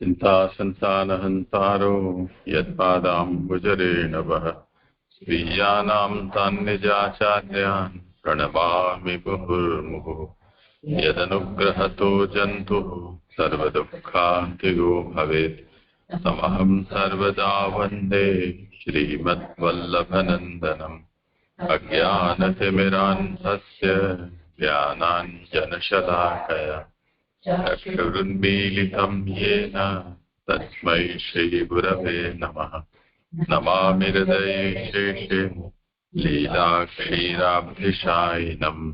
चिन्तासंसारहन्तारो यत्पादाम्बुजरेणवः स्वीयानां तान्निजाचार्यान् प्रणमामि मुहुर्मुहुः। यदनुग्रहतो जन्तुः सर्वदुःखान्तिको भवेत् समहं सर्वदा वन्दे श्रीमद्वल्लभनन्दनम्। अज्ञानतिमिरान्धस्य ज्ञानाञ्जनशलाकया चक्षुरुन्मीलितं येन तस्मै श्रीगुरवे नमः। नमामि हृदये शेषे लीलाक्षीराब्धिशायिनम्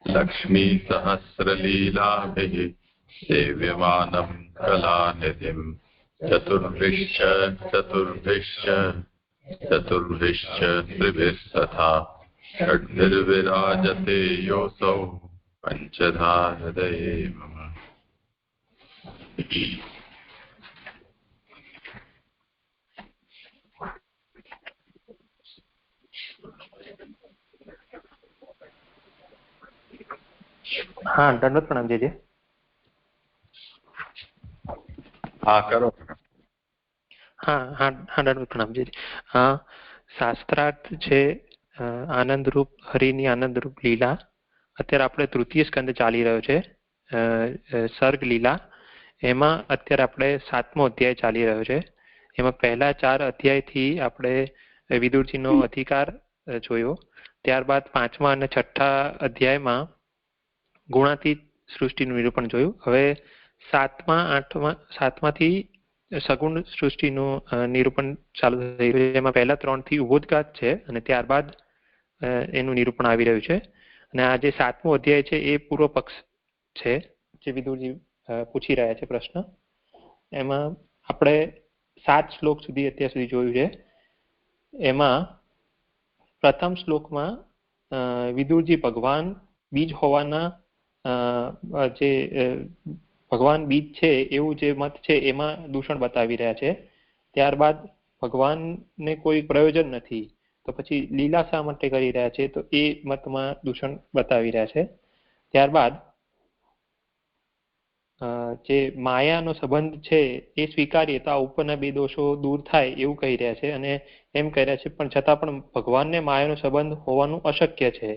लक्ष्मीसहस्रलीलाभिः सेव्यमानं कलानिधिम्। चतुर्भिश्च त्रिभिस्तथा षड्भिर्विराजते योऽसौ पञ्चधा हृदये मम। हाँ दंडवत प्रणाम जी। हाँ करो। हाँ दंडवत प्रणाम जी। શાસ્ત્રાર્થ છે આનંદરૂપ હરિની આનંદરૂપ લીલા. અત્યારે આપણે તૃતીય સ્કંદ ચાલી રહ્યો છે સર્ગ લીલા. એમાં અત્યારે આપણે 7મો અધ્યાય ચાલી રહ્યો છે. એમાં પહેલા 4 અધ્યાયથી આપણે વિદુરજીનો અધિકાર જોયો. ત્યારબાદ 5મા અને 6ઠા અધ્યાયમાં ગુણાતીત સૃષ્ટિનું નિરૂપણ જોયું. હવે 7માથી સગુણ સૃષ્ટિનું નિરૂપણ ચાલુ થઈ રહ્યું છે. એમાં પહેલા 3 થી ઉભોદઘાત છે અને ત્યારબાદ એનું નિરૂપણ આવી રહ્યું છે. અને આ જે 7મો અધ્યાય છે એ પૂર્વ પક્ષ છે જે વિદુરજી પૂછી રહ્યા છે પ્રશ્ન. એમાં આપણે 7 શ્લોક સુધી અત્યાર સુધી જોયું છે. એમાં પ્રથમ શ્લોકમાં વિદુરજી ભગવાન બીજ હોવાના જે ભગવાન બીજ છે એવું જે મત છે એમાં દૂષણ બતાવી રહ્યા છે. ત્યારબાદ ભગવાનને કોઈ પ્રયોજન નથી તો પછી લીલા શા માટે કરી રહ્યા છે તો એ મતમાં દૂષણ બતાવી રહ્યા છે. ત્યારબાદ જે માયાનો સંબંધ છે એ સ્વીકારીએ તો આ ઉપરના 2 દોષો દૂર થાય એવું કહી રહ્યા છે. અને એમ કહી રહ્યા છે પણ છતાં પણ ભગવાનને માયાનો સંબંધ હોવાનું અશક્ય છે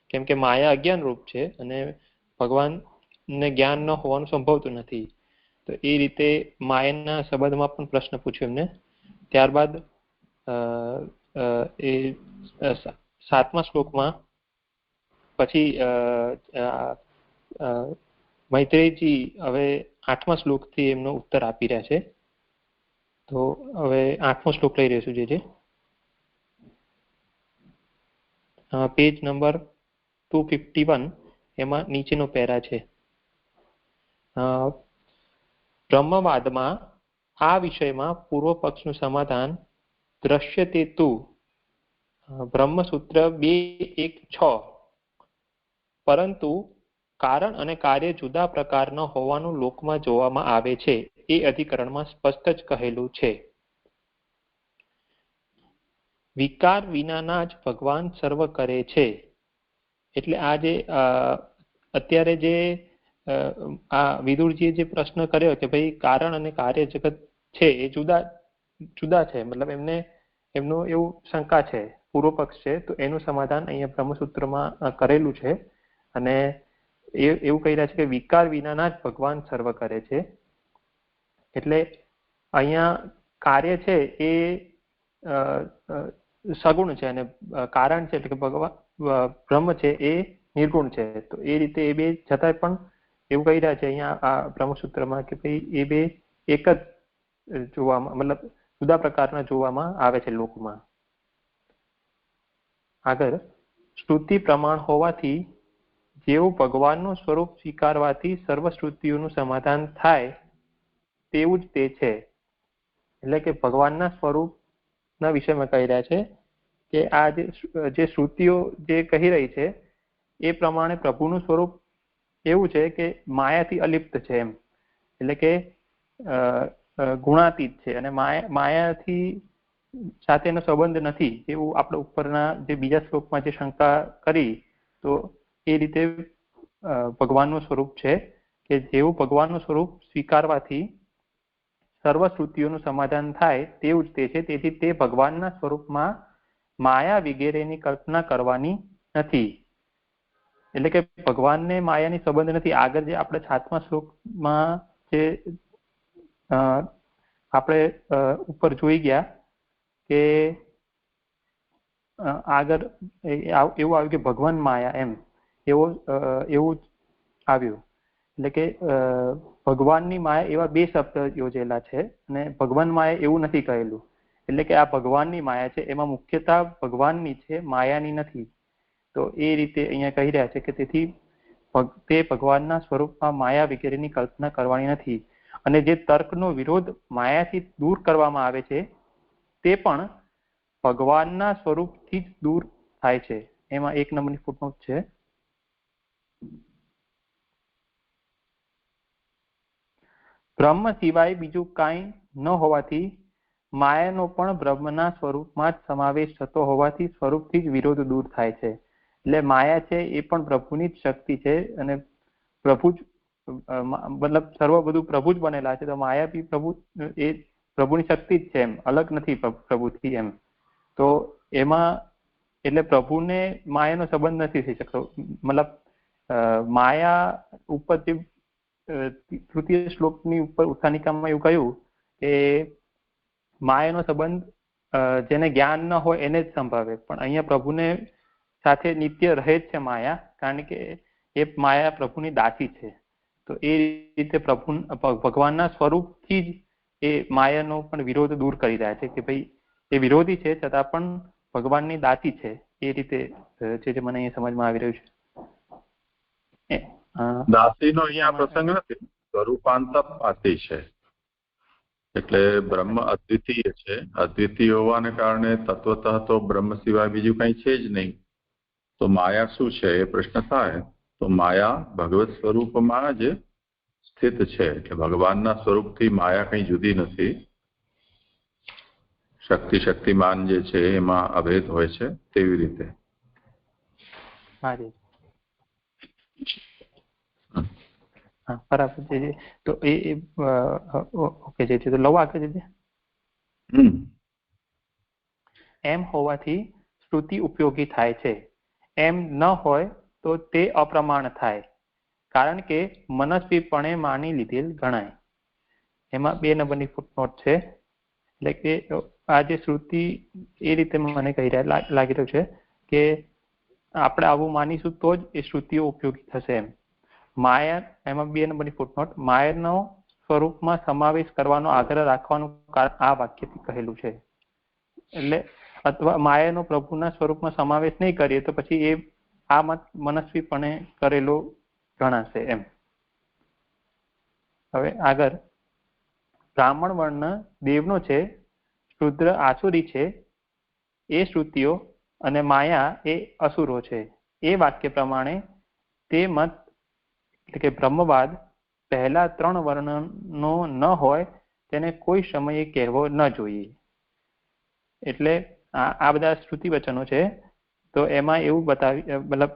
કેમ કે માયા અજ્ઞાન રૂપ છે અને ભગવાનને જ્ઞાન ન હોવાનું સંભવતું નથી. તો એ રીતે માયાના સંબંધમાં પણ પ્રશ્ન પૂછ્યો એમને. ત્યારબાદ એ 7મા શ્લોકમાં પછી મૈત્રેયજી હવે 8મા શ્લોકથી એમનો ઉત્તર આપી રહ્યા છે. તો હવે 8મો શ્લોક લઈ રહ્યો છું જે પેજ નંબર 251 એમાં નીચેનો પેરા છે. બ્રહ્મવાદમાં આ વિષયમાં પૂર્વ પક્ષનું સમાધાન દ્રશ્યતે તું બ્રહ્મસૂત્ર 2.1.6 પરંતુ કારણ અને કાર્ય જુદા પ્રકારના હોવાનું લોકમાં જોવામાં આવે છે એ અધિકરણમાં સ્પષ્ટ જ કહેલું છે. વિકાર વિનાના જ ભગવાન સર્વ કરે છે. એટલે આ જે અત્યારે જે આ વિદુરજીએ જે પ્રશ્ન કર્યો કે ભાઈ કારણ અને કાર્ય જગત છે એ જુદા છે, મતલબ એમનું એવું શંકા છે, પૂર્વ પક્ષ છે, તો એનું સમાધાન અહીંયા બ્રહ્મસૂત્રમાં કરેલું છે. અને એવું કહી રહ્યા છે કે વિકાર વિનાના જ ભગવાન સર્વ કરે છે. એટલે અહીંયા કાર્ય છે એ સગુણ છે અને કારણ છે એટલે કે ભગવાન બ્રહ્મ છે એ નિર્ગુણ છે. તો એ રીતે એ બે છતાંય પણ એવું કહી રહ્યા છે અહીંયા આ બ્રહ્મસૂત્રમાં કે ભાઈ એ બે એક જ જોવામાં, મતલબ જુદા પ્રકારના જોવામાં આવે છે લોકમાં. આગળ શ્રુતિ પ્રમાણ હોવાથી જેવું ભગવાનનું સ્વરૂપ સ્વીકારવાથી સર્વશ્રુતિઓનું સમાધાન થાય તેવું જ તે છે. એટલે કે ભગવાનના સ્વરૂપના વિષયમાં કહી રહ્યા છે કે આ જે શ્રુતિઓ જે કહી રહી છે એ પ્રમાણે પ્રભુનું સ્વરૂપ એવું છે કે માયાથી અલિપ્ત છે એમ, એટલે કે ગુણાતીત છે અને માયાથી સાથેનો સંબંધ નથી એવું આપણે ઉપરના જે બીજા શ્લોકમાં જે શંકા કરી તો એ રીતે ભગવાનનું સ્વરૂપ છે કે જેવું ભગવાનનું સ્વરૂપ સ્વીકારવાથી સર્વ શ્રુતિઓનું સમાધાન થાય તેવું જ તે છે. તેથી તે ભગવાનના સ્વરૂપમાં માયા વગેરેની કલ્પના કરવાની નથી. એટલે કે ભગવાનને માયાની સંબંધ નથી. આગળ જે આપણે 7મા શ્લોકમાં જે આપણે ઉપર જોઈ ગયા કે આગળ એવું આવ્યું કે ભગવાન માયા એમ એવું આવ્યું. એટલે કે ભગવાનની માયા એવા 2 શબ્દ યોજેલા છે અને ભગવાન માયા એવું નથી કહેલું. એટલે કે આ ભગવાનની માયા છે, એમાં મુખ્યતા ભગવાનની છે, માયાની નથી. તો એ રીતે અહીંયા કહી રહ્યા છે કે તેથી તે ભગવાનના સ્વરૂપમાં માયા વગેરેની કલ્પના કરવાની નથી. અને જે તર્કનો વિરોધ માયાથી દૂર કરવામાં આવે છે તે પણ ભગવાનના સ્વરૂપથી જ દૂર થાય છે. એમાં 1 નંબરની ફૂટનોટ છે. બ્રહ્મ સિવાય બીજું કાંઈ ન હોવાથી માયાનો પણ બ્રહ્મના સ્વરૂપમાં જ સમાવેશ થતો હોવાથી સ્વરૂપથી જ વિરોધ દૂર થાય છે. એટલે માયા છે એ પણ પ્રભુની જ શક્તિ છે અને પ્રભુ જ મતલબ સર્વ બધું પ્રભુ જ બનેલા છે. તો માયા બી પ્રભુ એ પ્રભુની શક્તિ જ છે, એમ અલગ નથી પ્રભુથી એમ. તો એમાં એટલે પ્રભુને માયાનો સંબંધ નથી થઈ શકતો. મતલબ માયા ઉપર જે 3ય શ્લોકની ઉપર ઉત્થાનિકામાં એવું કહ્યું કે માયાનો સંબંધ જેને જ્ઞાન ન હોય એને જ સંભાવે, પણ અહીંયા પ્રભુને સાથે નિત્ય રહે જ છે માયા, કારણ કે એ માયા પ્રભુની દાસી છે. તો એ રીતે ભગવાનના સ્વરૂપથી જ એ માયાનો પણ વિરોધ દૂર કરી રહ્યા છે કે ભાઈ એ વિરોધી છે છતાં પણ ભગવાનની દાસી છે. એ રીતે છે જે મને અહીંયા સમજમાં આવી રહ્યું છે. દાસીનો અહીંયા પ્રસંગ નથી, સ્વરૂપાંતપાતી છે. એટલે બ્રહ્મ અદ્વિતીય છે. અદ્વિતીય હોવાને કારણે તત્વતઃ તો બ્રહ્મ સિવાય બીજું કઈ છે જ નહીં. તો માયા શું છે એ પ્રશ્ન થાય તો માયા ભગવત સ્વરૂપમાં જ સ્થિત છે. એટલે ભગવાનના સ્વરૂપથી માયા કઈ જુદી નથી. શક્તિમાન જે છે એમાં અભેદ હોય છે તેવી રીતે. બરાબર છે. તો એ ઓકે છે. તો લવ આગળ છે. એમ હોવાથી શ્રુતિ ઉપયોગી થાય છે. એમ ન હોય તો તે અપ્રમાણ થાય, કારણ કે મનસ્વીપણે માની લીધેલ ગણાય. એમાં 2 નંબરની ફૂટનોટ છે. એટલે કે આ જે શ્રુતિ એ રીતે મને કહી રહ્યા લાગી રહ્યું છે કે આપણે આવું માનીશું તો જ એ શ્રુતિઓ ઉપયોગી થશે એમ. માયા એમાં 2 નંબરની ફૂટનોટ, માયાનો સ્વરૂપમાં સમાવેશ કરવાનો આગ્રહ રાખવાનું કારણ આ વાક્યથી કહેલું છે. એટલે અથવા માયાનો પ્રભુના સ્વરૂપમાં સમાવેશ નહીં કરીએ તો પછી એ આ મત મનસ્વીપણે કરેલો ગણાશે એમ. હવે આગળ બ્રાહ્મણ વર્ણ દેવનો છે, શુદ્ર આસુરી છે એ શ્રુતિઓ અને માયા એ અસુરો છે. એ વાક્ય પ્રમાણે તે મત એટલે કે બ્રહ્મવાદ પહેલા 3 વર્ણનો ન હોય તેને કોઈ સમયે કહેવો ન જોઈએ. એટલે આ બધા શ્રુતિ વચનો છે. તો એમાં એવું મતલબ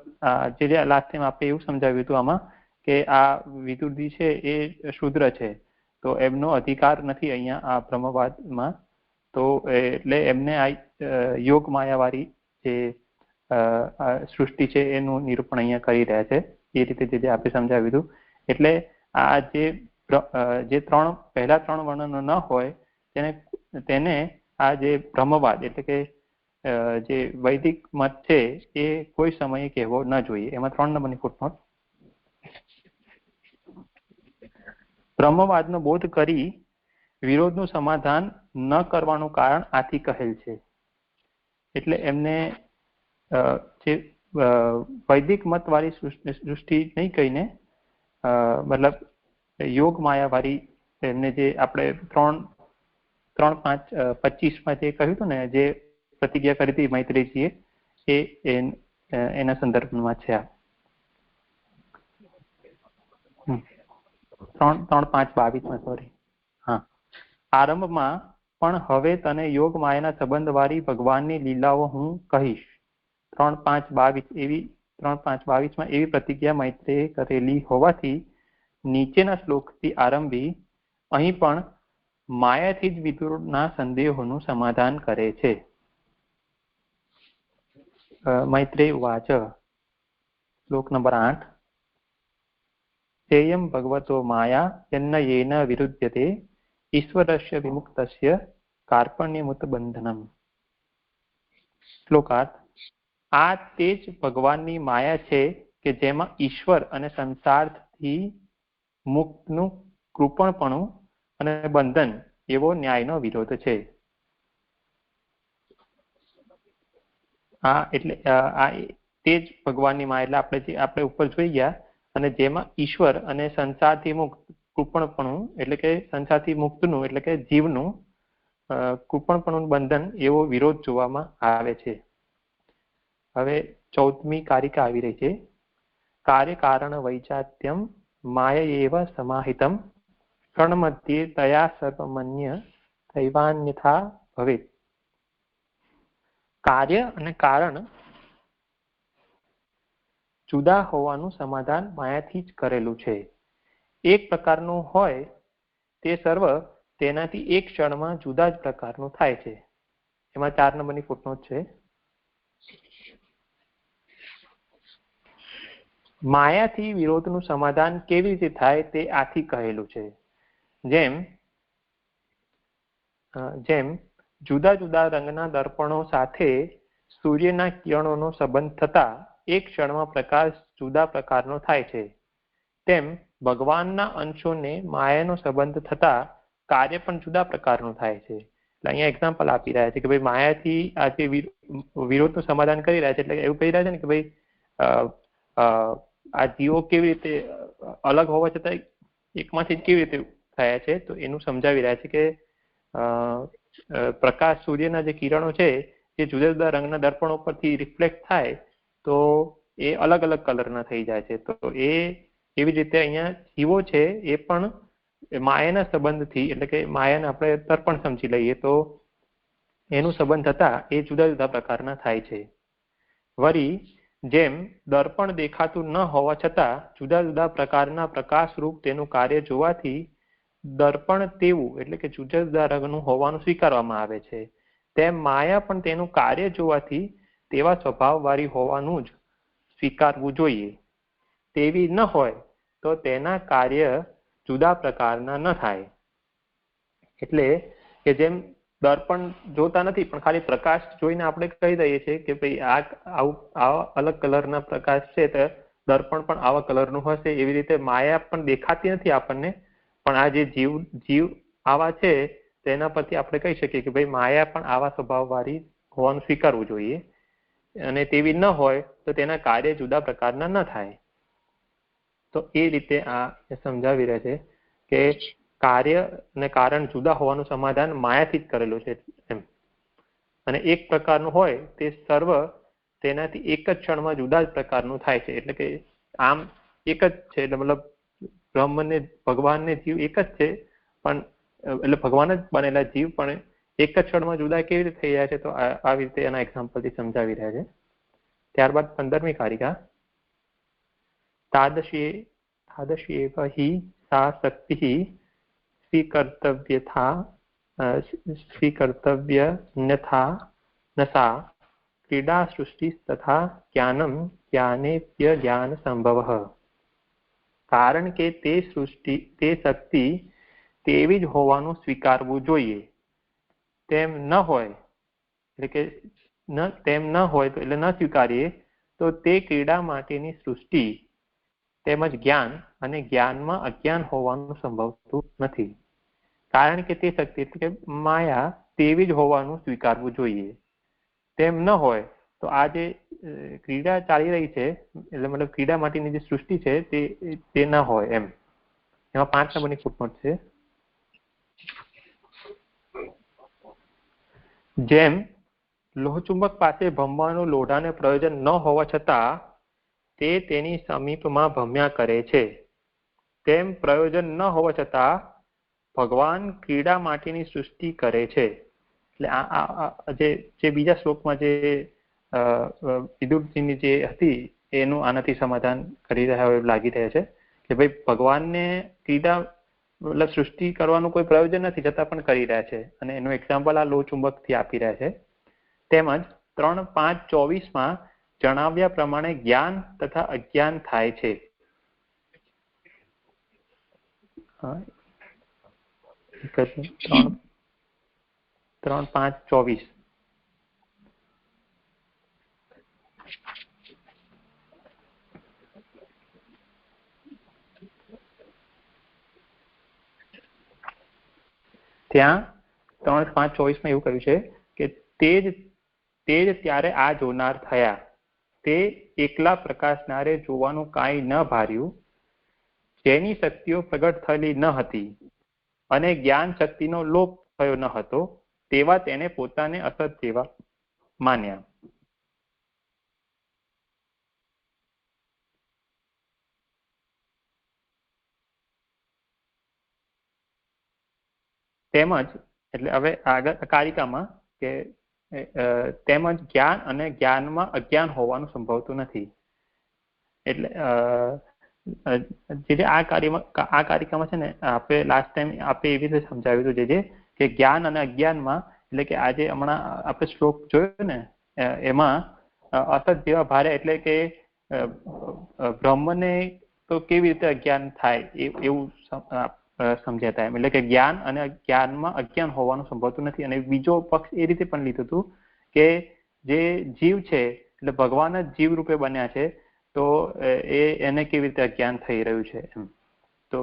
જે લાસ્ટ ટાઈમ આપણે એવું સમજાવ્યું હતું આમાં કે આ વિદુરજી છે એ શુદ્ર છે, તો એમનો અધિકાર નથી અહીંયા આ બ્રહ્મવાદમાં. તો એટલે એમને આ યોગ માયાવાળી જે સૃષ્ટિ છે એનું નિરૂપણ અહીંયા કરી રહ્યા છે. એ રીતે જે આપણે સમજાવ્યું હતું. એટલે આ જે પહેલા 3 વર્ણનો ન હોય તેને આ જે બ્રહ્મવાદ એટલે કે જે વૈદિક મત છે એ કોઈ સમયે કહેવો ન જોઈએ. એમાં 3 નંબરની ફૂટનોટ. બ્રહ્મવાદનો બોધ કરી વિરોધનું સમાધાન ન કરવાનું કારણ આથી કહેલ છે. એટલે એમને જે વૈદિક મત વાળી સૃષ્ટિ નહીં કહીને મતલબ યોગ માયાવાળી એમને જે આપણે 3:5:25 જે કહ્યું હતું ને, જે પ્રતિજ્ઞા કરી હતી મૈત્રેયજીએ, એના સંદર્ભમાં છે. 3:5:22 સોરી. હા, આરંભમાં પણ હવે તને યોગ માયાના સંબંધ વાળી ભગવાનની લીલાઓ હું કહીશ. 3:5:22 એવી પ્રતિજ્ઞા મૈત્રેયે કરેલી હોવાથી નીચેના શ્લોકથી આરંભી અહીં પણ માયાથી જ વિદુરના સંદેહોનું સમાધાન કરે છે. મૈત્રેય ઉવાચ. શ્લોક નંબર 8. તેયં ભગવતો માયા યન્ન યેન વિરુધ્યતે ઈશ્વરસ્ય વિમુક્તસ્ય કાર્પણ્યમુત બંધનમ. શ્લોકાર્થ. આ તે જ ભગવાનની માયા છે કે જેમાં ઈશ્વર અને સંસારથી મુક્તનું કૃપણપણું અને બંધન એવો ન્યાયનો વિરોધ છે. એટલે આ તે જ ભગવાનની માયા એટલે આપણે ઉપર જોઈ ગયા, અને જેમાં ઈશ્વર અને સંસારથી મુક્ત કૃપણપણું એટલે કે સંસારથી મુક્તનું એટલે કે જીવનું કૃપણપણું બંધન એવો વિરોધ જોવામાં આવે છે. હવે 14મી કારિકા આવી રહી છે. કાર્ય કારણ વૈચાત્યમ માયૈવ સમાહિતમ ક્ષણમધ્યે તયા સર્વમન્ય દૈવાન્યથા ભવેત. કાર્ય અને કારણ જુદા હોવાનું સમાધાન માયાથી જ કરેલું છે. એક પ્રકારનું હોય તે સર્વ તેનાથી એક ક્ષણમાં જુદા જ પ્રકારનું થાય છે. એમાં 4 નંબરની ફૂટનોટ છે. માયાથી વિરોધનું સમાધાન કેવી રીતે થાય તે આથી કહેલું છે. જેમ જુદા જુદા રંગના દર્પણો સાથે સૂર્યના કિરણોનો સંબંધ થતા એક ક્ષણમાં પ્રકાશ જુદા પ્રકારનો થાય છે, તેમ ભગવાનના અંશોને માયાનો સંબંધ થતા કાર્ય પણ જુદા પ્રકારનું થાય છે. એટલે અહીંયા એક્ઝામ્પલ આપી રહ્યા છે કે ભાઈ માયાથી આ જે વિરોધનું સમાધાન કરી રહ્યા છે, એટલે એવું કહી રહ્યા છે ને કે ભાઈ આ જીવો કેવી રીતે અલગ હોવા છતાં એકમાંથી કેવી રીતે થયા છે, તો એનું સમજાવી રહ્યા છે કે પ્રકાશ સૂર્યના જે કિરણો છે એ જુદા જુદા રંગના દર્પણો પરથી રિફ્લેક્ટ થાય તો એ અલગ અલગ કલરના થઈ જાય છે. તો એ એવી રીતે અહીંયા જીવો છે એ પણ માયાના સંબંધથી એટલે કે માયાને આપણે દર્પણ સમજી લઈએ તો એનું સંબંધ થતા એ જુદા જુદા પ્રકારના થાય છે. વળી જેમ દર્પણ દેખાતું ન હોવા છતાં જુદા જુદા પ્રકારના પ્રકાશરૂપ તેનું કાર્ય જોવાથી દર્પણ તેવું એટલે કે જુદા જુદા રંગનું હોવાનું સ્વીકારવામાં આવે છે, તેમ માયા પણ તેનું કાર્ય જોવાથી તેવા સ્વભાવવાળી હોવાનું જ સ્વીકારવું જોઈએ. તેવી ન હોય તો તેના કાર્ય જુદા પ્રકારના ન થાય. એટલે કે જેમ દર્પણ જોતા નથી પણ ખાલી પ્રકાશ જોઈને આપણે કહી દઈએ છીએ કે ભાઈ આવા અલગ કલરના પ્રકાશ છે તો દર્પણ પણ આવા કલરનું હશે. એવી રીતે માયા પણ દેખાતી નથી આપણને, પણ આ જે જીવ આવા છે તેના પરથી આપણે કહી શકીએ કે ભાઈ માયા પણ આવા સ્વભાવવાળી હોવાનું સ્વીકારવું જોઈએ, અને તેવી ન હોય તો તેના કાર્ય જુદા પ્રકારના ન થાય. તો એ રીતે આ સમજાવી રહે છે કે કાર્ય અને કારણ જુદા હોવાનું સમાધાન માયાથી જ કરેલું છે એમ. અને એક પ્રકારનું હોય તે સર્વ તેનાથી એક જ ક્ષણમાં જુદા જ પ્રકારનું થાય છે. એટલે કે આમ એક જ છે, એટલે મતલબ બ્રહ્મને ભગવાનને જીવ એક જ છે, પણ એટલે ભગવાન જ બનેલા જીવ પણ એક જ ક્ષણમાં જુદા કેવી રીતે થઈ જાય છે, તો આવી રીતે એના એક્ઝામ્પલથી સમજાવી રહ્યા છે. ત્યારબાદ 15મી કારિકા. તાદશ્યેવ હિ સા શક્તિ સ્વીકર્તવ્યન્યથા નસા ક્રીડા સૃષ્ટિ તથા જ્ઞાનમ જ્ઞાનેપ્ય જ્ઞાન સંભવ. કારણ કે તે શક્તિ તેવી જ હોવાનું સ્વીકારવું જોઈએ. તેમ ન હોય એટલે કે તેમ ન હોય તો એટલે ન સ્વીકારીએ તો તે ક્રીડા માટેની સૃષ્ટિ તેમજ જ્ઞાન અને જ્ઞાનમાં અજ્ઞાન હોવાનું સંભવતું નથી. કારણ કે તે શક્તિ એટલે કે માયા તેવી જ હોવાનું સ્વીકારવું જોઈએ. તેમ ન હોય તો આ જે ક્રીડા ચાલી રહી છે એટલે મતલબ ક્રીડા માટેની જે સૃષ્ટિ છે તે ન હોય એમ. એમાં 5 નંબરની ફૂટનોટ છે. જેમ લોહચુંબક પાસે ભમવાનું લોઢાને પ્રયોજન ન હોવા છતાં તે તેની સમીપમાં ભમ્યા કરે છે, તેમ પ્રયોજન ન હોવા છતાં ભગવાન ક્રીડા માટેની સૃષ્ટિ કરે છે. એટલે જે બીજા શ્લોકમાં જે વિદુરજીની જે હતી એનું આનાથી સમાધાન કરી રહ્યા હોય એવું લાગી રહ્યા છે કે ભાઈ ભગવાનને ક્રીડા મતલબ સૃષ્ટિ કરવાનું કોઈ પ્રયોજન નથી છતાં પણ કરી રહ્યા છે, અને એનું એક્ઝામ્પલ આ લો ચુંબકથી આપી રહ્યા છે. તેમજ 3:5:24 જણાવ્યા પ્રમાણે જ્ઞાન તથા અજ્ઞાન થાય છે. 3:5:24 ત્યાં 3:5:24 એવું કહ્યું છે કે તે જ ત્યારે આ જોનાર થયા, તે એકલા પ્રકાશનારે જોવાનું કાંઈ ન ભાર્યું, જેની શક્તિઓ પ્રગટ થયેલી ન હતી અને જ્ઞાન શક્તિનો લોપ થયો ન હતો, તેવા તેને પોતાને અસત જેવા માન્યા. તેમજ એટલે હવે આગળ કારિકામાં કે તેમજ જ્ઞાન અને જ્ઞાનમાં અજ્ઞાન હોવાનું સંભવતું નથી. એટલે જે આ કારિકામાં છે ને, આપણે લાસ્ટ ટાઈમ આપણે એવી રીતે સમજાવ્યું હતું જે કે જ્ઞાન અને અજ્ઞાનમાં, એટલે કે આજે હમણાં આપણે શ્લોક જોયો ને, એમાં અસત જેવા ભારે એટલે કે બ્રહ્મને તો કેવી રીતે અજ્ઞાન થાય એવું સમજાતા એમ. એટલે કે જ્ઞાન અને જ્ઞાનમાં અજ્ઞાન હોવાનું સંભવતું નથી. અને બીજો પક્ષ એ રીતે પણ લીધું હતું કે જે જીવ છે એટલે ભગવાન જ જીવ રૂપે બન્યા છે, તો એને કેવી રીતે અજ્ઞાન થઈ રહ્યું છે એમ. તો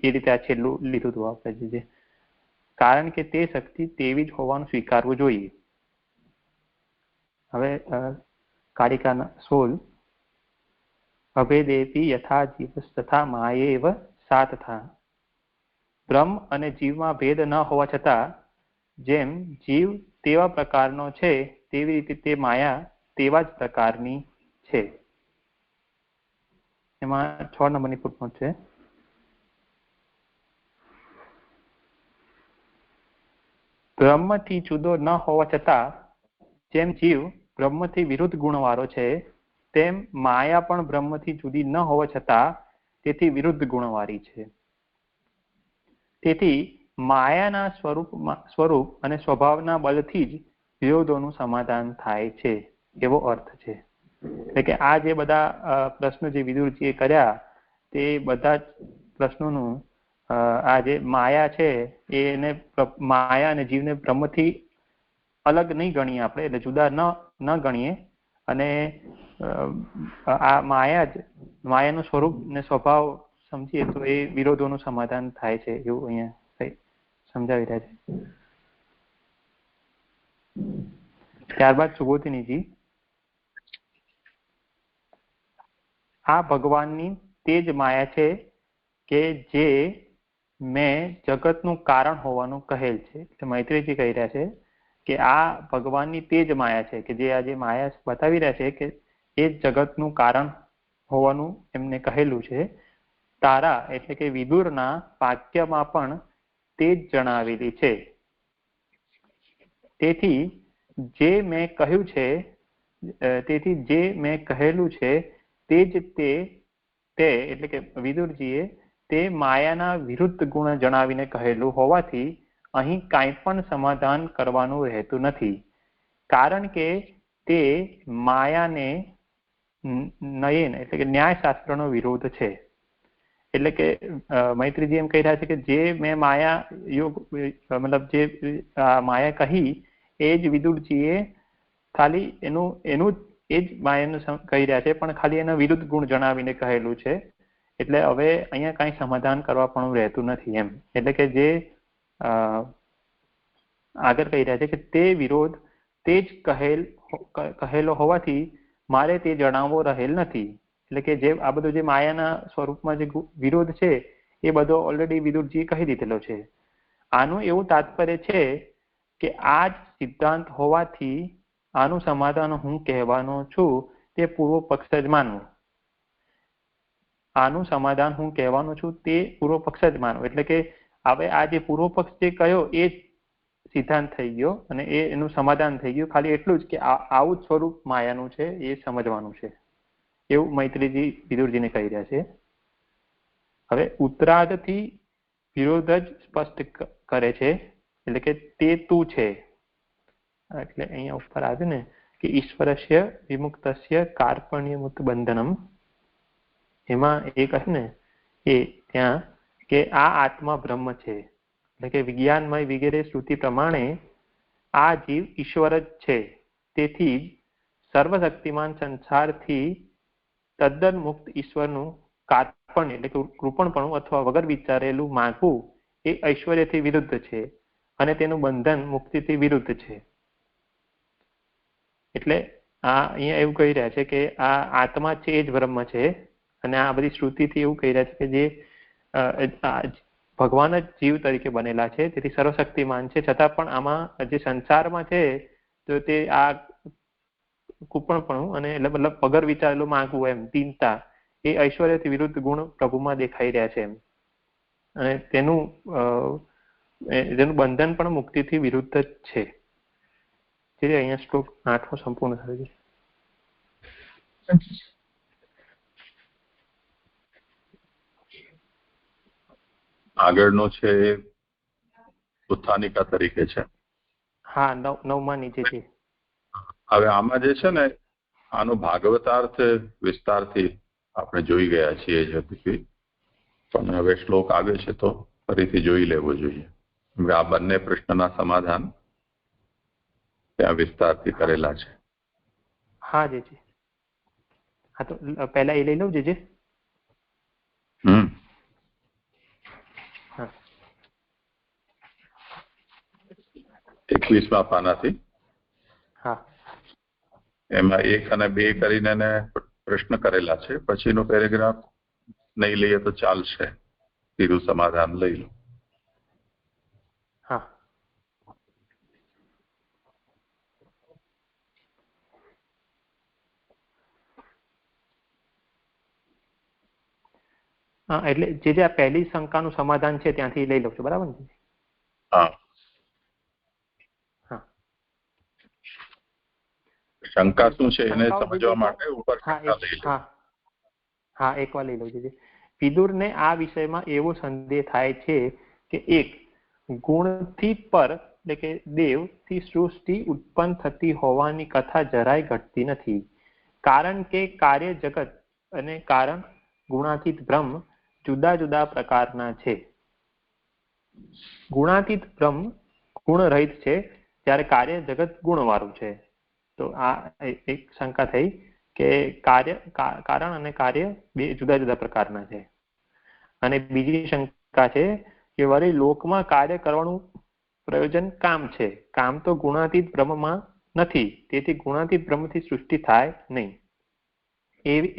એ રીતે આ છેલ્લું લીધું હતું આપણે જે, કારણ કે તે શક્તિ તેવી જ હોવાનું સ્વીકારવું જોઈએ. હવે કારિકાના 16 અભેદેપી યથા જીવસ તથા માયેવ સા તથા. બ્રહ્મ અને જીવમાં ભેદ ન હોવા છતાં જેમ જીવ તેવા પ્રકારનો છે તેવી રીતે તે માયા તેવા જ પ્રકારની છે. એમાં 6 નંબરની ફૂટનોટ છે. બ્રહ્મથી જુદો ન હોવા છતાં જેમ જીવ બ્રહ્મથી વિરુદ્ધ ગુણવાળો છે, તેમ માયા પણ બ્રહ્મથી જુદી ન હોવા છતાં તેથી વિરુદ્ધ ગુણવાળી છે. તેથી માયાના સ્વરૂપ અને સ્વભાવના બળથી જ વિરોધોનું સમાધાન થાય છે એવો અર્થ છે. એટલે કે આ જે બધા પ્રશ્નો જે વિદુરજીએ કર્યા, તે બધા જ પ્રશ્નોનું આ જે માયા છે એને માયા અને જીવને બ્રહ્મથી અલગ નહીં ગણીએ આપણે, એટલે જુદા ન ગણીએ, અને આ માયાનું સ્વરૂપ ને સ્વભાવ સમજીએ તો એ વિરોધોનું સમાધાન થાય છે એવું અહીંયા સમજાવી રહ્યા છે. ત્યારબાદ સુબોધિનીજી, આ ભગવાનની તે જ માયા છે કે જે મેં જગતનું કારણ હોવાનું કહેલ છે. એટલે મૈત્રીજી કહી રહ્યા છે કે આ ભગવાનની તે જ માયા છે કે જે આજે માયા બતાવી રહ્યા છે કે એ જગતનું કારણ હોવાનું એમને કહેલું છે. તારા એટલે કે વિદુરના વાક્યમાં પણ તે જ જણાવેલી છે. તેથી જે મેં કહ્યું છે, તેથી જે મેં કહેલું છે તે જ તે એટલે કે વિદુરજીએ તે માયાના વિરુદ્ધ ગુણ જણાવીને કહેલું હોવાથી અહીં કાંઈ પણ સમાધાન કરવાનું રહેતું નથી, કારણ કે તે માયાને નયન એટલે કે ન્યાયશાસ્ત્રનો વિરોધ છે. એટલે કે મૈત્રીજી એમ કહી રહ્યા છે કે જે મેં માયા યોગ મતલબ જે માયા કહી એ જ વિદુરજીએ ખાલી એનું એ જ માયાનું કહી રહ્યા છે, પણ ખાલી એના વિરુદ્ધ ગુણ જણાવીને કહેલું છે. એટલે હવે અહીંયા કાંઈ સમાધાન કરવા પણ રહેતું નથી એમ. એટલે કે જે આગળ કહી રહ્યા છે કે તે વિરોધ તે જ કહેલો હોવાથી મારે તે જણાવવો રહેલ નથી. એટલે કે જે આ બધો જે માયાના સ્વરૂપમાં જે વિરોધ છે એ બધો ઓલરેડી વિદુરજીએ કહી દીધેલો છે. આનું એવું તાત્પર્ય છે કે આ જ સિદ્ધાંત હોવાથી આનું સમાધાન હું કહેવાનો છું તે પૂર્વ પક્ષ જ માનવું. આનું સમાધાન હું કહેવાનો છું તે પૂર્વ પક્ષ જ માનવું. એટલે કે હવે આ જે પૂર્વ પક્ષ જે કહ્યો એ જ સિદ્ધાંત થઈ ગયો અને એનું સમાધાન થઈ ગયું. ખાલી એટલું જ કે આવું જ સ્વરૂપ માયાનું છે એ સમજવાનું છે એવું મૈત્રીજી વિદુરજીને કહી રહ્યા છે. હવે ઉત્તરાર્ધથી વિરોધ જ સ્પષ્ટ કરે છે, એટલે કે તે તું છે. એટલે અહીંયા ઉપર આવ્યું ને કે ઈશ્વરસ્ય વિમુક્તસ્ય કાર્પણ્યમુક્ત બંધનમ, એમાં એ કહે ને એ ત્યાં કે આ આત્મા બ્રહ્મ છે, એટલે કે વિજ્ઞાનમય વગેરે શ્રુતિ પ્રમાણે આ જીવ ઈશ્વર જ છે. તેથી જ સર્વશક્તિમાન સંસારથી તદ્દન મુક્ત ઈશ્વરનું કાર્પણ્ય એટલે કે કૃપણપણું અથવા વગર વિચારેલું માગવું એ ઐશ્વર્યથી વિરુદ્ધ છે અને તેનું બંધન મુક્તિથી વિરુદ્ધ છે. એટલે આ અહીંયા એવું કહી રહ્યા છે કે આ આત્મા છે એ જ બ્રહ્મ છે, અને આ બધી શ્રુતિથી એવું કહી રહ્યા છે કે જે ભગવાન જ જીવ તરીકે બનેલા છે, તેથી સર્વશક્તિમાન છે, છતાં પણ આમાં જે સંસારમાં છે તો તે આ કૃપણપણું અને એટલે મતલબ વગર વિચારેલું માંગવું એમ દીનતા એ ઐશ્વર્યથી વિરુદ્ધ ગુણ પ્રભુમાં દેખાઈ રહ્યા છે એમ, અને તેનું બંધન પણ મુક્તિથી વિરુદ્ધ જ છે. જે અહીંયા શ્લોક 8 સંપૂર્ણ થયો છે. આગળનો છે ઉત્થાનિકા તરીકે છે. હા, 9 નીચે છે. હવે આમાં જે છે ને આનો ભાગવતાર્થ વિસ્તારથી આપણે જોઈ ગયા છીએ જતી, પણ હવે શ્લોક આવે છે તો ફરીથી જોઈ લેવો જોઈએ. આ બંને પ્રશ્નના સમાધાન ત્યાં વિસ્તારથી કરેલા છે. હા જી. હા તો પહેલા એ લઈ લઉં જે 21મા પાનાથી. હા, એમાં 1 અને 2 કરીને પ્રશ્ન કરેલા છે. પછીનો પેરેગ્રાફ નહીં લઈએ તો ચાલશે, સીધું સમાધાન લઈ લો. હા, એટલે જે આ પહેલી શંકાનું સમાધાન છે ત્યાંથી લઈ લઉં છું, બરાબર ને? હા, શંકા શું છે એને સમજવા માટે ઉપર એકવાર લઈ લઉં છું. વિદુરને આ વિષયમાં એવો સંદેહ થાય છે કે એક ગુણથી પર એટલે કે દેવથી સૃષ્ટિ ઉત્પન્ન થતી હોવાની કથા જરાય ઘટતી નથી, કારણ કે કાર્ય જગત અને કારણ ગુણાતીત બ્રહ્મ જુદા જુદા પ્રકારના છે. ગુણાતીત બ્રહ્મ ગુણ રહિત છે, જ્યારે કાર્ય જગત ગુણવાળું છે. તો આ એક શંકા થઈ કે કારણ અને કાર્ય બે જુદા જુદા પ્રકારના છે. અને બીજી શંકા છે કે વળી લોકમાં કાર્ય કરવાનું પ્રયોજન કામ છે, કામ તો ગુણાતીત બ્રહ્મમાં નથી, તેથી ગુણાતીત બ્રહ્મથી સૃષ્ટિ થાય નહીં.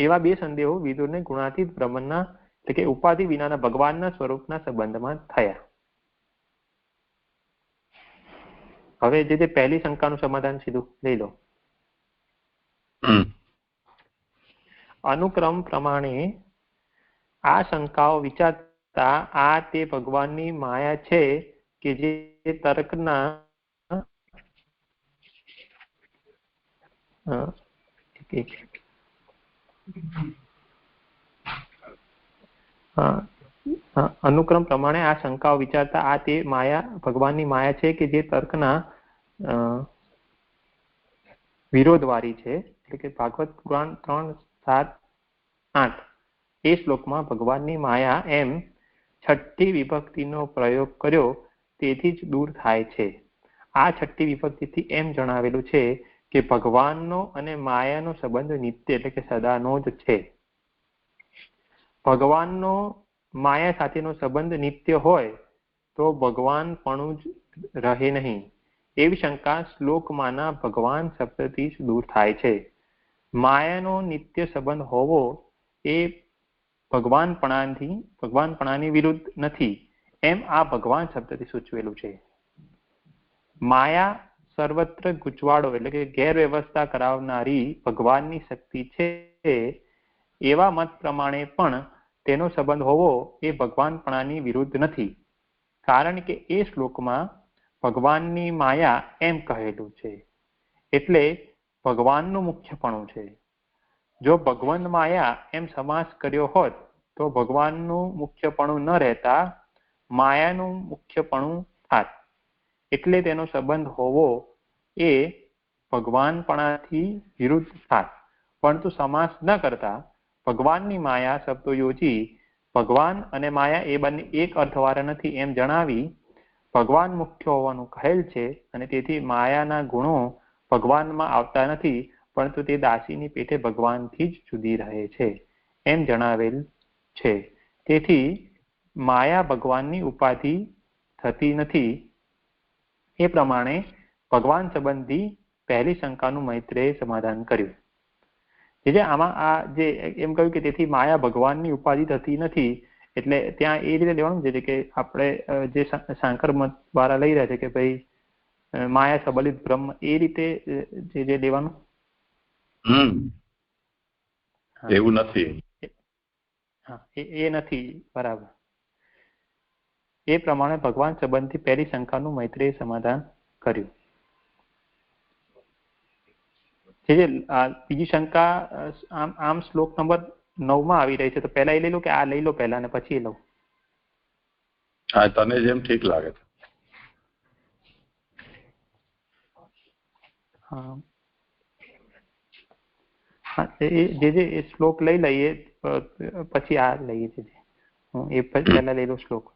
એવા બે સંદેહો વિદુરને ગુણાતીત બ્રહ્મના એટલે કે ઉપાધિ વિનાના ભગવાનના સ્વરૂપના સંબંધમાં થયા. હવે જે પહેલી શંકાનું સમાધાન સીધું લઈ લો. અનુક્રમ પ્રમાણે આ શંકાઓ વિચારતા આ તે ભગવાનની માયા છે કે જે તર્કના અનુક્રમ પ્રમાણે આ શંકાઓ વિચારતા આ તે માયા ભગવાનની માયા છે કે જે તર્કના વિરોધવાળી છે. એટલે કે ભાગવત પુરાણ 3:7-8 એ શ્લોકમાં ભગવાનની માયા એમ છઠ્ઠી વિભક્તિનો પ્રયોગ કર્યો, તેથી જ દૂર થાય છે. આ છઠ્ઠી વિભક્તિથી એમ જણાવેલું છે કે ભગવાનનો અને માયાનો સંબંધ નિત્ય એટલે કે સદાનો જ છે. ભગવાનનો માયા સાથેનો સંબંધ નિત્ય હોય તો ભગવાનપણું જ રહે નહીં, એવી શંકા શ્લોકમાંના ભગવાન શબ્દથી જ દૂર થાય છે. માયાનો નિત્ય સંબંધ હોવો એ ભગવાનપણાની વિરુદ્ધ નથી, એમ આ ભગવાન શબ્દથી સૂચવેલું છે. માયા સર્વત્ર ગૂંચવાડો એટલે કે ગેરવ્યવસ્થા કરાવનારી ભગવાનની શક્તિ છે, એવા મત પ્રમાણે પણ તેનો સંબંધ હોવો એ ભગવાનપણાની વિરુદ્ધ નથી, કારણ કે એ શ્લોકમાં ભગવાનની માયા એમ કહેલું છે, એટલે ભગવાનનું મુખ્યપણું છે. જો ભગવાન માયા એમ સમાસ કર્યો હોત તો ભગવાનનું મુખ્યપણું ન રહેતા માયાનું મુખ્યપણું થાત, એટલે તેનો સંબંધ હોવો એ ભગવાનપણાથી વિરુદ્ધ થાત. પરંતુ સમાસ ન કરતા ભગવાનની માયા શબ્દો યોજી ભગવાન અને માયા એ બંને એક અર્થવાળા નથી એમ જણાવી ભગવાન મુખ્ય હોવાનું કહેલ છે, અને તેથી માયાના ગુણો ભગવાનમાં આવતા નથી, પરંતુ તે દાસીની પેટે ભગવાનથી જ જુદી રહે છે એમ જણાવેલ છે. તેથી માયા ભગવાનની ઉપાધિ થતી નથી. એ પ્રમાણે ભગવાન સંબંધી પહેલી શંકાનું મૈત્રેયે સમાધાન કર્યું. જે આમાં આ જે એમ કહ્યું કે તેથી માયા ભગવાનની ઉપાધિ થતી નથી, એટલે ત્યાં એ રીતે લેવાનું છે કે આપણે જે શાંકર મત દ્વારા લઈ રહ્યા છે કે ભાઈ માયા સબલિત બ્રહ્મ, એ રીતે જે લેવાનું એવું નથી. હા, એ નથી બરાબર. એ પ્રમાણે ભગવાન સંબંધથી પહેલી શંકાનું મૈત્રેયે સમાધાન કર્યું. જે બીજી શંકા આમ શ્લોક નંબર 9 માં આવી રહી છે, તો પહેલા એ લઈ લો કે આ લઈ લો પહેલા અને પછી એ લઉં? હા, તને જેમ ઠીક લાગે. હા, જે શ્લોક લઈ લઈએ પછી આ લઈએ છે. હું એ પહેલા લઈ લો શ્લોક.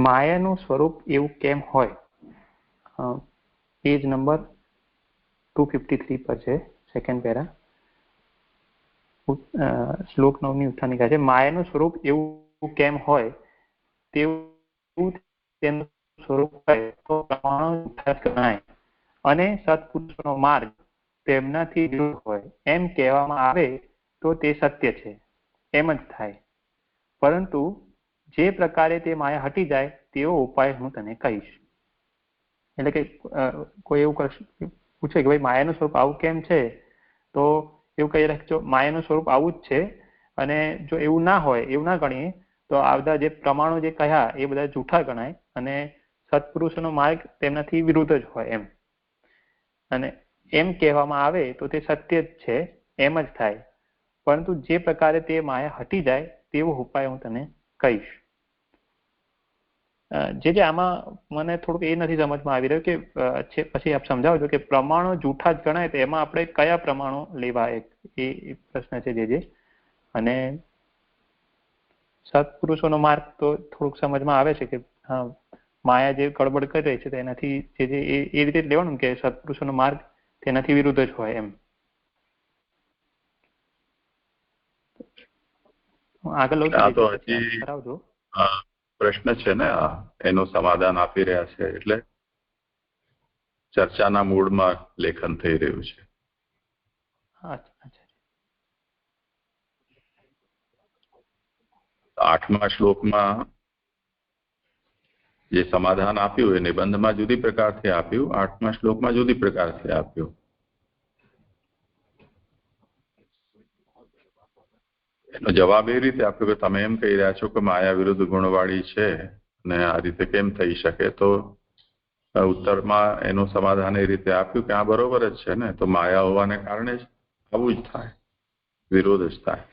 માયાનું સ્વરૂપ એવું કેમ હોય? પેજ નંબર 253 પર છે, સેકન્ડ પેરા, શ્લોક 9 ની ઉત્થાનિકા છે. માયાનું સ્વરૂપ એવું કેમ હોય તેવું તેનું સ્વરૂપ હોય તો પ્રમાણો જૂઠા ગણાય અને સત્પુરુષોનો માર્ગ તેમનાથી વિરુદ્ધ હોય એમ કહેવામાં આવે તો તે સત્ય છે, એમ જ થાય. પરંતુ જે પ્રકારે તે માયા હટી જાય તેવો ઉપાય હું તને કહીશ. એટલે કે કોઈ એવું પૂછે કે ભાઈ માયાનું સ્વરૂપ આવું કેમ છે, તો એવું કહી રાખજો માયાનું સ્વરૂપ આવું જ છે, અને જો એવું ના હોય, એવું ના ગણીએ તો આ બધા જે પ્રમાણો જે કહ્યા એ બધા જૂઠા ગણાય અને સત્પુરુષોનો માર્ગ તેમનાથી વિરુદ્ધ જ હોય એમ. અને એમ કહેવામાં આવે તો તે સત્ય જ છે, એમ જ થાય. પરંતુ જે પ્રકારે તે માયા હટી જાય તેવો ઉપાય હું તને કહીશ. જે આમાં મને થોડુંક એ નથી સમજમાં આવી રહ્યું કે પછી આપ સમજાવજો કે પ્રમાણો જૂઠા જ ગણાય તો એમાં આપણે કયા પ્રમાણો લેવા, એ પ્રશ્ન છે જે. અને સત્પુરુષોનો માર્ગ તો થોડુંક સમજમાં આવે છે કે હા, માયા જે ગડબડ કરી રહી છે તેનાથી જે એ રીતે લેવાનું કે સત્પુરુષોનો માર્ગ તેનાથી વિરુદ્ધ જ હોય એમ. આગળ લઉં કરાવજો. પ્રશ્ન છે ને, એનું સમાધાન આપી રહ્યા છે, એટલે ચર્ચાના મૂળમાં લેખન થઈ રહ્યું છે. 8મા શ્લોકમાં જે સમાધાન આપ્યું એ નિબંધમાં જુદી પ્રકારથી આપ્યું, 8મા શ્લોકમાં જુદી પ્રકારથી આપ્યું. એનો જવાબ એ રીતે આપ્યો કે તમે એમ કહી રહ્યા છો કે માયા વિરુદ્ધ ગુણવાળી છે અને આ રીતે કેમ થઈ શકે, તો ઉત્તરમાં એનું સમાધાન એ રીતે આપ્યું કે આ બરોબર જ છે ને, તો માયા હોવાને કારણે જ આવું જ થાય, વિરોધ જ થાય.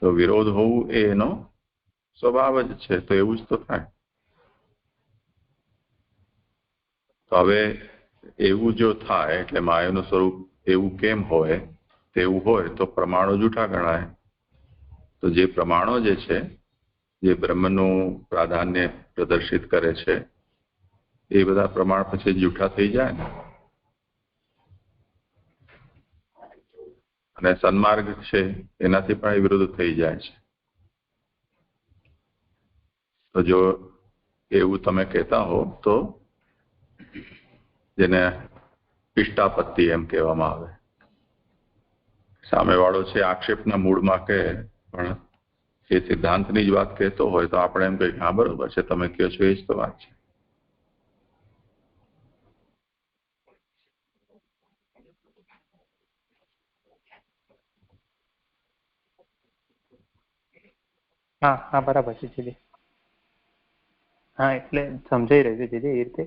તો વિરોધ હોવું એ એનો સ્વભાવ જ છે, તો એવું જ તો થાય. તો હવે એવું જો થાય એટલે માયાનું સ્વરૂપ એવું કેમ હોય, તેવું હોય તો પ્રમાણો જૂઠા ગણાય. તો જે પ્રમાણો જે છે, જે બ્રહ્મનું પ્રાધાન્ય પ્રદર્શિત કરે છે, એ બધા પ્રમાણ પછી જૂઠા થઈ જાય ને. અને સન્માર્ગ છે એનાથી પણ એ વિરુદ્ધ થઈ જાય છે. તો જો એવું તમે કહેતા હો તો જેને ઇષ્ટાપત્તિ એમ કહેવામાં આવે, સામેવાળો છે આક્ષેપના મૂળમાં કહે પણ એ સિદ્ધાંતની જ વાત કહેતો હોય તો આપણે એમ કહીએ હા બરોબર છે, તમે કહો છો એ જ તો વાત છે. હા હા બરાબર છે જીજી. હા એટલે સમજાઈ રહ્યું છે જીજી એ રીતે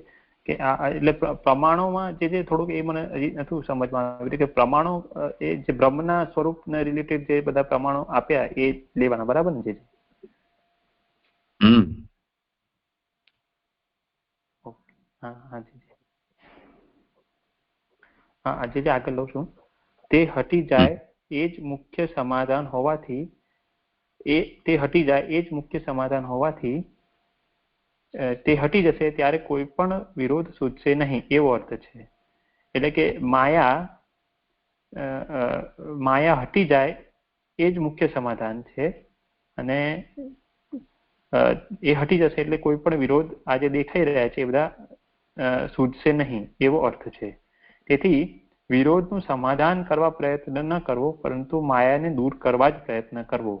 કે આ એટલે પ્રમાણોમાં જે થોડુંક એ મને હજી નથી સમજમાં આવ્યું કે પ્રમાણો એ જે બ્રહ્મના સ્વરૂપને રિલેટેડ જે બધા પ્રમાણો આપ્યા એ લેવાના, બરાબર ને જીજી? હા હા જીજી. હા જીજી આગળ લઉં છું. તે હટી જાય એ જ મુખ્ય સમાધાન હોવાથી તે હટી જાય એ જ મુખ્ય સમાધાન હોવાથી તે હટી જશે ત્યારે કોઈ પણ વિરોધ સૂચશે નહીં, એવો અર્થ છે. એટલે કે માયા હટી જાય એ જ મુખ્ય સમાધાન છે અને એ હટી જશે એટલે કોઈ પણ વિરોધ આજે દેખાઈ રહ્યા છે એ બધા સૂચશે નહીં, એવો અર્થ છે. તેથી વિરોધનું સમાધાન કરવા પ્રયત્ન ન કરવો, પરંતુ માયાને દૂર કરવા જ પ્રયત્ન કરવો.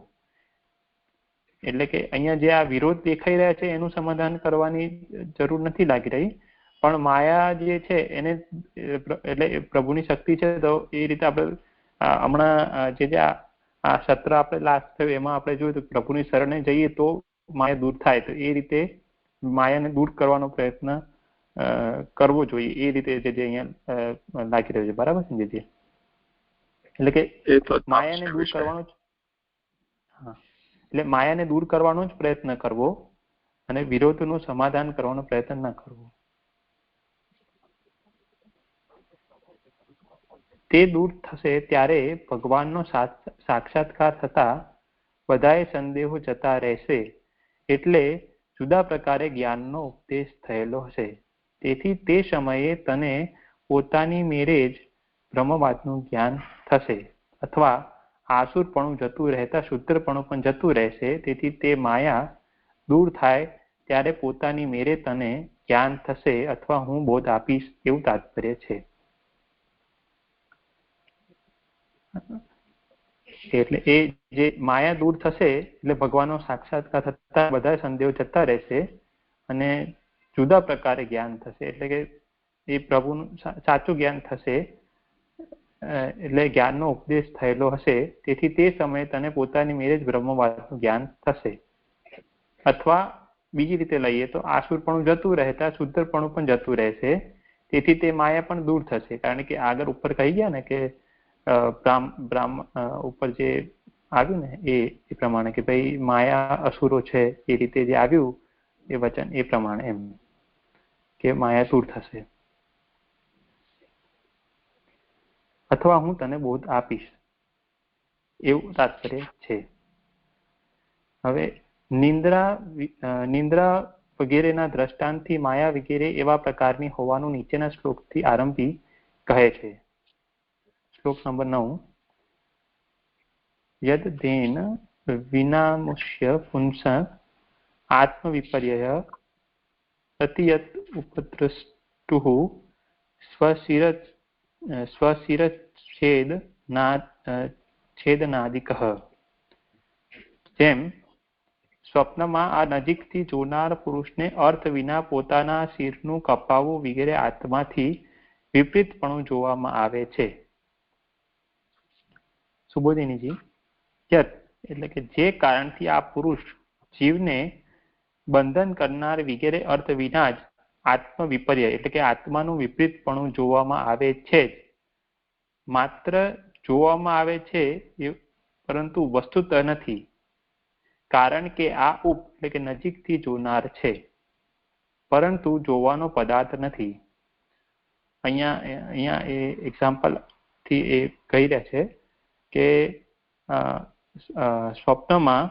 એટલે કે અહીંયા જે આ વિરોધ દેખાઈ રહ્યા છે એનું સમાધાન કરવાની જરૂર નથી લાગી રહી, પણ માયા જે છે એને એટલે પ્રભુની શક્તિ છે તો એ રીતે આપણે હમણાં જે આ સત્ર આપણે લાસ્ટ થયું એમાં આપણે જોયું તો પ્રભુની શરણે જઈએ તો માયા દૂર થાય, તો એ રીતે માયાને દૂર કરવાનો પ્રયત્ન કરવો જોઈએ, એ રીતે જે અહીંયા લાગી રહ્યું છે, બરાબર છે જીજી? એટલે કે માયાને દૂર કરવાનો જ એટલે માયાને દૂર કરવાનો જ પ્રયત્ન કરવો અને વિરોધનું સમાધાન કરવાનો પ્રયત્ન ન કરવો. તે દૂર થશે ત્યારે ભગવાનનો સાક્ષાત્કાર થતા બધાએ સંદેહો જતા રહેશે, એટલે જુદા પ્રકારે જ્ઞાનનો ઉપદેશ થયેલો હશે. તેથી તે સમયે તને પોતાની મેરે જ બ્રહ્મવાદનું જ્ઞાન થશે, અથવા આસુરપણું જતું રહેતા શુદ્રપણું પણ જતું રહેશે. તેથી તે માયા દૂર થાય ત્યારે પોતાની મેરે તને જ્ઞાન થશે અથવા હું બોધ આપીશ, એવું તાત્પર્ય છે. એટલે એ જે માયા દૂર થશે એટલે ભગવાનનો સાક્ષાત્કાર થતા બધા સંદેહો જતા રહેશે અને જુદા પ્રકારે જ્ઞાન થશે, એટલે કે એ પ્રભુનું સાચું જ્ઞાન થશે, એટલે જ્ઞાનનો ઉપદેશ થયેલો હશે. તેથી તે સમયે તને પોતાની મેરે જ બ્રહ્મવાદનું જ્ઞાન થશે, અથવા બીજી રીતે લઈએ તો આસુરપણું જતું રહેતા શુદ્રપણું પણ જતું રહેશે. તેથી તે માયા પણ દૂર થશે, કારણ કે આગળ ઉપર કહી ગયા ને કે ઉપર જે આવ્યું ને એ પ્રમાણે કે ભાઈ માયા અસુરો છે, એ રીતે જે આવ્યું એ વચન એ પ્રમાણે એમ કે માયા દૂર થશે અથવા હું તને બોધ આપીશ, એવું તાત્પર્ય છે. હવે નિંદ્રા વગેરેના દ્રષ્ટાંતથી માયા વગેરે એવા પ્રકારની હોવાનું નીચેના શ્લોકથી આરંભી કહે છે. શ્લોક નંબર 9. યદ દેન વિનામુષ્ય પુંસ આત્મવિપર્યય પ્રતિયત ઉપદ્રષ્ટુઃ સ્વશિરચ્છેદનાદિકઃ. જેમ સ્વપ્નમાં આ નજીકથી જોનાર પુરુષને અર્થ વિના પોતાના શિરનું કપાવવું વગેરે આત્માથી વિપરીતપણું જોવામાં આવે છે. સુબોધિનીજી, યત એટલે કે જે કારણથી આ પુરુષ જીવને બંધન કરનાર વગેરે અર્થ વિના જ આત્મ વિપર્ય એટલે કે આત્માનું વિપરીતપણું જોવામાં આવે છે જ. માત્ર જોવામાં આવે છે પરંતુ વસ્તુત નથી, કારણ કે આ એટલે કે નજીકથી જોનાર છે પરંતુ જોવાનો પદાર્થ નથી. અહીંયા એ એક્ઝામ્પલ થી એ કહી રહ્યા છે કે સ્વપ્નમાં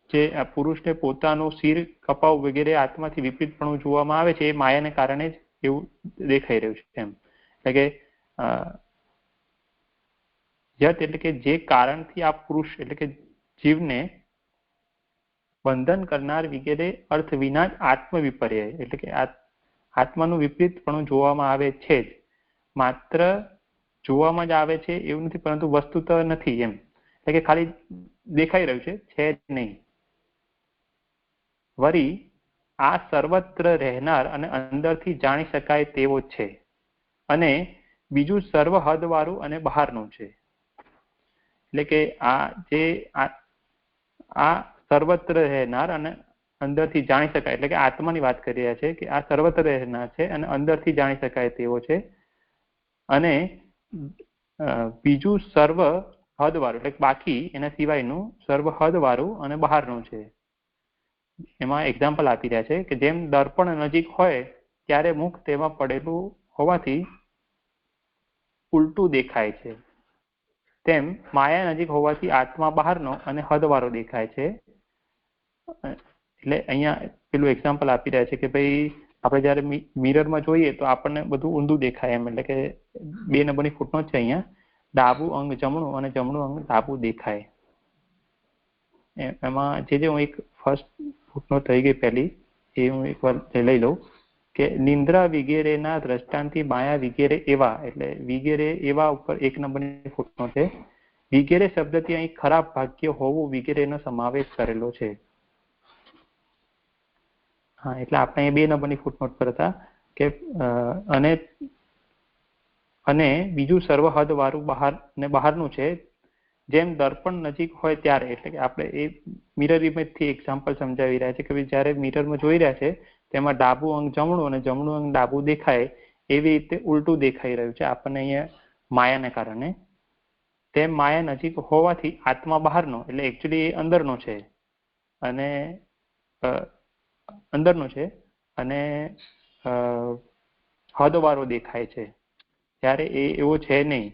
જે આ પુરુષને પોતાનું શિર કપાવ વગેરે આત્માથી વિપરીતપણું જોવામાં આવે છે, એ માયાને કારણે જ એવું દેખાઈ રહ્યું છે એમ. એટલે કે યત એટલે કે જે કારણથી આ પુરુષ એટલે કે જીવને બંધન કરનાર વગેરે અર્થ વિના જ આત્મ વિપર્ય એટલે કે આત્માનું વિપરીતપણું જોવામાં આવે છે જ. માત્ર જોવામાં જ આવે છે એવું નથી, પરંતુ વસ્તુત નથી એમ. એટલે કે ખાલી દેખાઈ રહ્યું છે જ નહીં. વળી આ સર્વત્ર રહેનાર અને અંદરથી જાણી શકાય તેવો છે, અને બીજું સર્વ હદ વાળું અને બહારનું છે. એટલે કે આ સર્વત્ર રહેનાર અને અંદરથી જાણી શકાય, એટલે કે આત્માની વાત કરી રહ્યા છે કે આ સર્વત્ર રહેનાર છે અને અંદરથી જાણી શકાય તેવો છે. અને બીજું સર્વ હદવાળું, એટલે બાકી એના સિવાયનું સર્વ હદવાળું અને બહારનું છે. એમાં એક્ઝામ્પલ આપી રહ્યા છે કે જેમ દર્પણ નજીક હોય ત્યારે મુખ તેમાં પડેલું હોવાથી ઉલટું દેખાય છે, તેમ માયા નજીક હોવાથી આત્મા બહારનો અને હદવાળો દેખાય છે. એટલે અહીંયા પેલું એક્ઝામ્પલ આપી રહ્યા છે કે ભાઈ આપણે જયારે મિરરમાં જોઈએ તો આપણને બધું ઊંધું દેખાય એમ, એટલે કે 2 નંબરની ફૂટનોટ છે અહીંયા, ડાબું અંગ જમણું અને જમણું અંગ ડાબું દેખાય. એમાં જે હું એક ફર્સ્ટ ફૂટનોટ થઈ ગઈ પહેલી, એ હું એકવાર લઈ લઉં કે નિંદ્રા વિગેરેના દ્રષ્ટાંતિ માયા વિગેરે એવા, એટલે વિગેરે એવા ઉપર 1 નંબરની ફૂટનોટ છે. વિગેરે શબ્દથી અહીં ખરાબ ભાગ્ય હોવું વિગેરેનો સમાવેશ કરેલો છે. હા, એટલે આપણે 2 નંબરની ફૂટનોટ પર હતા કે અને બીજું સર્વહદ વાળું બહાર ને બહારનું છે, જેમ દર્પણ નજીક હોય ત્યારે, એટલે કે આપણે એ મિરર ઇમેજ થી એક્ઝામ્પલ સમજાવી રહ્યા છે કે જયારે મિરરમાં જોઈ રહ્યા છે તેમાં ડાબું અંગ જમણું અને જમણું અંગ ડાબું દેખાય એવી રીતે ઉલટું દેખાઈ રહ્યું છે આપણને અહીંયા માયાને કારણે. તેમ માયા નજીક હોવાથી આત્મા બહારનો, એટલે એકચ્યુઅલી એ અંદરનો છે અને હદવાળો દેખાય છે, ત્યારે એ એવો છે નહીં.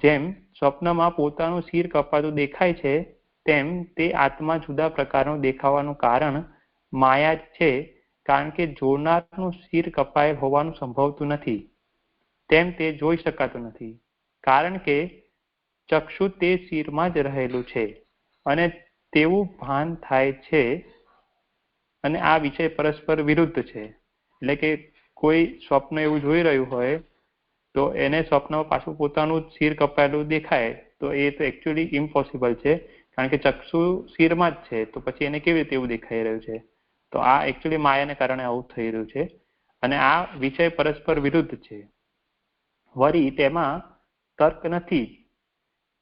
જેમ સ્વપ્નમાં પોતાનું શિર કપાતું દેખાય છે તેમ તે આત્મા જુદા પ્રકારનો દેખાવાનું કારણ માયા જ છે, કારણ કે જોનારનું શિર કપાયેલ હોવાનું સંભવતું નથી, તેમ તે જોઈ શકાતું નથી, કારણ કે ચક્ષુ તે શિરમાં જ રહેલું છે અને તેવું ભાન થાય છે. અને આ વિષય પરસ્પર વિરુદ્ધ છે, એટલે કે કોઈ સ્વપ્ન એવું જોઈ રહ્યું હોય તો એને સ્વપ્નમાં પાછું પોતાનું શિર કપાયેલું દેખાય તો એ તો એકચ્યુઅલી ઇમ્પોસિબલ છે, કારણ કે ચક્ષુ શિરમાં જ છે, તો પછી એને કેવી રીતે એવું દેખાઈ રહ્યું છે? તો આ એકચ્યુઅલી માયાને કારણે આવું થઈ રહ્યું છે અને આ વિષય પરસ્પર વિરુદ્ધ છે. વળી તેમાં તર્ક નથી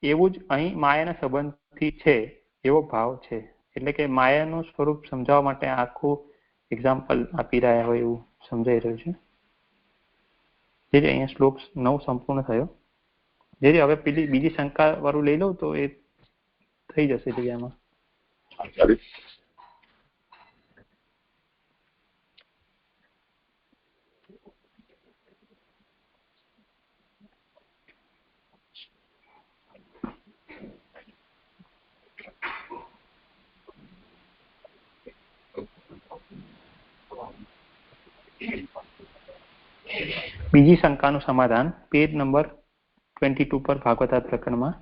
એવું જ અહીં માયાના સંબંધથી છે એવો ભાવ છે. એટલે કે માયાનું સ્વરૂપ સમજાવવા માટે આખું એક્ઝામ્પલ આપી રહ્યા હોય એવું સમજાઈ રહ્યું છે. જે અહીંયા શ્લોક 9 સંપૂર્ણ થયો. જે હવે પેલી બીજી શંકા વાળું લઈ લઉં તો એ થઈ જશે જગ્યામાં. બીજી શંકાનું સમાધાન પેજ નંબર 22 પર ભાગવતા પ્રકરણમાં.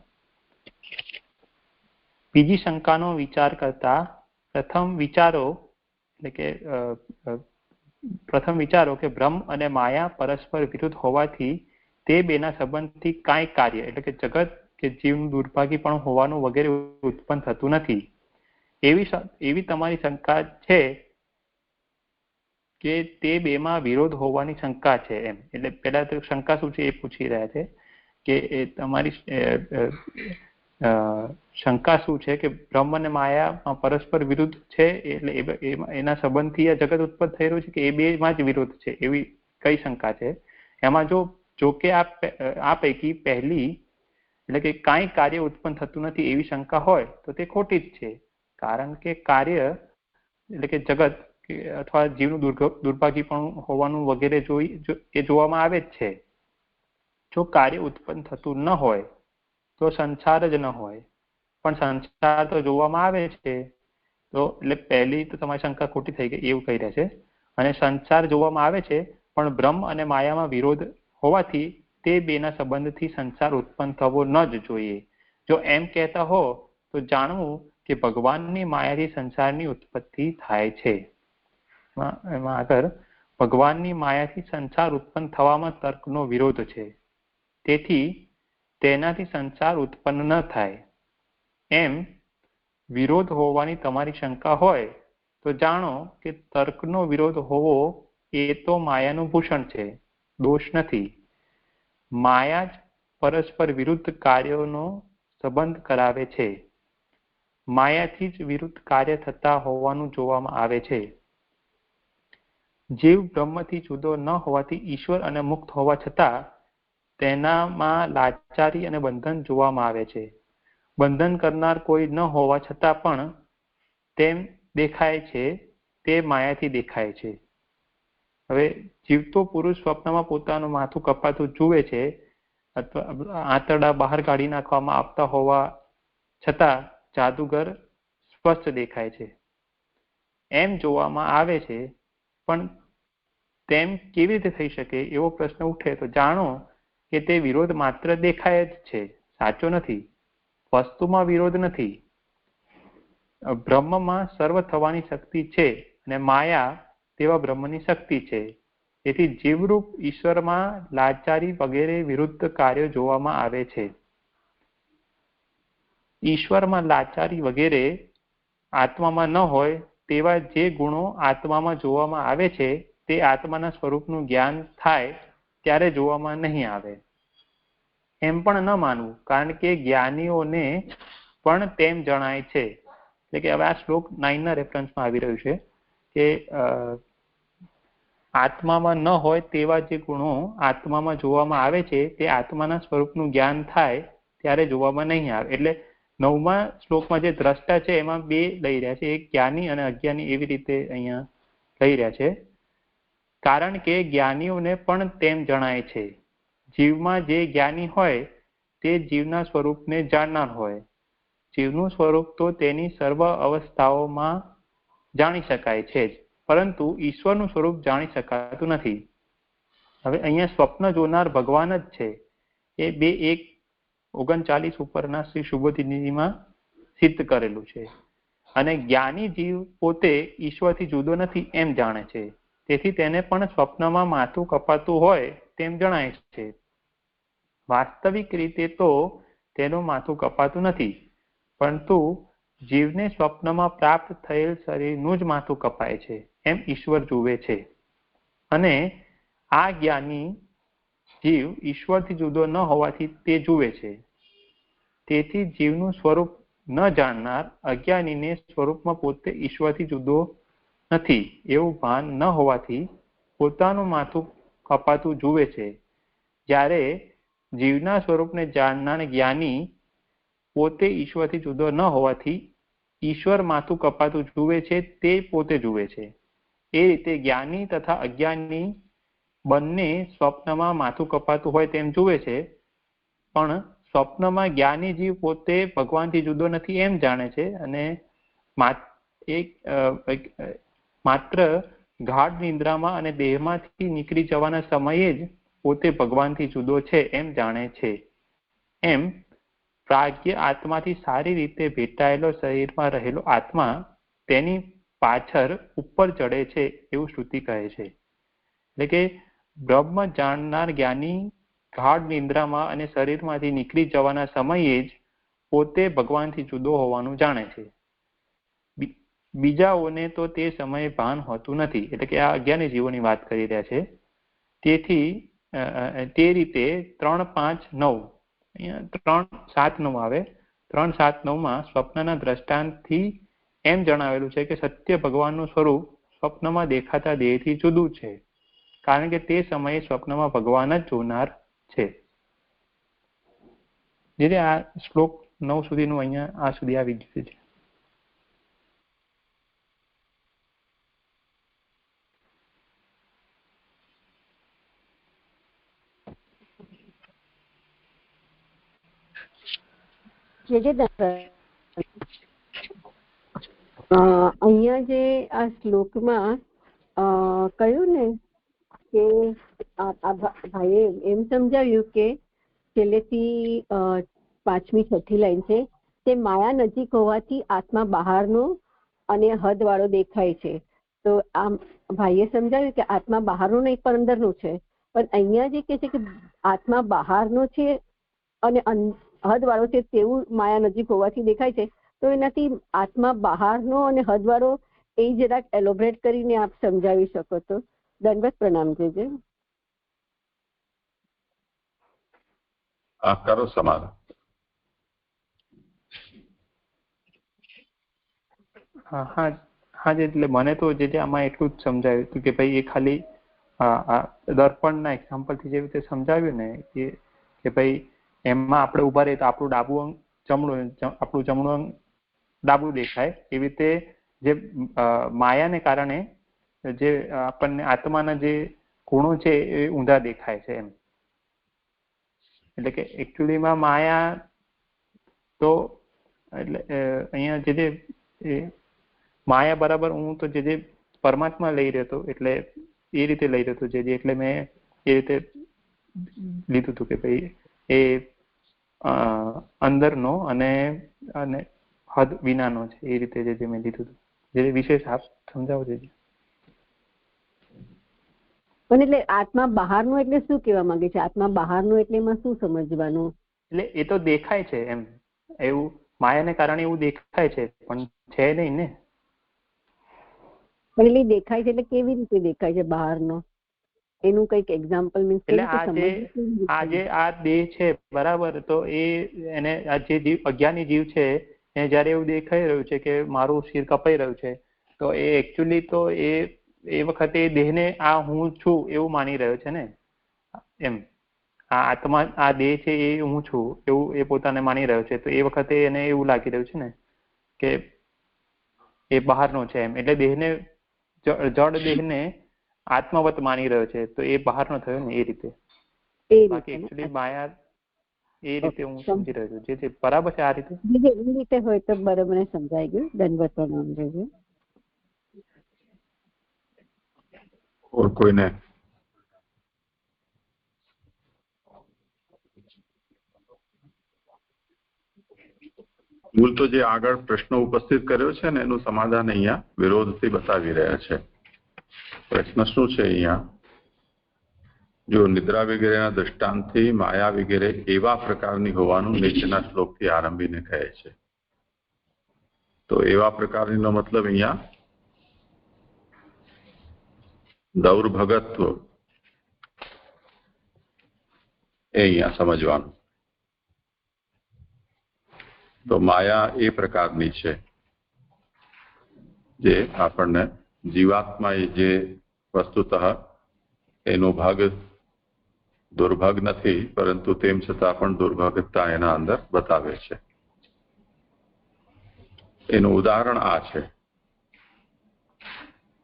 બીજી શંકાનો વિચાર કરતા પ્રથમ વિચારો કે બ્રહ્મ અને માયા પરસ્પર વિરુદ્ધ હોવાથી તે બેના સંબંધથી કાંઈ કાર્ય, એટલે કે જગત કે જીવનું દુર્ભાગ્ય પણ હોવાનું વગેરે ઉત્પન્ન થતું નથી, એવી તમારી શંકા છે કે તે બેમાં વિરોધ હોવાની શંકા છે એમ. એટલે પહેલા તો શંકા શું છે એ પૂછી રહ્યા છે કે એ તમારી શંકા શું છે કે બ્રહ્મ અને માયા પરસ્પર વિરુદ્ધ છે, એટલે એના સંબંધથી આ જગત ઉત્પન્ન થઈ રહ્યું છે કે એ બેમાં જ વિરોધ છે, એવી કઈ શંકા છે? એમાં જો કે આ પૈકી પહેલી, એટલે કે કાંઈ કાર્ય ઉત્પન્ન થતું નથી એવી શંકા હોય તો તે ખોટી જ છે, કારણ કે કાર્ય એટલે કે જગત અથવા જીવનું દુર્ભાગ્ય પણ હોવાનું વગેરે એ જોવામાં આવે જ છે. જો કાર્ય ઉત્પન્ન થતું ન હોય તો સંસાર જ ન હોય, પણ સંસાર તો જોવામાં આવે છે, તો એટલે પહેલી તો તમારી શંકા ખોટી થઈ ગઈ એવું કહી રહ્યા છે. અને સંસાર જોવામાં આવે છે પણ બ્રહ્મ અને માયામાં વિરોધ હોવાથી તે બેના સંબંધથી સંસાર ઉત્પન્ન થવો ન જ જોઈએ. જો એમ કહેતા હો તો જાણવું કે ભગવાનની માયાથી સંસારની ઉત્પત્તિ થાય છે. એમાં આગળ ભગવાનની માયાથી સંસાર ઉત્પન્ન થવામાં તર્કનો વિરોધ છે, તેથી તેનાથી સંસાર ઉત્પન્ન ન થાય. એમ વિરોધ હોવાની તમારી શંકા હોય તો જાણો કે તર્કનો વિરોધ હોવો એ તો માયાનું ભૂષણ છે, દોષ નથી. માયા જ પરસ્પર વિરુદ્ધ કાર્યોનો સંબંધ કરાવે છે. માયાથી જ વિરુદ્ધ કાર્ય થતા હોવાનું જોવામાં આવે છે. જીવ બ્રહ્મથી જુદો ન હોવાથી ઈશ્વર અને મુક્ત હોવા છતાં તેનામાં લાચારી અને બંધન જોવામાં આવે છે. બંધન કરનાર કોઈ ન હોવા છતાં પણ તેમ દેખાય છે તે માયાથી દેખાય છે. હવે જીવતો પુરુષ સ્વપ્નમાં પોતાનું માથું કપાતું જુએ છે અથવા આંતરડા બહાર કાઢી નાખવામાં આવતા હોવા છતાં જાદુગર સ્પષ્ટ દેખાય છે એમ જોવામાં આવે છે. પણ તેમ કેવી રીતે થઈ શકે એવો પ્રશ્ન ઉઠે તો જાણો કે તે વિરોધ માત્ર દેખાય જ છે, સાચો નથી. વસ્તુમાં વિરોધ નથી. બ્રહ્મમાં સર્વ થવાની શક્તિ છે અને માયા તેવા બ્રહ્મની શક્તિ છે. તેથી જીવરૂપ ઈશ્વરમાં લાચારી વગેરે વિરુદ્ધ કાર્યો જોવામાં આવે છે. ઈશ્વરમાં લાચારી વગેરે આત્મામાં ન હોય તેવા જે ગુણો આત્મામાં જોવામાં આવે છે તે આત્માના સ્વરૂપનું જ્ઞાન થાય ત્યારે જોવામાં નહીં આવે એમ પણ ન માનવું, કારણ કે જ્ઞાનીઓને પણ તેમ જણાય છે. એટલે કે હવે આ શ્લોક 9 ના રેફરન્સમાં આવી રહ્યું છે કે આત્મામાં ન હોય તેવા જે ગુણો આત્મામાં જોવામાં આવે છે તે આત્માના સ્વરૂપનું જ્ઞાન થાય ત્યારે જોવામાં નહીં આવે. એટલે 9મા શ્લોકમાં જે દ્રષ્ટા છે એમાં બે લઈ રહ્યા છે, એક જ્ઞાની અને અજ્ઞાની એવી રીતે અહીંયા લઈ રહ્યા છે. કારણ કે જ્ઞાનીઓને પણ તેમ જણાય છે. જીવમાં જે જ્ઞાની હોય તે જીવના સ્વરૂપને જાણનાર હોય. જીવનું સ્વરૂપ તો તેની સર્વ અવસ્થાઓમાં જાણી શકાય છે જ, પરંતુ ઈશ્વરનું સ્વરૂપ જાણી શકાતું નથી. હવે અહીંયા સ્વપ્ન જોનાર ભગવાન જ છે એ 2:1:39 ઉપરના શ્રી શુભોધિનીમાં સિદ્ધ કરેલું છે. અને જ્ઞાની જીવ પોતે ઈશ્વરથી જુદો નથી એમ જાણે છે. તેથી તેને પણ સ્વપ્નમાં માથું કપાતું હોય તેમ જણાય છે. વાસ્તવિક રીતે તો તેનું માથું કપાતું નથી, પરંતુ જીવને સ્વપ્નમાં પ્રાપ્ત થયેલ શરીરનું જ માથું કપાય છે એમ ઈશ્વર જુએ છે. અને આ જ્ઞાની જીવ ઈશ્વરથી જુદો ન હોવાથી તે જુએ છે. તેથી જીવનું સ્વરૂપ ન જાણનાર અજ્ઞાનીને સ્વરૂપમાં પોતે ઈશ્વરથી જુદો નથી એવું ભાન ન હોવાથી પોતાનું માથું કપાતું જુએ છે. જ્યારે જીવના સ્વરૂપને જાણનાર જ્ઞાની પોતે ઈશ્વરથી જુદો ન હોવાથી ઈશ્વર માથું કપાતું જુએ છે તે પોતે જુએ છે. એ રીતે જ્ઞાની તથા અજ્ઞાની બંને સ્વપ્નમાં માથું કપાતું હોય તેમ જુએ છે, પણ સ્વપ્નમાં જ્ઞાની જીવ પોતે ભગવાનથી જુદો નથી એમ જાણે છે અને માત્ર ગાઢ નિંદ્રામાં અને દેહમાંથી નીકળી જવાના સમયે જ પોતે ભગવાનથી જુદો છે એમ જાણે છે. એમ પ્રાજ્ઞ આત્માથી સારી રીતે ભેટાયેલો શરીરમાં રહેલો આત્મા તેની પાછળ ઉપર ચડે છે એવું શ્રુતિ કહે છે. એટલે કે બ્રહ્મ જાણનાર જ્ઞાની ગાઢ નિંદ્રામાં અને શરીરમાંથી નીકળી જવાના સમયે જ પોતે ભગવાનથી જુદો હોવાનું જાણે છે. બીજાઓને તો તે સમયે ભાન હોતું નથી. એટલે કે આ અજ્ઞાની જીવોની વાત કરી રહ્યા છે. તેથી તે રીતે 3:5:9 અહીંયા 3:7:9 આવે. 3:7:9 સ્વપ્નના દ્રષ્ટાંતથી એમ જણાવેલું છે કે સત્ય ભગવાનનું સ્વરૂપ સ્વપ્નમાં દેખાતા દેહથી જુદું છે, કારણ કે તે સમયે સ્વપ્નમાં ભગવાન જ જોનાર છે. જેથી આ શ્લોક 9 સુધીનું અહીંયા આ સુધી આવી ગયું છે. અહીંયા જે આ શ્લોકમાં કહ્યું ને કે ભાઈએ એમ સમજાવ્યું કે છેલ્લેથી 5મી 6ઠી લાઈન છે, તે માયા નજીક હોવાથી આત્મા બહારનો અને હદ વાળો દેખાય છે. તો આમ ભાઈએ સમજાવ્યું કે આત્મા બહારનો નહીં પણ અંદરનું છે. પણ અહીંયા જે કહે છે કે આત્મા બહારનો છે અને હદ વાળો છે તેવું માયા નજીક હોવાથી દેખાય છે. તો એનાથી આત્મા બહારનો અને હદ વાળો એ જરાક એલોબરેટ કરીને આપ સમજાવી શકો તો. દંડવત પ્રણામ છે. કરો સમાધાન. હા હા હા એટલે મને તો જે આમાં એટલું જ સમજાયું હતું કે ભાઈ એ ખાલી દર્પણના એક્ઝામ્પલથી જેવી રીતે સમજાવ્યું ને કે ભાઈ એમાં આપણે ઉભા રહીએ તો આપણું ડાબું અંગ જમણું, આપણું જમણું અંગ ડાબું દેખાય, એવી રીતે જે માયાને કારણે જે આપણને આત્માના જે ગુણો છે એ ઊંધા દેખાય છે એમ. એટલે કે એકચ્યુઅલીમાં માયા તો એટલે અહીંયા જે માયા બરાબર હું તો જે પરમાત્મા લઈ રહ્યો હતો એટલે એ રીતે લઈ રહ્યો હતો એટલે મેં એ રીતે લીધું હતું કે ભાઈ એ અંદરનો અને હદ વિનાનો છે, એ રીતે જે મેં લીધું હતું. જે વિશેષ આપ સમજાવો છે. પણ એટલે આત્મા બહારનું એટલે શું કહેવા માંગે છે? આત્મા બહારનું એટલે એમાં શું સમજવાનું? એટલે એ તો દેખાય છે એમ, એવું માયાને કારણે એવું દેખાય છે પણ છે નહીં ને. પણ એટલે દેખાય છે એટલે કેવી રીતે દેખાય છે બહારનો? એનું કઈક એક્ઝામ્પલ મીન્સ એટલે આ દેહ છે બરાબર, તો એને આ જે જીવ અજ્ઞાની જીવ છે એને જયારે એવું દેખાઈ રહ્યું છે કે મારું શિર કપાઈ રહ્યું છે, તો એ એકચ્યુઅલી તો એ વખતે દેહને આ હું છું એવું માની રહ્યો છે ને એમ. આ આત્મા આ દેહ છે એ હું છું એવું એ પોતાને માની રહ્યો છે, તો એ વખતે એને એવું લાગી રહ્યું છે ને કે એ બહારનો છે એમ. એટલે દેહને જડ દેહને આત્મવત માની રહ્યો છે, તો એ બહારનો થયો ને એ રીતે. બાકી એકચ્યુઅલી માયા એ રીતે હું સમજી રહ્યો છું. જે બરાબર છે આ રીતે. એ રીતે હોય તો બરાબર સમજાઈ ગયું. દંડવત પ્રણામ રહેજો. और कोઈને મૂળ તો જે આગળ પ્રશ્ન ઉપસ્થિત કર્યો છે ને એનું સમાધાન અહીંયા વિરોધથી બતાવી રહ્યા છે. પ્રશ્ન શું છે અહીંયા? જો નિદ્રા વગેરેના દ્રષ્ટાંતથી માયા વગેરે એવા પ્રકારની હોવાનું નીચેના શ્લોકથી આરંભીને કહે છે. તો એવા પ્રકારનો મતલબ અહીંયા દૌર્ભગત્વ એ અહીંયા સમજવાનું. તો માયા એ પ્રકારની છે જે આપણને જીવાત્મા જે વસ્તુતઃ એનો ભાગ દુર્ભાગ નથી, પરંતુ તેમ છતાં પણ દુર્ભાગતા એના અંદર બતાવે છે. એનું ઉદાહરણ આ છે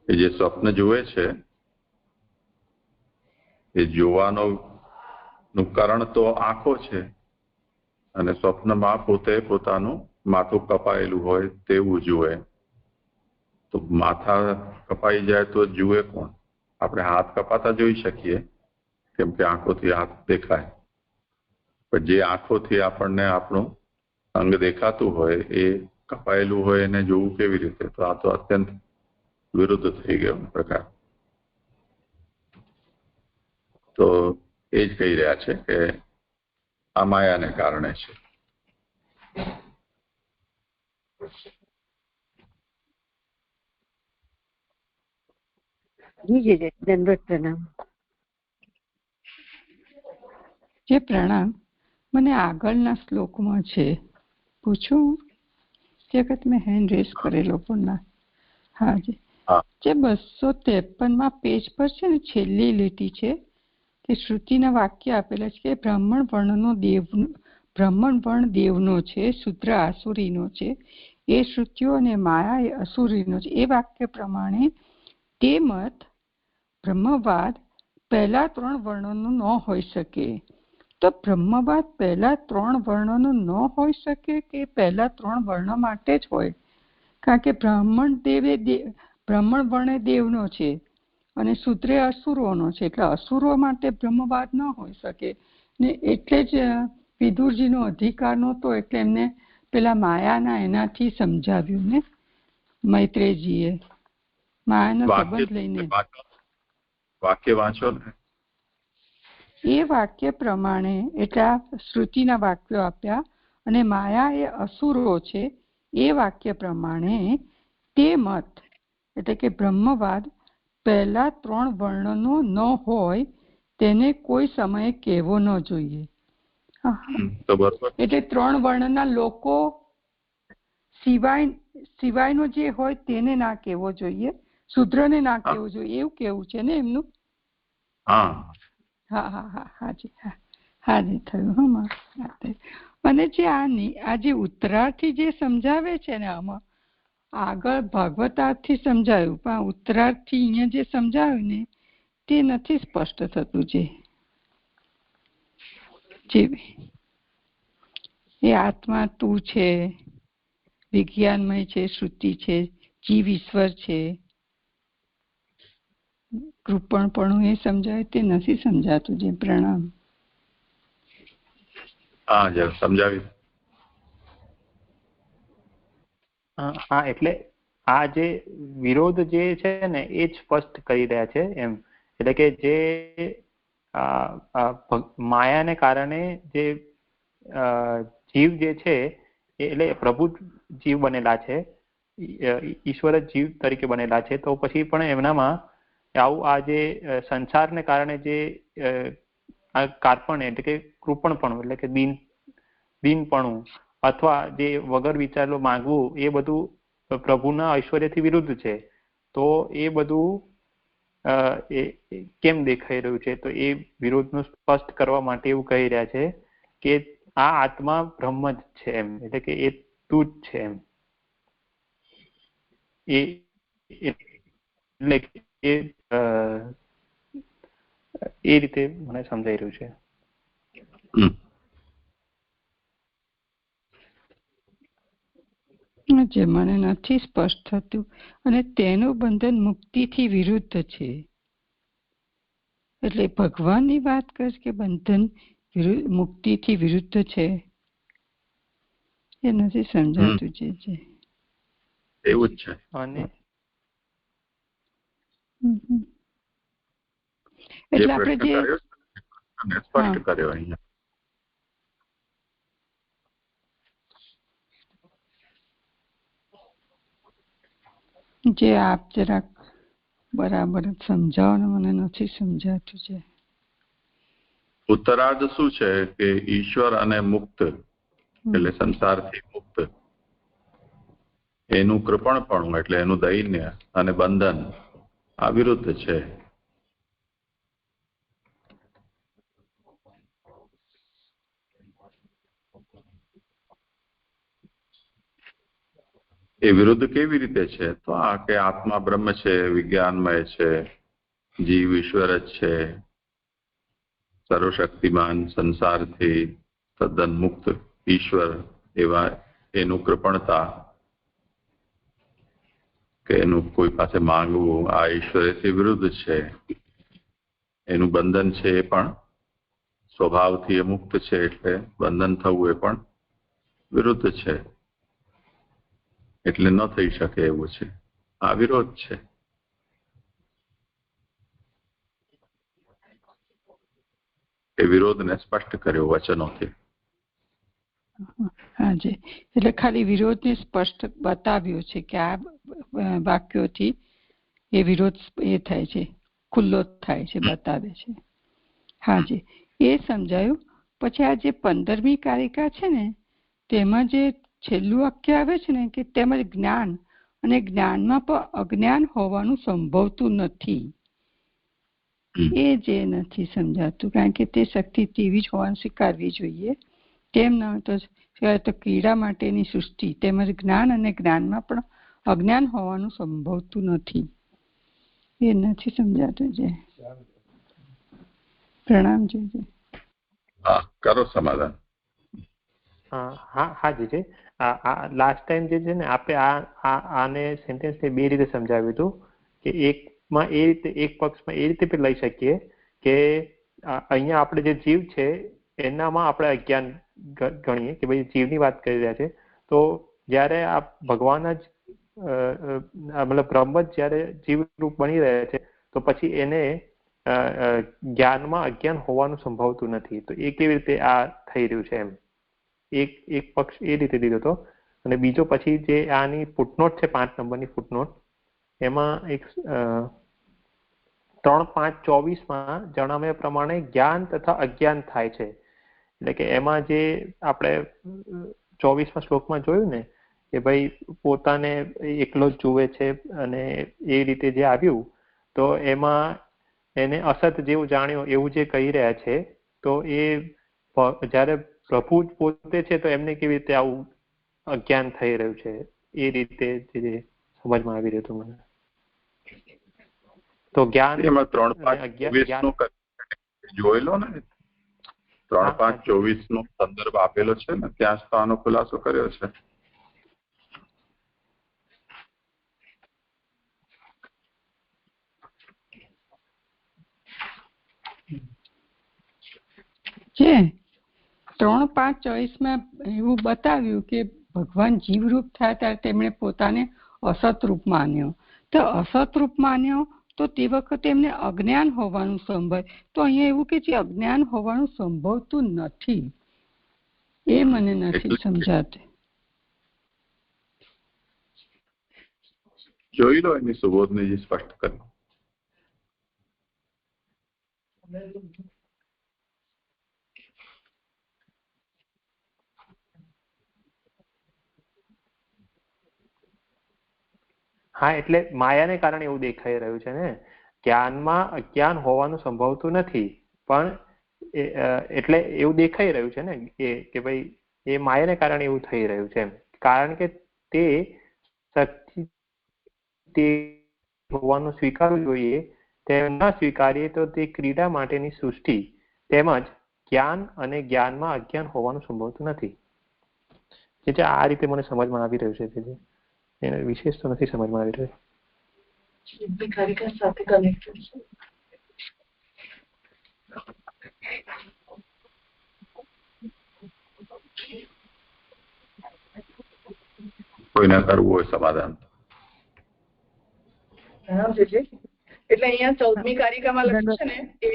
કે જે સ્વપ્ન જુએ છે એ જોવાનું કારણ તો આંખો છે, અને સ્વપ્નમાં પોતે પોતાનું માથું કપાયેલું હોય તેવું જુએ. તો માથા કપાઈ જાય તો જુએ કોણ? આપણે હાથ કપાતા જોઈ શકીએ કેમ કે આંખોથી હાથ દેખાય, પણ જે આંખોથી આપણને આપણું અંગ દેખાતું હોય એ કપાયેલું હોય એને જોવું કેવી રીતે? તો આ તો અત્યંત વિરુદ્ધ થઈ ગયો પ્રકાર. તો એ જ કહી રહ્યા છે કે આ માયાને કારણે છે. જે પ્રણામ મને આગળના શ્લોકમાં છે, પૂછું? તે વખત મેં હેન્ડ રેઝ કરેલો પણ હા જી. જે 253 પેજ પર છે ને છેલ્લી લીટી છે તે શ્રુતિના વાક્ય આપેલા છે કે બ્રાહ્મણ વર્ણ દેવનો છે, શૂદ્ર આસુરીનો છે, એ શ્રુતિઓ અને માયા એ અસુરીનો છે. એ વાક્ય પ્રમાણે તે મત બ્રહ્મવાદ પહેલા 3 વર્ણોનું ન હોઈ શકે. તો બ્રહ્મવાદ પહેલા 3 વર્ણોનું ન હોઈ શકે કે પહેલા 3 વર્ણ માટે જ હોય? કારણ કે બ્રાહ્મણ વર્ણ દેવનો છે અને શૂદ્ર અસુરોનો છે, એટલે અસુરો માટે બ્રહ્મવાદ ન હોઈ શકે ને. એટલે જ વિદુરજીનો અધિકાર નહોતો, એટલે એમને પેલા માયાના એનાથી સમજાવ્યું ને મૈત્રેયજીએ. માયાનો સંબંધ લઈને વાક્ય વાંચો ને. એ વાક્ય પ્રમાણે એટલે આ શ્રુતિના વાક્યો આપ્યા અને માયા એ અસુરો છે. એ વાક્ય પ્રમાણે તે મત એટલે કે બ્રહ્મવાદ પહેલા 3 વર્ણનો ન હોય તેને કોઈ સમયે કહેવો ન જોઈએ. એટલે 3 વર્ણના લોકો સિવાય સિવાયનો જે હોય તેને ના કહેવો જોઈએ, શુદ્રને ના કહેવો જોઈએ, એવું કેવું છે ને એમનું? હા હા હા હા હાજી હા હાજી થયું. અને જે આ જે ઉત્તરાર્થી જે સમજાવે છે ને, આમાં આગળ ભાગવતાર્થી સમજાયું, પણ ઉત્તરાર્થી અહીંયા જે સમજાવ્યું ને તે નથી સ્પષ્ટ થતું. જે એ આત્મા તું છે, વિજ્ઞાનમય છે, શ્રુતિ છે, જીવ ઈશ્વર છે, કૃપણપણું એ સમજાય તે નથી સમજાતું. જે પ્રણામ. હા જરા સમજાવી. હા, એટલે આ જે વિરોધ જે છે ને એ જ સ્પષ્ટ કરી રહ્યા છે એમ. એટલે કે જે માયાને કારણે જે જીવ જે છે, એટલે પ્રભુ જીવ બનેલા છે, ઈશ્વર જ જીવ તરીકે બનેલા છે, તો પછી પણ એમનામાં આવું આ જે સંસારને કારણે જે આ કાર્પણ એટલે કે કૃપણપણું એટલે કે દીનપણું અથવા જે વગર વિચારેલું માંગવું, એ બધું પ્રભુના ઐશ્વર્યથી વિરુદ્ધ છે. તો એ બધું કેમ દેખાઈ રહ્યું છે? તો એ વિરોધનું સ્પષ્ટ કરવા માટે એવું કહી રહ્યા છે કે આ આત્મા બ્રહ્મ જ છે એમ, એટલે કે એ તું જ છે એમ. એ રીતે મને સમજાઈ રહ્યું છે. જે મને નથી સ્પષ્ટ થતું, અને તેનું બંધન મુક્તિથી વિરુદ્ધ છે. એટલે ભગવાનની વાત કરે કે બંધન મુક્તિથી વિરુદ્ધ છે, એ નથી સમજાતું. છે એવું જ છે. અને એટલે આપણે જે સ્પષ્ટ કર્યો અહીંયા. જે આપ જરાક બરાબર સમજાવો ને, મને નથી સમજાતું. છે ઉત્તરાર્ધ શું છે કે ઈશ્વર અને મુક્ત એટલે સંસારથી મુક્ત, એનું કૃપણપણું એટલે એનું દૈન્ય અને બંધન આ વિરુદ્ધ છે. એ વિરુદ્ધ કેવી રીતે છે? તો આ કે આત્મા બ્રહ્મ છે, વિજ્ઞાનમય છે, જીવ ઈશ્વર જ છે, સર્વશક્તિમાન, સંસારથી તદ્દન મુક્ત ઈશ્વર, એવા એનું કૃપણતા કે એનું કોઈ પાસે માંગવું, આ ઈશ્વરથી વિરુદ્ધ છે. એનું બંધન છે એ પણ સ્વભાવથી એ મુક્ત છે, એટલે બંધન થવું એ પણ વિરુદ્ધ છે, એટલે ન થઈ શકે એવું છે. આ વિરોધ છે. એ વિરોધને સ્પષ્ટ કર્યો વચનોથી. હાજી, એટલે ખાલી વિરોધને સ્પષ્ટ બતાવ્યો છે કે આ વાક્યોથી એ વિરોધ એ થાય છે, ખુલ્લો થાય છે, બતાવે છે. હાજી, એ સમજાયું. પછી આ જે 15મી કારિકા છે ને, તેમાં જે છેલ્લું વાક્ય આવે છે ને કે તેમજ જ્ઞાન, અને જ્ઞાનમાં પણ અજ્ઞાન હોવાનું સંભવતું નથી. એ જે નથી સમજાતું, કારણ કે તે શક્તિ તેવી જ હોવાનું સ્વીકારવી જોઈએ. તેમ ન તો કીડા માટેની સૃષ્ટિ તેમજ જ્ઞાન અને જ્ઞાનમાં પણ અજ્ઞાન હોવાનું સંભવતું નથી. એ નથી સમજાતું. છે પ્રણામ. હા, કરો સમાધાન. હા જીજી, લાસ્ટ ટાઈમ જે છે ને આપણે આને સેન્ટેન્સને બે રીતે સમજાવ્યું હતું કે એકમાં એ રીતે, એક પક્ષમાં એ રીતે લઈ શકીએ કે અહીંયા આપણે જે જીવ છે એનામાં આપણે અજ્ઞાન ગણીએ કે ભાઈ જીવની વાત કરી રહ્યા છે. તો જ્યારે આ ભગવાન જ મતલબ બ્રહ્મ જ જ્યારે જીવરૂપ બની રહ્યા છે, તો પછી એને જ્ઞાનમાં અજ્ઞાન હોવાનું સંભવતું નથી. તો એ કેવી રીતે આ થઈ રહ્યું છે એમ, એક પક્ષ એ રીતે લીધો હતો. અને બીજો પછી જે આની ફૂટનોટ છે, 5 નંબરની ફૂટનોટ, એમાં એક 3:5:24 જણાવ્યા પ્રમાણે જ્ઞાન તથા અજ્ઞાન થાય છે. એટલે કે એમાં જે આપણે 24મા શ્લોકમાં જોયું ને કે ભાઈ પોતાને એકલો જ જુએ છે અને એ રીતે જે આવ્યું તો એમાં એને અસત જેવું જાણ્યું એવું જે કહી રહ્યા છે, તો એ જ્યારે પ્રભુ જ પોતે છે તો એમને કેવી રીતે આવું અજ્ઞાન થઈ રહ્યું છે, એ રીતે જે સમજમાં આવી રહ્યું હતું મને. તો જ્ઞાન એમાં 3:5:24 જોઈ લો ને, 3:5:24 નો સંદર્ભ આપેલો છે ને, ત્યાં જ આનો ખુલાસો કર્યો છે. છે 3:5:24 એવું બતાવ્યું કે ભગવાન જીવરૂપ થયા ત્યારે તેમણે પોતાને અસતરૂપ માન્યો. તો અસતરૂપ માન્યો તો તે વખતે એમને અજ્ઞાન હોવાનું સંભવ. તો અહીંયા એવું કે જે અજ્ઞાન હોવાનું સંભવતું નથી, એ મને નથી સમજાતું. જોઈ લો એની સુબોધને સ્પષ્ટ કર્યું. હા, એટલે માયાને કારણે એવું દેખાઈ રહ્યું છે ને, જ્ઞાનમાં અજ્ઞાન હોવાનું સંભવતું નથી, પણ એટલે એવું દેખાઈ રહ્યું છે ને કે ભાઈ એ માયાને કારણે એવું થઈ રહ્યું છે, કારણ કે તે તે હોવાનું સ્વીકારવું જોઈએ, તેમ ન સ્વીકારીએ તો તે ક્રીડા માટેની સૃષ્ટિ તેમજ જ્ઞાન અને જ્ઞાનમાં અજ્ઞાન હોવાનું સંભવતું નથી. એટલે આ રીતે મને સમજમાં આવી રહ્યું છે. એને વિશેષ તો નથી સમજમાં આવી રહ્યું. કોઈને કરવું હોય સમાધાન. એટલે અહીંયા 14મી કારિકામાં લખ્યું છે ને, એ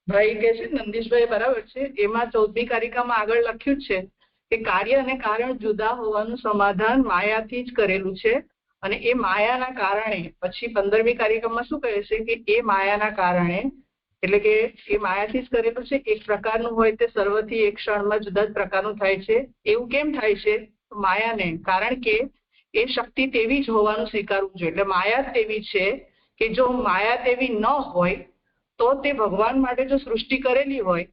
ભાઈ કે છે નંદીશભાઈ બરાબર છે, એમાં 14મી કારિકામાં આગળ લખ્યું છે કે કાર્ય અને કારણ જુદા હોવાનું સમાધાન માયાથી જ કરેલું છે, અને એ માયાના કારણે પછી 15મી કારિકામાં શું કહે છે કે એ માયાના કારણે, એટલે કે એ માયાથી જ કરેલું છે, એક પ્રકારનું હોય તે સર્વથી એક ક્ષણમાં જુદા જ પ્રકારનું થાય છે. એવું કેમ થાય છે? માયાને, કારણ કે એ શક્તિ તેવી જ હોવાનું સ્વીકારવું જોઈએ. એટલે માયા તેવી છે કે જો માયા તેવી ન હોય તો તે ભગવાન માટે જો સૃષ્ટિ કરેલી હોય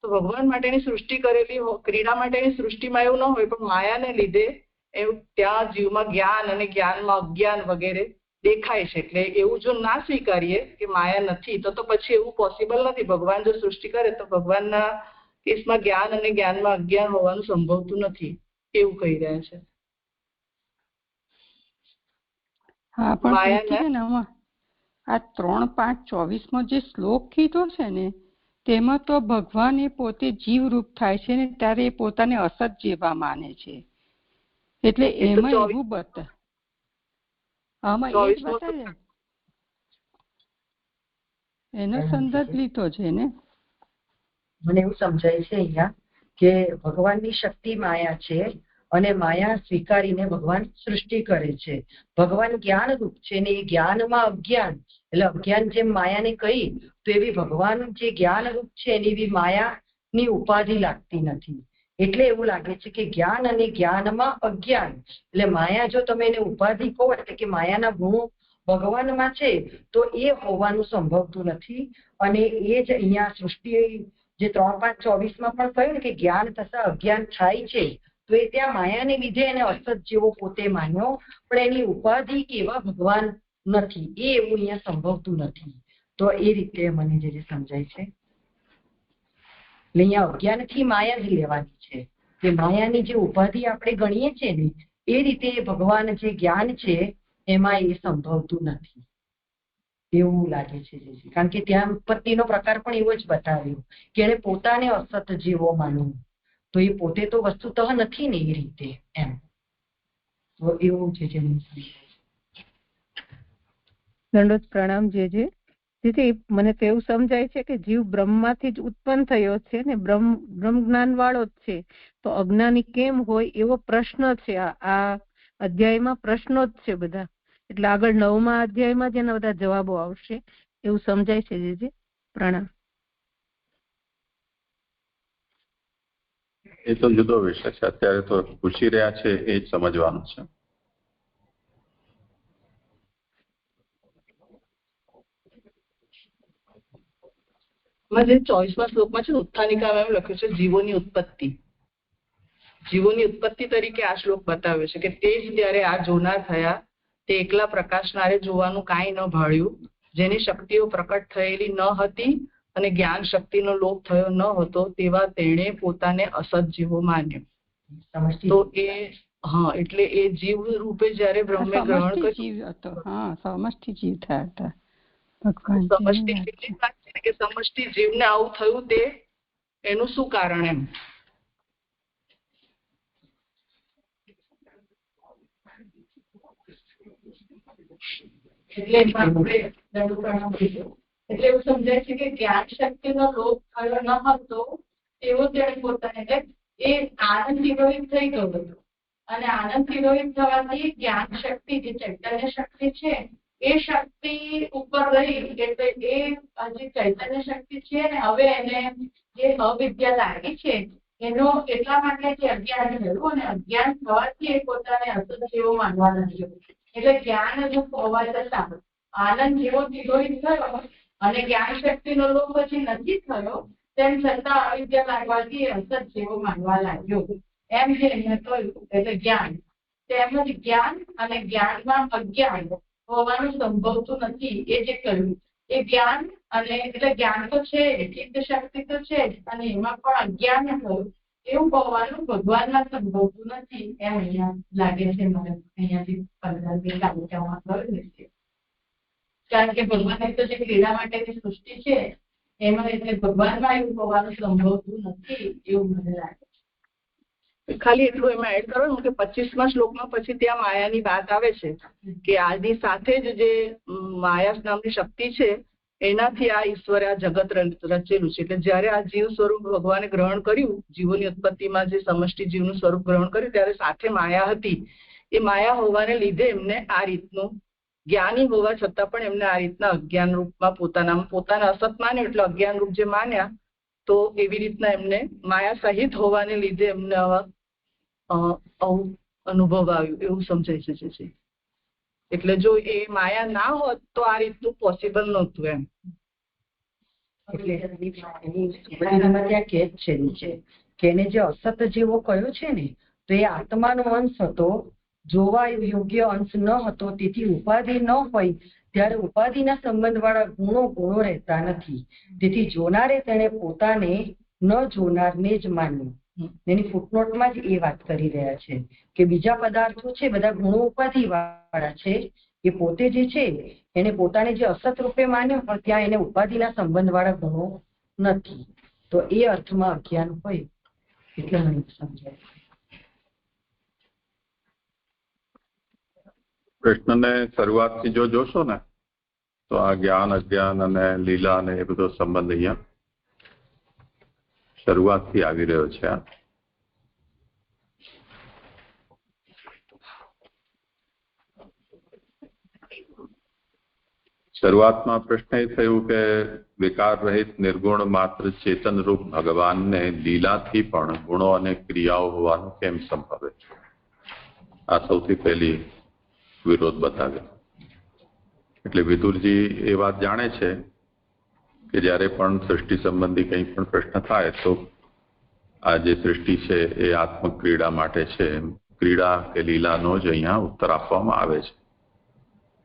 તો ભગવાન માટેની સૃષ્ટિ કરેલી ક્રીડા માટેની સૃષ્ટિમાં એવું ન હોય, પણ માયાને લીધે એવું ત્યાં જીવમાં જ્ઞાન અને જ્ઞાનમાં અજ્ઞાન વગેરે દેખાય છે. એટલે એવું જો ના સ્વીકારીએ કે માયા નથી તો પછી એવું પોસિબલ નથી. ભગવાન જો સૃષ્ટિ કરે તો ભગવાનના કેસમાં જ્ઞાન અને જ્ઞાનમાં અજ્ઞાન હોવાનું સંભવતું નથી, એવું કહી રહ્યા છે. હા, પણ આ 3:5:24 જે શ્લોક કીધો છે ને, તેમાં તો ભગવાન એ પોતે જીવરૂપ થાય છે ને ત્યારે એ પોતાને અસત જેવા માને છે. એટલે એમાં એવું બતાવે, આમાં એ જ બતાવે, એનો સંદર્ભ લીધો છે ને. મને એવું સમજાય છે અહીંયા કે ભગવાનની શક્તિ માયા છે અને માયા સ્વીકારીને ભગવાન સૃષ્ટિ કરે છે. ભગવાન જ્ઞાન રૂપ છે ને એ જ્ઞાનમાં અજ્ઞાન, એટલે અજ્ઞાન જેમ માયાને કહી તો એવી ભગવાન જે જ્ઞાન રૂપ છે એની એવી માયાની ઉપાધિ લાગતી નથી. એટલે એવું લાગે છે કે જ્ઞાન અને જ્ઞાનમાં અજ્ઞાન, એટલે માયા જો તમે એને ઉપાધિ કહો એટલે કે માયાના ગુણો ભગવાનમાં છે તો એ હોવાનું સંભવતું નથી. અને એ જ અહીંયા સૃષ્ટિ જે 3:5:24 પણ કહ્યું ને કે જ્ઞાન તથા અજ્ઞાન થાય છે, તો એ ત્યાં માયાને લીધે એને અસત જેવો પોતે માન્યો, પણ એની ઉપાધિ કેવા ભગવાન નથી, એ એવું અહીંયા સંભવતું નથી. તો એ રીતે મને જે સમજાય છે, એટલે અહીંયા અજ્ઞાનથી માયા જ લેવાની છે. કે માયાની જે ઉપાધિ આપણે ગણીએ છીએ ને એ રીતે ભગવાન જે જ્ઞાન છે એમાં એ સંભવતું નથી એવું લાગે છે. કારણ કે ત્યાં ઉત્પત્તિનો પ્રકાર પણ એવો જ બતાવ્યો કે એને પોતાને અસત જેવો માનવું, તો એ પોતે તો વસ્તુતઃ નથી ને એ રીતે, એમ. તો એવું છે જે દંડોત પ્રણામ. જે મને તો એવું સમજાય છે કે જીવ બ્રહ્મમાંથી જ ઉત્પન્ન થયો છે ને બ્રહ્મ જ્ઞાન વાળો જ છે, તો અજ્ઞાની કેમ હોય એવો પ્રશ્ન છે. આ અધ્યાયમાં પ્રશ્નો જ છે બધા, એટલે આગળ 9મા અધ્યાયમાં જ એના બધા જવાબો આવશે એવું સમજાય છે. જે પ્રણામ. એ તો જુદો વિષય છે. અત્યારે તો પૂછી રહ્યા છે એ જ સમજવાનું છે. જે 24મા શ્લોકમાં છે ઉત્થાનિકામાં એમ લખ્યું છે જીવોની ઉત્પત્તિ. જીવોની ઉત્પત્તિ તરીકે આ શ્લોક બતાવ્યો છે કે તે જ ત્યારે આ જોનાર થયા, તે એકલા પ્રકાશનારે જોવાનું કાંઈ ન ભાળ્યું, જેની શક્તિઓ પ્રકટ થયેલી ન હતી અને જ્ઞાન શક્તિનો લોપ થયો ન હતો, તેવા તેણે પોતાને અસત જીવો માન્યો. તો એ એટલે એ જીવ રૂપે જયારે બ્રહ્મે ગ્રહણ કર્યું, સમષ્ટિ જીવ થયા હતા. સમષ્ટિ જીવને આવું થયું તે એનું શું કારણ એમ? એટલે એવું સમજાય છે કે જ્ઞાન શક્તિનો લોપ થયો ન હતો એવો તેણે પોતાને, એટલે એ આનંદ વિરોહિત થઈ ગયો હતો અને આનંદ વિરોહિત થવાથી જ્ઞાન શક્તિ જે ચૈતન્ય શક્તિ છે એ શક્તિ ઉપર રહી, એટલે એ જે ચૈતન્ય શક્તિ છે ને હવે એને જે અવિદ્યા લાગી છે એનો એટલા માટે જે અજ્ઞાન થયું અને અજ્ઞાન થવાથી એ પોતાને અસત જેવો માનવા લાગ્યો. એટલે જ્ઞાન રૂપ હોવા છતાં આનંદ જેવો વિરોહિત થયો અને જ્ઞાન શક્તિનો લોપ પછી નથી થયો, તેમ છતાં અવિદ્યા લાગવાથી અસત જેવો માનવા લાગ્યો એમ જે અહીંયા કહ્યું. એટલે જ્ઞાન તેમજ જ્ઞાન અને જ્ઞાનમાં અજ્ઞાન હોવાનું સંભવતું નથી એ જે કહ્યું એ જ્ઞાન અને એટલે જ્ઞાન તો છે, ચિત્ત શક્તિ તો છે અને એમાં પણ અજ્ઞાન થયું એવું હોવાનું ભગવાનમાં સંભવતું નથી એમ અહીંયા લાગે છે મને. અહીંયાથી 15મી કાલિકામાં કહ્યું છે, કારણ કે ભગવાનની તો જે ક્રીડા માટેની સૃષ્ટિ છે એમાં એટલે ભગવાનમાં એવું હોવાનું સંભવતું નથી એવું મને લાગે છે. ખાલી એટલું એમાં એડ કરવાનું કે 25મા શ્લોકમાં પછી ત્યાં માયાની વાત આવે છે કે આની સાથે જ જે માયા નામની શક્તિ છે એનાથી આ ઈશ્વરે આ જગત રચેલું છે. એટલે જયારે આ જીવ સ્વરૂપ ભગવાને ગ્રહણ કર્યું, જીવોની ઉત્પત્તિમાં જે સમષ્ટિ જીવનું સ્વરૂપ ગ્રહણ કર્યું ત્યારે સાથે માયા હતી. એ માયા હોવાને લીધે એમને આ રીતનું જ્ઞાની હોવા છતાં પણ એમને આ રીતના અજ્ઞાન રૂપમાં પોતાના અસત માન્યો, એટલે અજ્ઞાન રૂપ જે માન્યા તો એવી રીતના એમને માયા સહિત હોવાને લીધે એમને આવું અનુભવ આવ્યું એવું સમજાય છે. એટલે જો એ માયા ના હોત તો આ રીતનું પોસિબલ નહોતું એમ. ત્યાં કેદ છે નીચે કે એને જે અસત જેવો કયો છે ને તો એ આત્માનો અંશ હતો, જોવા યોગ્ય અંશ ન હતો, તેથી ઉપાધિ ન હોય ત્યારે ઉપાધિના સંબંધ વાળા ગુણો રહેતા નથી. તેથી જોનારે તેને પોતાને ન જોનારને જ માન્યું. એની ફૂટનોટમાં જ એ વાત કરી રહ્યા છે કે બીજા પદાર્થો છે બધા ગુણો ઉપાધિ વાળા છે, એ પોતે જે છે એને પોતાને જે અસત રૂપે માન્યો પણ ત્યાં એને ઉપાધિના સંબંધ વાળા ગુણો નથી. તો એ અર્થમાં અજ્ઞાન હોય એટલે મને સમજાય. કૃષ્ણને શરૂઆતથી જો જોશો ને તો આ જ્ઞાન અજ્ઞાન અને લીલા અને એ બધો સંબંધ અહીંયા શરૂઆતથી આવી રહ્યો છે. શરૂઆતમાં પ્રશ્ન એ થયું કે વિકાર રહિત નિર્ગુણ માત્ર ચેતન રૂપ ભગવાનને લીલાથી પણ ગુણો અને ક્રિયાઓ હોવાનું કેમ સંભવે? આ સૌથી પહેલી વિરોધ બતાવ્યો. એટલે વિદુરજી એ વાત જાણે છે કે જ્યારે પણ સૃષ્ટિ સંબંધી કંઈ પણ પ્રશ્ન થાય તો આ જે સૃષ્ટિ છે એ આત્મક્રીડા માટે છે, ક્રીડા કે લીલાનો જ અહીંયા ઉત્તર આપવામાં આવે છે.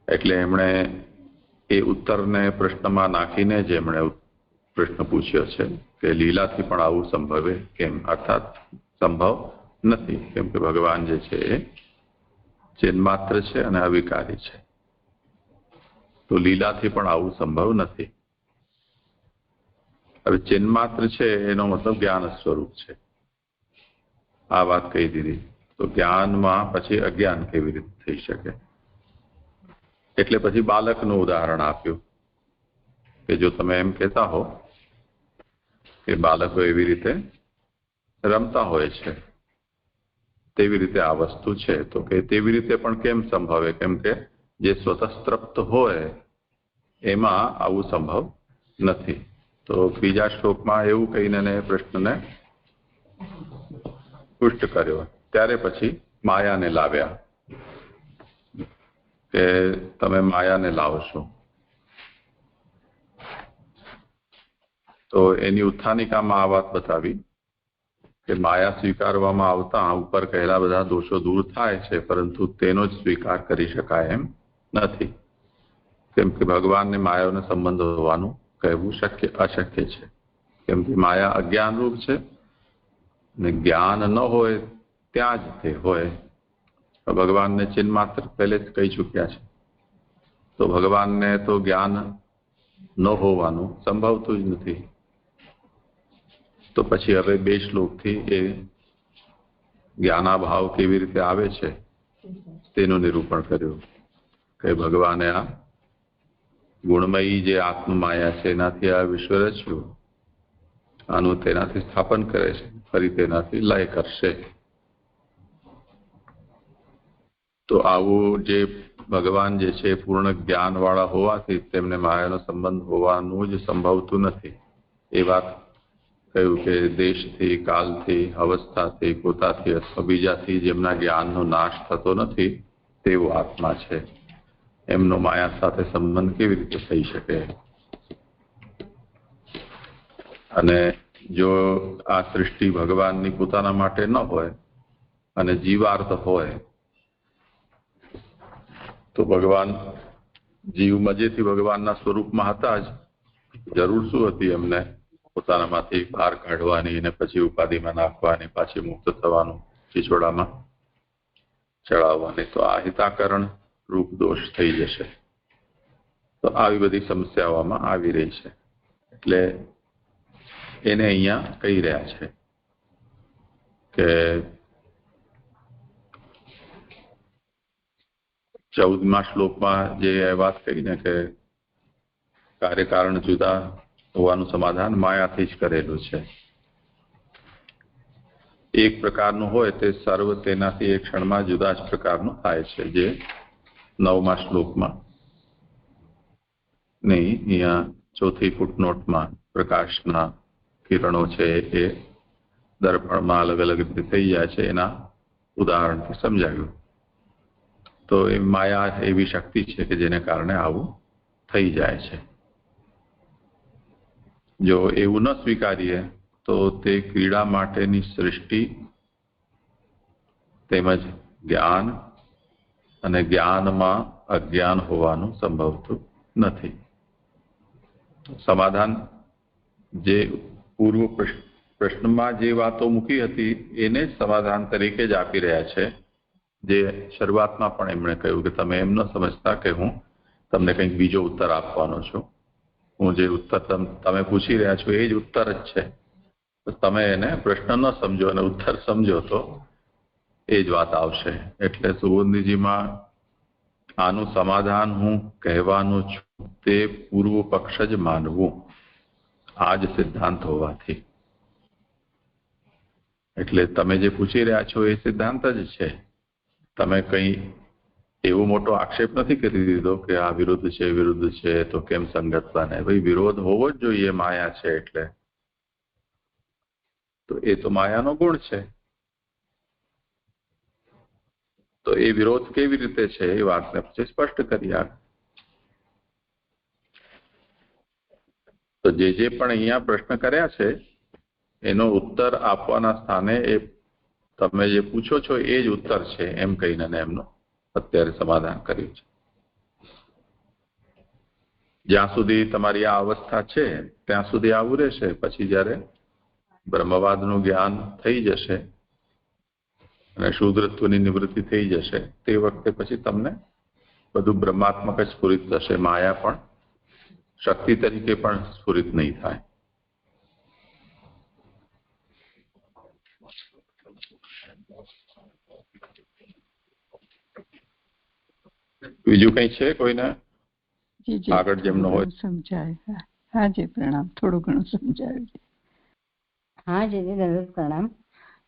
એટલે એમણે એ ઉત્તરને પ્રશ્નમાં નાખીને જ એમણે પ્રશ્ન પૂછ્યો છે કે લીલાથી પણ આવું સંભવે કેમ? અર્થાત સંભવ નથી, કેમ કે ભગવાન જે છે એ ચિન્માત્ર છે અને અવિકારી છે, તો લીલાથી પણ આવું સંભવ નથી. હવે ચિન્માત્ર છે એનો મતલબ જ્ઞાન સ્વરૂપ છે, આ વાત કહી દીધી. તો જ્ઞાનમાં પછી અજ્ઞાન કેવી રીતે થઈ શકે? એટલે પછી બાળકનું ઉદાહરણ આપ્યું કે જો તમે એમ કહેતા હો કે બાળકો એવી રીતે રમતા હોય છે તેવી રીતે આ વસ્તુ છે, તો કે તેવી રીતે પણ કેમ સંભવે? કેમ કે જે સ્વતઃસ્ત્રપ્ત હોય એમાં આવું સંભવ નથી. તો બીજા શ્લોકમાં એવું કહીને પ્રશ્નને પુષ્ટ કર્યો ત્યારે પછી માયાને લાવ્યા કે તમે માયાને લાવશો. તો એની ઉત્થાનિકામાં આ વાત બતાવી કે માયા સ્વીકારવામાં આવતા ઉપર કહેલા બધા દોષો દૂર થાય છે, પરંતુ તેનો જ સ્વીકાર કરી શકાય એમ નથી, કેમ કે ભગવાનને માયાનો સંબંધ હોવાનું કહેવું અશક્ય છે, કેમ કે માયા અજ્ઞાન રૂપ છે ને જ્ઞાન ન હોય ત્યાં જ તે હોય. ભગવાનને ચિહ્ન માત્ર પહેલે જ કહી ચૂક્યા છે, તો ભગવાનને તો જ્ઞાન ન હોવાનું સંભવતું જ નથી. તો પછી હવે 2 શ્લોકથી એ જ્ઞાનાભાવ કેવી રીતે આવે છે તેનું નિરૂપણ કર્યું કે ભગવાને આ ગુણમયી જે આત્મમાયા છે એનાથી આ વિશ્વ રચ્યું, આનું તેનાથી સ્થાપન કરે છે, ફરી તેનાથી લય કરશે. તો આવું જે ભગવાન જે છે પૂર્ણ જ્ઞાન વાળા હોવાથી તેમને માયાનો સંબંધ હોવાનું જ સંભવતું નથી. એ વાત કહ્યું કે દેશથી, કાલથી, અવસ્થાથી, પોતાથી અથવા બીજાથી જેમના જ્ઞાનનો નાશ થતો નથી તેવો આત્મા છે, એમનો માયા સાથે સંબંધ કેવી રીતે થઈ શકે? અને જો આ સૃષ્ટિ ભગવાનની પોતાના માટે ન હોય અને જીવાર્થ હોય તો ભગવાન જીવ મજેથી ભગવાનના સ્વરૂપમાં હતા જ, જરૂર શું હતી એમને પોતાનામાંથી બહાર કાઢવાની અને પછી ઉપાધિમાં નાખવાની, પાછી મુક્ત થવાનું, ચીચોડામાં ચડાવવાની? તો આ હિતાકરણ રૂપ દોષ થઈ જશે. તો આવી બધી સમસ્યાઓમાં આવી રહી છે, એટલે એને અહીંયા કહી રહ્યા છે કે 14મા શ્લોકમાં જે વાત કહી ને કે કાર્યકારણ જુદા હોવાનું સમાધાન માયાથી જ કરેલું છે. એક પ્રકારનું હોય તે સર્વ તેનાથી એક ક્ષણમાં જુદા જ પ્રકારનું થાય છે, જે 9મા શ્લોકમાં નહીં, અહીંયા 4થી ફૂટનોટમાં પ્રકાશના કિરણો છે એ દર્પણમાં અલગ અલગ રીતે થઈ જાય છે, એના ઉદાહરણથી સમજાવ્યું. તો એ માયા એવી શક્તિ છે કે જેને કારણે આવું થઈ જાય છે. જો એવું ન સ્વીકારીએ તો તે ક્રીડા માટેની સૃષ્ટિ તેમજ જ્ઞાન અને જ્ઞાનમાં અજ્ઞાન હોવાનું સંભવતું નથી. સમાધાન જે પૂર્વ પ્રશ્નમાં જે વાતો મૂકી હતી એને જ સમાધાન તરીકે જ આપી રહ્યા છે, જે શરૂઆતમાં પણ એમણે કહ્યું કે તમે એમ ન સમજતા કે હું તમને કંઈક બીજો ઉત્તર આપવાનો છું. હું જે ઉત્તર તમે પૂછી રહ્યા છો એ જ ઉત્તર જ છે. તમે એને પ્રશ્ન ન સમજો અને ઉત્તર સમજો તો એ જ વાત આવશે. એટલે સુગંધીજીમાં આનું સમાધાન હું કહેવાનું છું તે પૂર્વ પક્ષ જ માનવું, આ જ સિદ્ધાંત હોવાથી. એટલે તમે જે પૂછી રહ્યા છો એ સિદ્ધાંત જ છે. તમે કંઈ એવો મોટો આક્ષેપ નથી કરી દીધો કે આ વિરુદ્ધ છે તો કેમ સંગત બને? ભાઈ વિરોધ હોવો જ જોઈએ, માયા છે એટલે. તો એ તો માયાનો ગુણ છે. તો એ વિરોધ કેવી રીતે છે એ વાતને પછી સ્પષ્ટ કરી આપ. તો જે પણ અહીંયા પ્રશ્ન કર્યા છે એનો ઉત્તર આપવાના સ્થાને એ તમે જે પૂછો છો એ જ ઉત્તર છે એમ કહીને એમનો અત્યારે સમાધાન કર્યું છે. જ્યાં સુધી તમારી આ અવસ્થા છે ત્યાં સુધી આવું રહેશે. પછી જ્યારે બ્રહ્મવાદનું જ્ઞાન થઈ જશે અને શુદ્રત્વની નિવૃત્તિ થઈ જશે તે વખતે પછી તમને બધું બ્રહ્માત્મક જ સ્ફુરિત થશે. માયા પણ શક્તિ તરીકે પણ સ્ફુરિત નહીં થાય. બીજું કઈ છે કોઈને આગળ જેમનો હોય સમજાય? હા જી પ્રણામ. થોડું ઘણું સમજાવ્યું. હા જી દાદા પ્રણામ.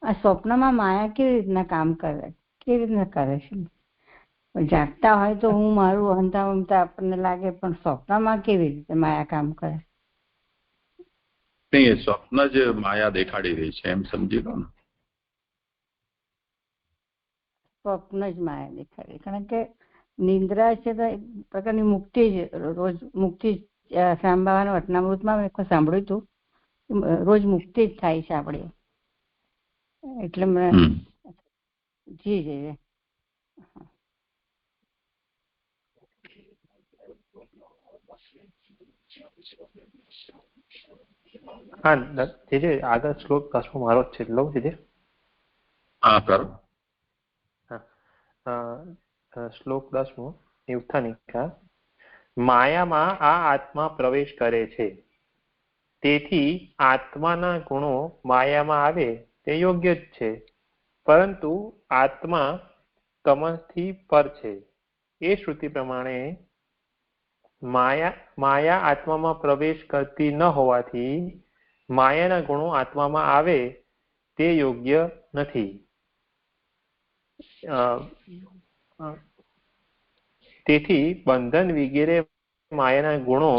આ સ્વપ્નમાં માયા કેવી રીતના કામ કરે, કેવી રીતના કરે છે? જાગતા હોય તો હું મારું અહંતા મમતા આપણને લાગે, પણ સ્વપ્નમાં કેવી રીતે માયા કામ કરે? નહીં, એ સ્વપ્ન જ માયા દેખાડી રહી છે એમ સમજી લો ને. સ્વપ્ન જ માયા દેખાડે. કારણ કે નિંદ્રા છે તો એક પ્રકારની મુક્તિ જ, રોજ મુક્તિ સાંભળવાનું વચનામૃતમાં મેં સાંભળ્યું હતું, રોજ મુક્તિ જ થાય છે આપણે. એટલે જી જી હા જે આગળ શ્લોક 10 મારો જ છે, લઉં છે. હા કરો. શ્લોક 10 યુક્તાનિકા. માયામાં આ આત્મા પ્રવેશ કરે છે, તેથી આત્માના ગુણો માયામાં આવે તે યોગ્ય જ છે, પરંતુ આત્મા તમસથી પર છે. એ શ્રુતિ પ્રમાણે માયા આત્મામાં પ્રવેશ કરતી ન હોવાથી માયાના ગુણો આત્મામાં આવે તે યોગ્ય નથી. તેથી બંધન વગેરે માયાના ગુણો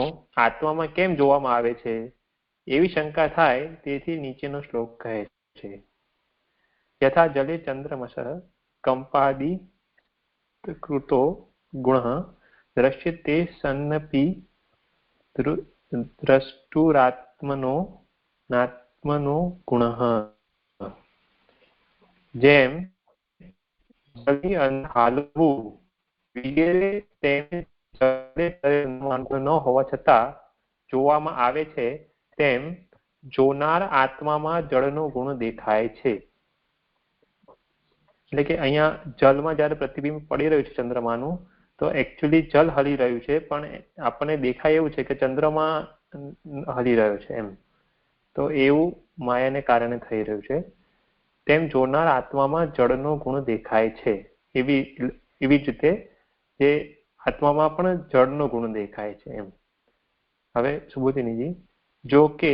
આત્મામાં કેમ જોવામાં આવે છે એવી શંકા થાય, તેથી નીચેનો શ્લોક કહે છે. યથા જલે ચંદ્રમસ કંપાદિ કૃતો ગુણ દ્રશ્યતે સન્નપી દ્રષ્ટુરાત્મનો નાત્મનો ગુણ. જેમ હાલવું વગેરે ન હોવા છતાં જોવામાં આવે છે, તેમ જોનાર આત્મામાં જળનો ગુણ દેખાય છે. એટલે કે અહીંયા જલમાં જયારે પ્રતિબિંબ પડી રહ્યું છે ચંદ્રમાનું, તો એકચ્યુઅલી જલ હલી રહ્યું છે, પણ આપણને દેખાય એવું છે કે ચંદ્રમા હલી રહ્યો છે એમ. તો એવું માયાને કારણે થઈ રહ્યું છે. તેમ જોનાર આત્મામાં જળનો ગુણ દેખાય છે. એવી જ રીતે જે આત્મામાં પણ જળનો ગુણ દેખાય છે એમ. હવે સુબોધિનીજી, જો કે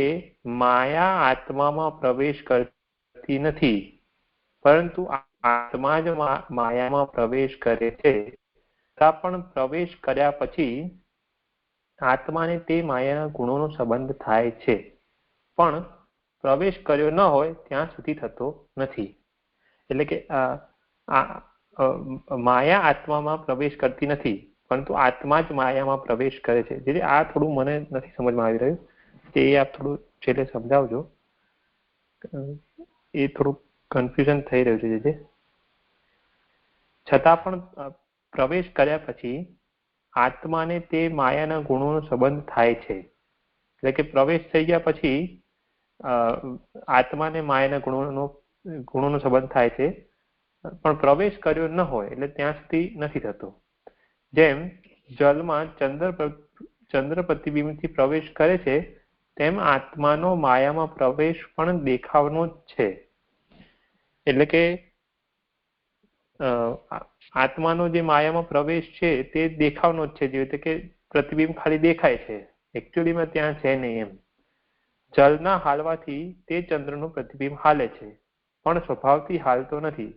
માયા આત્મામાં પ્રવેશ કરતી નથી, પરંતુ આત્મા જ માયામાં પ્રવેશ કરે છે, પણ પ્રવેશ કર્યા પછી આત્માને તે માયાના ગુણોનો સંબંધ થાય છે, પણ પ્રવેશ કર્યો ન હોય ત્યાં સુધી થતો નથી. એટલે કે માયા આત્મામાં પ્રવેશ કરતી નથી, પરંતુ આત્મા જ માયામાં પ્રવેશ કરે છે. જેથી આ થોડું મને નથી સમજમાં આવી રહ્યું, તે આપ થોડું છેલ્લે સમજાવજો. એ થોડું કન્ફ્યુઝન થઈ રહ્યું છે. જે છતાં પણ પ્રવેશ કર્યા પછી આત્માને તે માયાના ગુણોનો સંબંધ થાય છે. એટલે કે પ્રવેશ થઈ ગયા પછી આત્માને માયાના ગુણોનો સંબંધ થાય છે, પણ પ્રવેશ કર્યો ન હોય એટલે ત્યાં સુધી નથી થતો. જેમ જલમાં ચંદ્ર પ્રતિબિંબથી પ્રવેશ કરે છે, તેમ આત્માનો માયામાં પ્રવેશ પણ દેખાવાનો જ છે. એટલે કે આત્માનો જે માયામાં પ્રવેશ છે તે દેખાવાનો જ છે. જેવી રીતે કે પ્રતિબિંબ ખાલી દેખાય છે, એકચ્યુઅલીમાં ત્યાં છે નહીં એમ. જલના હાલવાથી તે ચંદ્રનું પ્રતિબિંબ હાલે છે, પણ સ્વભાવથી હાલતો નથી.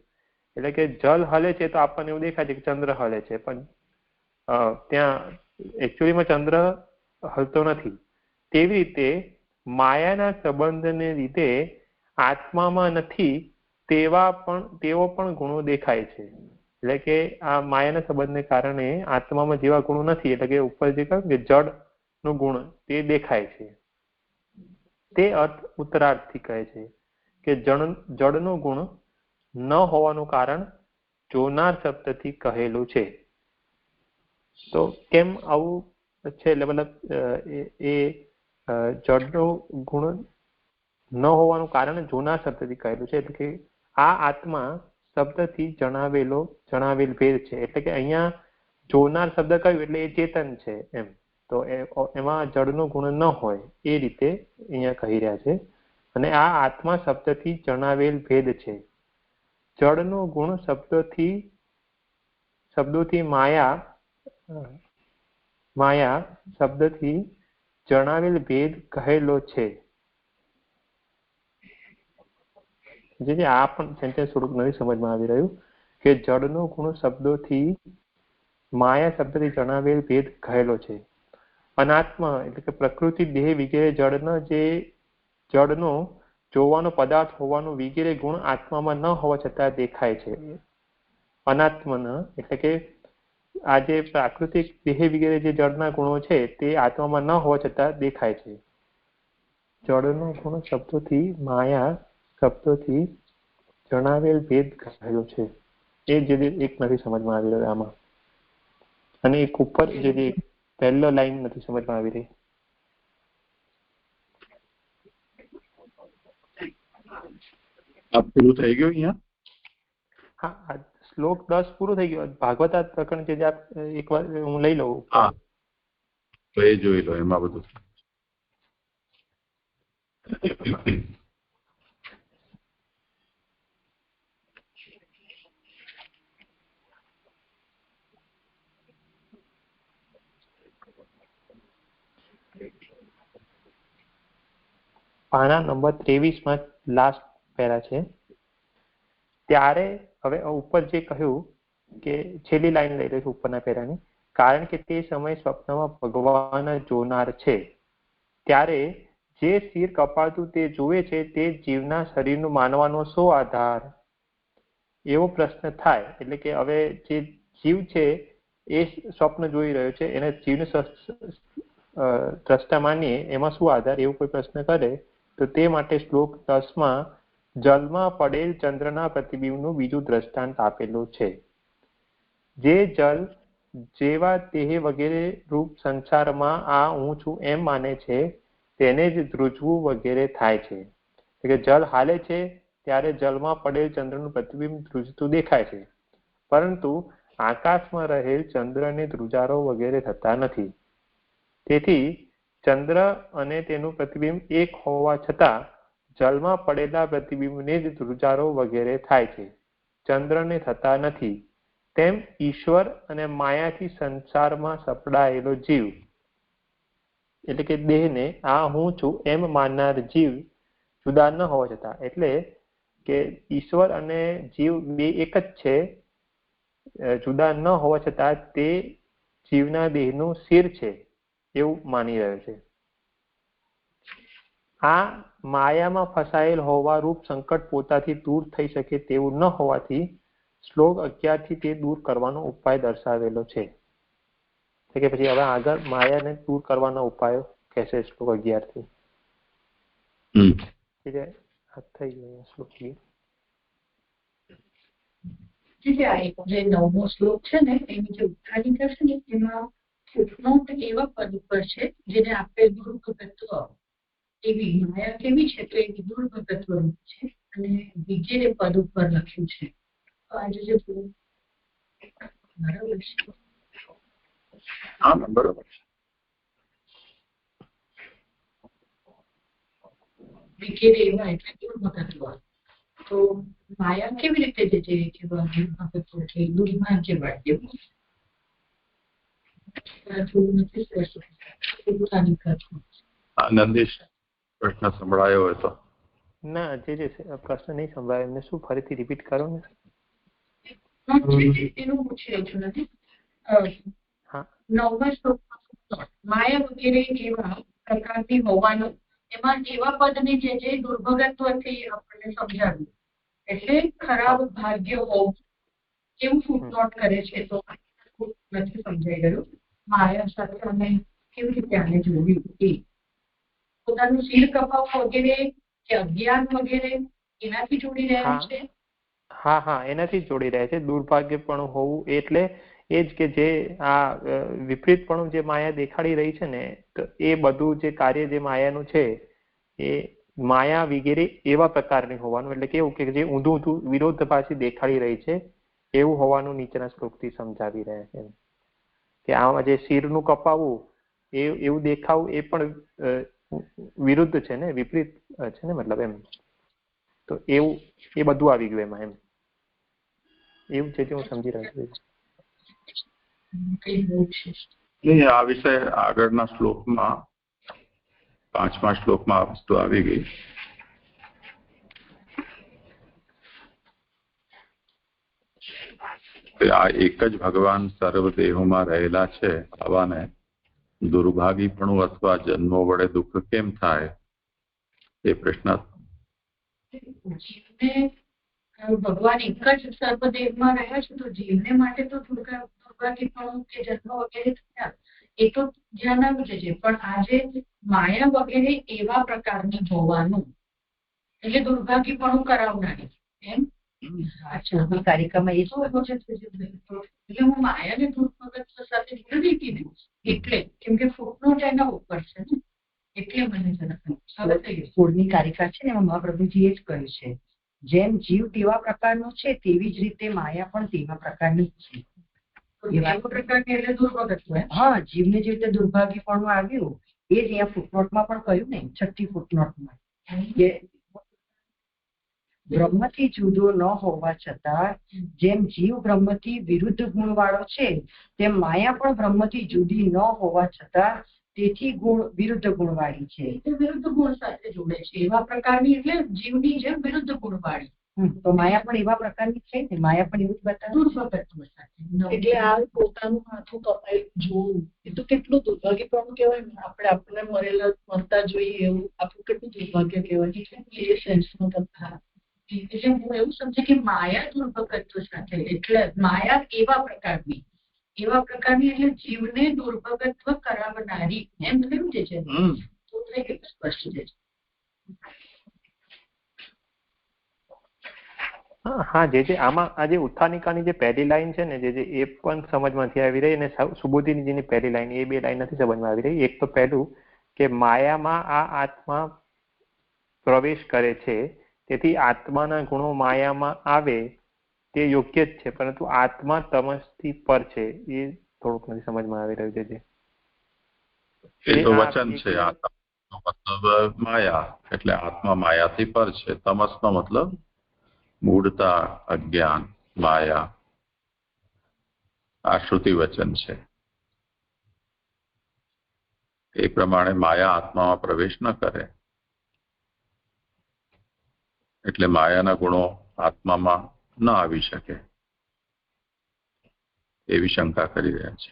એટલે કે જલ હલે છે તો આપણને એવું દેખાય છે કે ચંદ્ર હલે છે, પણ ત્યાં એકચ્યુઅલીમાં ચંદ્ર હલતો નથી. તેવી રીતે માયાના સંબંધને લીધે આત્મામાં નથી તેવો પણ ગુણો દેખાય છે. એટલે કે આ માયાના સંબંધને કારણે આત્મામાં જેવા ગુણો નથી, એટલે કે ઉપર જે કહ્યું કે જડનો ગુણ તે દેખાય છે. તે અર્થ ઉત્તરાર્થથી કહે છે કે જડનો ગુણ ન હોવાનું કારણ જોનાર શબ્દથી કહેલું છે. તો કેમ આવું છે? એટલે મતલબ એ જડનો ગુણ ન હોવાનું કારણ જોનાર શબ્દથી કહેલું છે. એટલે કે આ આત્મા શબ્દથી જણાવેલ ભેદ છે. એટલે કે અહીંયા જોનાર શબ્દ કહ્યું એટલે એ ચેતન છે એમ. તો એમાં જડનો ગુણ ન હોય એ રીતે અહીંયા કહી રહ્યા છે. અને આ આત્મા શબ્દથી જણાવેલ ભેદ છે. જડનો ગુણ શબ્દોથી માયા શબ્દથી જણાવેલ ભેદ કહેલો છે. જેથી આ પણ સેન્ટેન્સ થોડુંક નથી સમજમાં આવી રહ્યું કે જડનો ગુણ શબ્દોથી માયા શબ્દથી જણાવેલ ભેદ કહેલો છે. અનાત્મા એટલે કે પ્રકૃતિ, દેહ વગેરે જડનો જોવાનો પદાર્થ હોવાનો વગેરે ગુણ આત્મામાં ન હોવા છતાં દેખાય છે. અનાત્મન એટલે કે આ જે પ્રાકૃતિક દેહ વગેરે જે જળના ગુણો છે તે આત્મામાં ન હોવા છતાં દેખાય છે. જળનો ગુણ શબ્દોથી માયા શબ્દોથી જણાવેલ ભેદ કહેલો છે. એ જે એક નથી સમજમાં આવી રહ્યો આમાં, અને એક ઉપર જે પહેલો લાઈન નથી સમજમાં આવી રહી. આ પૂરું થઈ ગયું અહીંયા? હા, શ્લોક 10 પૂરો થઈ ગયો. ભાગવતા પ્રકરણ જે એક વાર હું લઈ લઉં. હા, તો એ જોઈ લો, એમાં બધું પાના નંબર 23 લાસ્ટ પેરા છે. ત્યારે હવે ઉપર જે કહ્યું કે છેલ્લી લાઈન લઈ લઈશું ઉપરના પેરાની. કારણ કે તે સમય સ્વપ્નમાં ભગવાન જોનાર છે, ત્યારે જે શિર કપાતું તે જુએ છે તે જીવના શરીરનું માનવાનો શો આધાર? એવો પ્રશ્ન થાય. એટલે કે હવે જે જીવ છે એ સ્વપ્ન જોઈ રહ્યો છે, એને જીવને દ્રષ્ટા માનીએ એમાં શું આધાર, એવું કોઈ પ્રશ્ન કરે તો તે માટે શ્લોક 10 જલમાં પડેલ ચંદ્રના પ્રતિબિંબનું બીજું દ્રષ્ટાંત આપેલું છે. જે જલ જેવા દેહ વગેરે રૂપ સંસારમાં આ હું છું એમ માને છે તેને જ ધ્રુજવું વગેરે થાય છે. એટલે કે જલ હાલે છે ત્યારે જલમાં પડેલ ચંદ્રનું પ્રતિબિંબ ધ્રુજતું દેખાય છે, પરંતુ આકાશમાં રહેલ ચંદ્રને ધ્રુજારો વગેરે થતા નથી. તેથી ચંદ્ર અને તેનું પ્રતિબિંબ એક હોવા છતાં જલમાં પડેલા પ્રતિબિંબને જ ધ્રુજારો વગેરે થાય છે, ચંદ્રને થતા નથી. તેમ ઈશ્વર અને માયાથી સંસારમાં સપડાયેલો જીવ એટલે કે દેહને આ હું છું એમ માનનાર જીવ જુદા ન હોવા છતાં, એટલે કે ઈશ્વર અને જીવ બે એક જ છે, જુદા ન હોવા છતાં તે જીવના દેહનું શિર છે એવું માની રહ્યો છે. આ માયામાં ફસાયેલ હોવા રૂપ સંકટ પોતાથી દૂર થઈ શકે તેવું ન હોવાથી શ્લોક 11 થી તે દૂર કરવાનો ઉપાય દર્શાવેલો છે. કે પછી હવે આગળ માયાને દૂર કરવાના ઉપાયો કહેશે શ્લોક 11 થી. થઈ ગયો શ્લોક. જે 9મો શ્લોક છે ને એની જે ઉત્થાનિકા છે ને એમાં ફૂટનોટ એવા પદ ઉપર છે જેને આપણે દુર્ભગત્વ એવી માયા કેવી છે તો એવી દુર્ભગત્વ રૂપ છે, અને વિજય પદ ઉપર લખ્યું છે. આજે જે બરાબર છે. હા, બરોબર છે. વિજય એવા એટલે દુર્ભગત્વ. તો માયા કેવી રીતે જે દુર્ભગત્વ છે દુર્ભાગ્યવાદ એવું નંદીશ પ્રશ્ન સંભળાયો હોય તો? ના, જે પ્રશ્ન નહીં સંભળાયો એમને શું ફરીથી રિપીટ કરો ને. એનું પૂછી રહ્યું છું નથી. 9મા શ્લોકમાં માયા વગેરે એવા પ્રકારની હોવાનું એમાં એવા પદની જે દુર્ભગત્વથી આપણને સમજાવ્યું, એટલે ખરાબ ભાગ્ય હોવું એવું ફૂટનોટ કરે છે. તો નથી સમજાઈ ગયું માયા સાથે અમે કેવી રીતે આને જોડ્યું. એ પોતાનું શિર કપાવવા વગેરે કે અજ્ઞાન વગેરે એનાથી જોડી રહ્યા છે. હા, એનાથી જોડી રહ્યા છે. દુર્ભાગ્યપણું હોવું એટલે એ જ કે જે આ વિપરીતપણું જે માયા દેખાડી રહી છે ને, તો એ બધું જે કાર્ય જે માયાનું છે એ માયા વગેરે એવા પ્રકારની હોવાનું, એટલે કેવું કે જે ઊંધું ઊંધું વિરોધભાસી દેખાડી રહી છે એવું હોવાનું નીચેના શ્લોકથી સમજાવી રહ્યા છે. કે આમાં જે શિરનું કપાવવું એવું દેખાવું એ પણ વિરુદ્ધ છે ને, વિપરીત છે ને, મતલબ એમ. તો એવું એ બધું આવી ગયું એમાં, એમ એવું છે જે હું સમજી રહ્યો છું. આ વિષય આગળના શ્લોકમાં 5મા શ્લોકમાં આ વસ્તુ આવી ગઈ. આ એક જ ભગવાન સર્વ દેહોમાં રહેલા છે, આવાને દુર્ભાગીપણું અથવા જન્મો વડે દુઃખ કેમ થાય એ પ્રશ્ન. ભગવાન એક જ સર્વદેવમાં રહ્યા છે તો જીવને માટે તો દુર્ભાગ્યપણું કે જન્મ વગેરે થયા એ તો ધ્યાન આવી જશે, પણ આજે માયા વગેરે એવા પ્રકારની જોવાનું એટલે દુર્ભાગ્યપણું કરાવનારી એમ કારિકામાં એ તો એવો છે. એટલે હું માયાને દુર્ભગત્વ સાથે જોડી હતી ને એટલે કેમ કે ફૂટનોટ એના ઉપર છે ને એટલે મને જરા ફૂળની કારિકા છે ને એમાં મહાપ્રભુજીએ જ કહ્યું છે જેમ જીવ તેવા પ્રકારનો છે તેવી જ રીતે માયા પણ તેવા પ્રકારની જ છે. એવા પ્રકારની એટલે દુર્ભગત્વ. હા, જીવને જે રીતે દુર્ભાગ્યપણું આવ્યું એ જ અહીંયા ફૂટનોટમાં પણ કહ્યું ને 6ઠી ફૂટનોટમાં કે બ્રહ્મથી જુદો ન હોવા છતાં જેમ જીવ બ્રહ્મથી વિરુદ્ધ ગુણ વાળો છે તેમ માયા પણ બ્રહ્મથી જુદી ન હોવા છતાં તેથી ગુણ વિરુદ્ધ ગુણવાળી છે. વિરુદ્ધ ગુણ સાથે જોડે છે એવા પ્રકારની એટલે જીવની જેમ વિરુદ્ધ ગુણવાળી. તો માયા પણ એવા પ્રકારની છે ને માયા પણ એવું જ બતાવે દુર્ભગત્વ સાથે. એટલે આ પોતાનું માથું કપાઈ જોવું એ તો કેટલું દુર્ભાગ્યપણું કહેવાય ને. આપણે આપણને મરતા જોઈએ એવું આપણું કેટલું દુર્ભાગ્ય કહેવાય એ સેન્સમાં કરતા. એટલે હું એવું સમજે કે માયા દુર્ભગત્વ સાથે એટલે માયા એવા પ્રકારની એટલે જીવને દુર્ભગત્વ કરાવનારી એમ થયું છે તો થઈ ગયું સ્પષ્ટ છે. હા, જે આમાં આજે ઉત્થાનિકાની જે પહેલી લાઈન છે ને જે એ પણ સમજમાંથી આવી રહી અને સુબોધીની જેની પહેલી લાઈન એ બે લાઈન નથી સમજમાં આવી રહી. એક તો પહેલું કે માયામાં આ આત્મા પ્રવેશ કરે છે તેથી આત્માના ગુણો માયામાં આવે તે યોગ્ય જ છે, પરંતુ આત્મા તમસથી પર છે એ થોડુંક નથી સમજમાં આવી રહ્યું છે. એ તો વચન છે. આત્માનો મતલબ માયા એટલે આત્મા માયાથી પર છે. તમસનો મતલબ મૂળતા, અજ્ઞાન, માયા. આ શ્રુતિ વચન છે. એ પ્રમાણે માયા આત્મામાં પ્રવેશ ન કરે એટલે માયાના ગુણો આત્મામાં ન આવી શકે એવી શંકા કરી રહ્યા છે.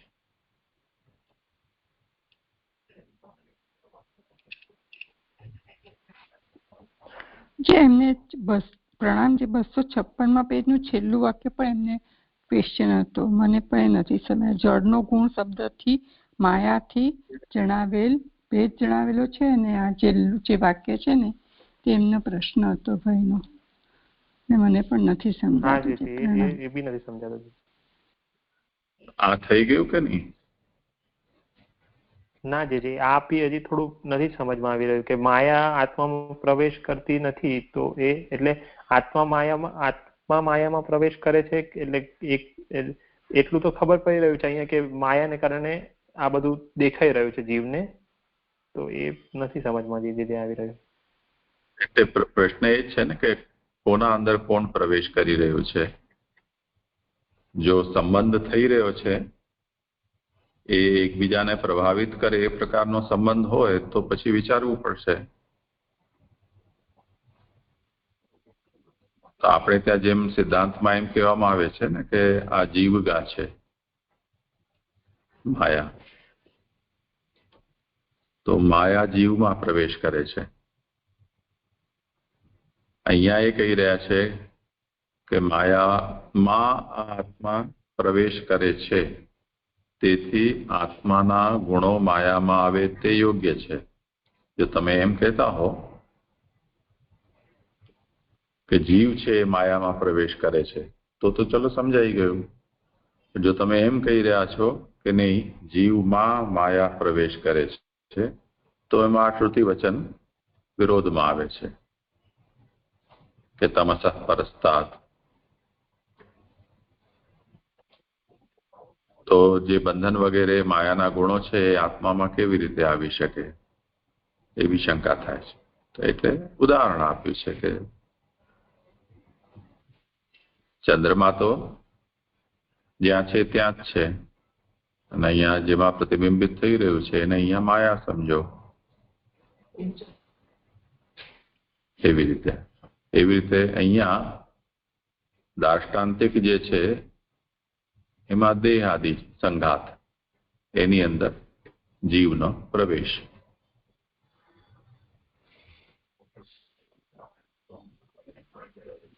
જે એમને પ્રણામ જે 256માં પેજનું છેલ્લું વાક્ય પણ એમને ક્વેશ્ચન હતો, મને પણ એ નથી સમજાય. જળનો ગુણ શબ્દથી માયાથી જણાવેલ ભેદ જણાવેલો છે અને આ જે વાક્ય છે ને તે એમનો પ્રશ્ન હતો ભાઈનો ને મને પણ નથી સમજાતું. આ થઈ ગયું કે નહીં? ના જે આ બી હજી થોડું નથી સમજમાં આવી રહ્યું કે માયા આત્મામાં પ્રવેશ કરતી નથી તો એ એટલે આત્મા માયામાં પ્રવેશ કરે છે એટલે એટલું તો ખબર પડી રહ્યું છે અહીંયા કે માયાને કારણે આ બધું દેખાઈ રહ્યું છે જીવને, તો એ નથી સમજમાં જે આવી રહ્યું. એટલે પ્રશ્ન એ છે ને કે કોના અંદર કોણ પ્રવેશ કરી રહ્યું છે. જો સંબંધ થઈ રહ્યો છે એ એકબીજાને પ્રભાવિત કરે એ પ્રકારનો સંબંધ હોય તો પછી વિચારવું પડશે. તો આપણે ત્યાં જેમ સિદ્ધાંતમાં એમ કહેવામાં આવે છે ને કે આ જીવગા છે માયા, તો માયા જીવમાં પ્રવેશ કરે છે. અહીંયા એ કહી રહ્યા છે કે માયામાં આત્મા પ્રવેશ કરે છે તેથી આત્માના ગુણો માયામાં આવે તે યોગ્ય છે. જો તમે એમ કહેતા હો કે જીવ છે એ માયામાં પ્રવેશ કરે છે તો ચલો સમજાઈ ગયું. જો તમે એમ કહી રહ્યા છો કે નહીં જીવમાં માયા પ્રવેશ કરે છે તો એમાં આ શ્રુતિ વચન વિરોધમાં આવે છે કે તમસઃ પરસ્તાત. તો જે બંધન વગેરે માયાના ગુણો છે એ આત્મામાં કેવી રીતે આવી શકે એવી શંકા થાય છે. તો એટલે ઉદાહરણ આપ્યું છે કે ચંદ્રમા તો જ્યાં છે ત્યાં જ છે અને અહીંયા જેમાં પ્રતિબિંબિત થઈ રહ્યું છે એને અહીંયા માયા સમજો. એવી રીતે અહીંયા દાર્ષ્ટાંતિક જે છે એમાં દેહ આદિ સંઘાત એની અંદર જીવનો પ્રવેશ.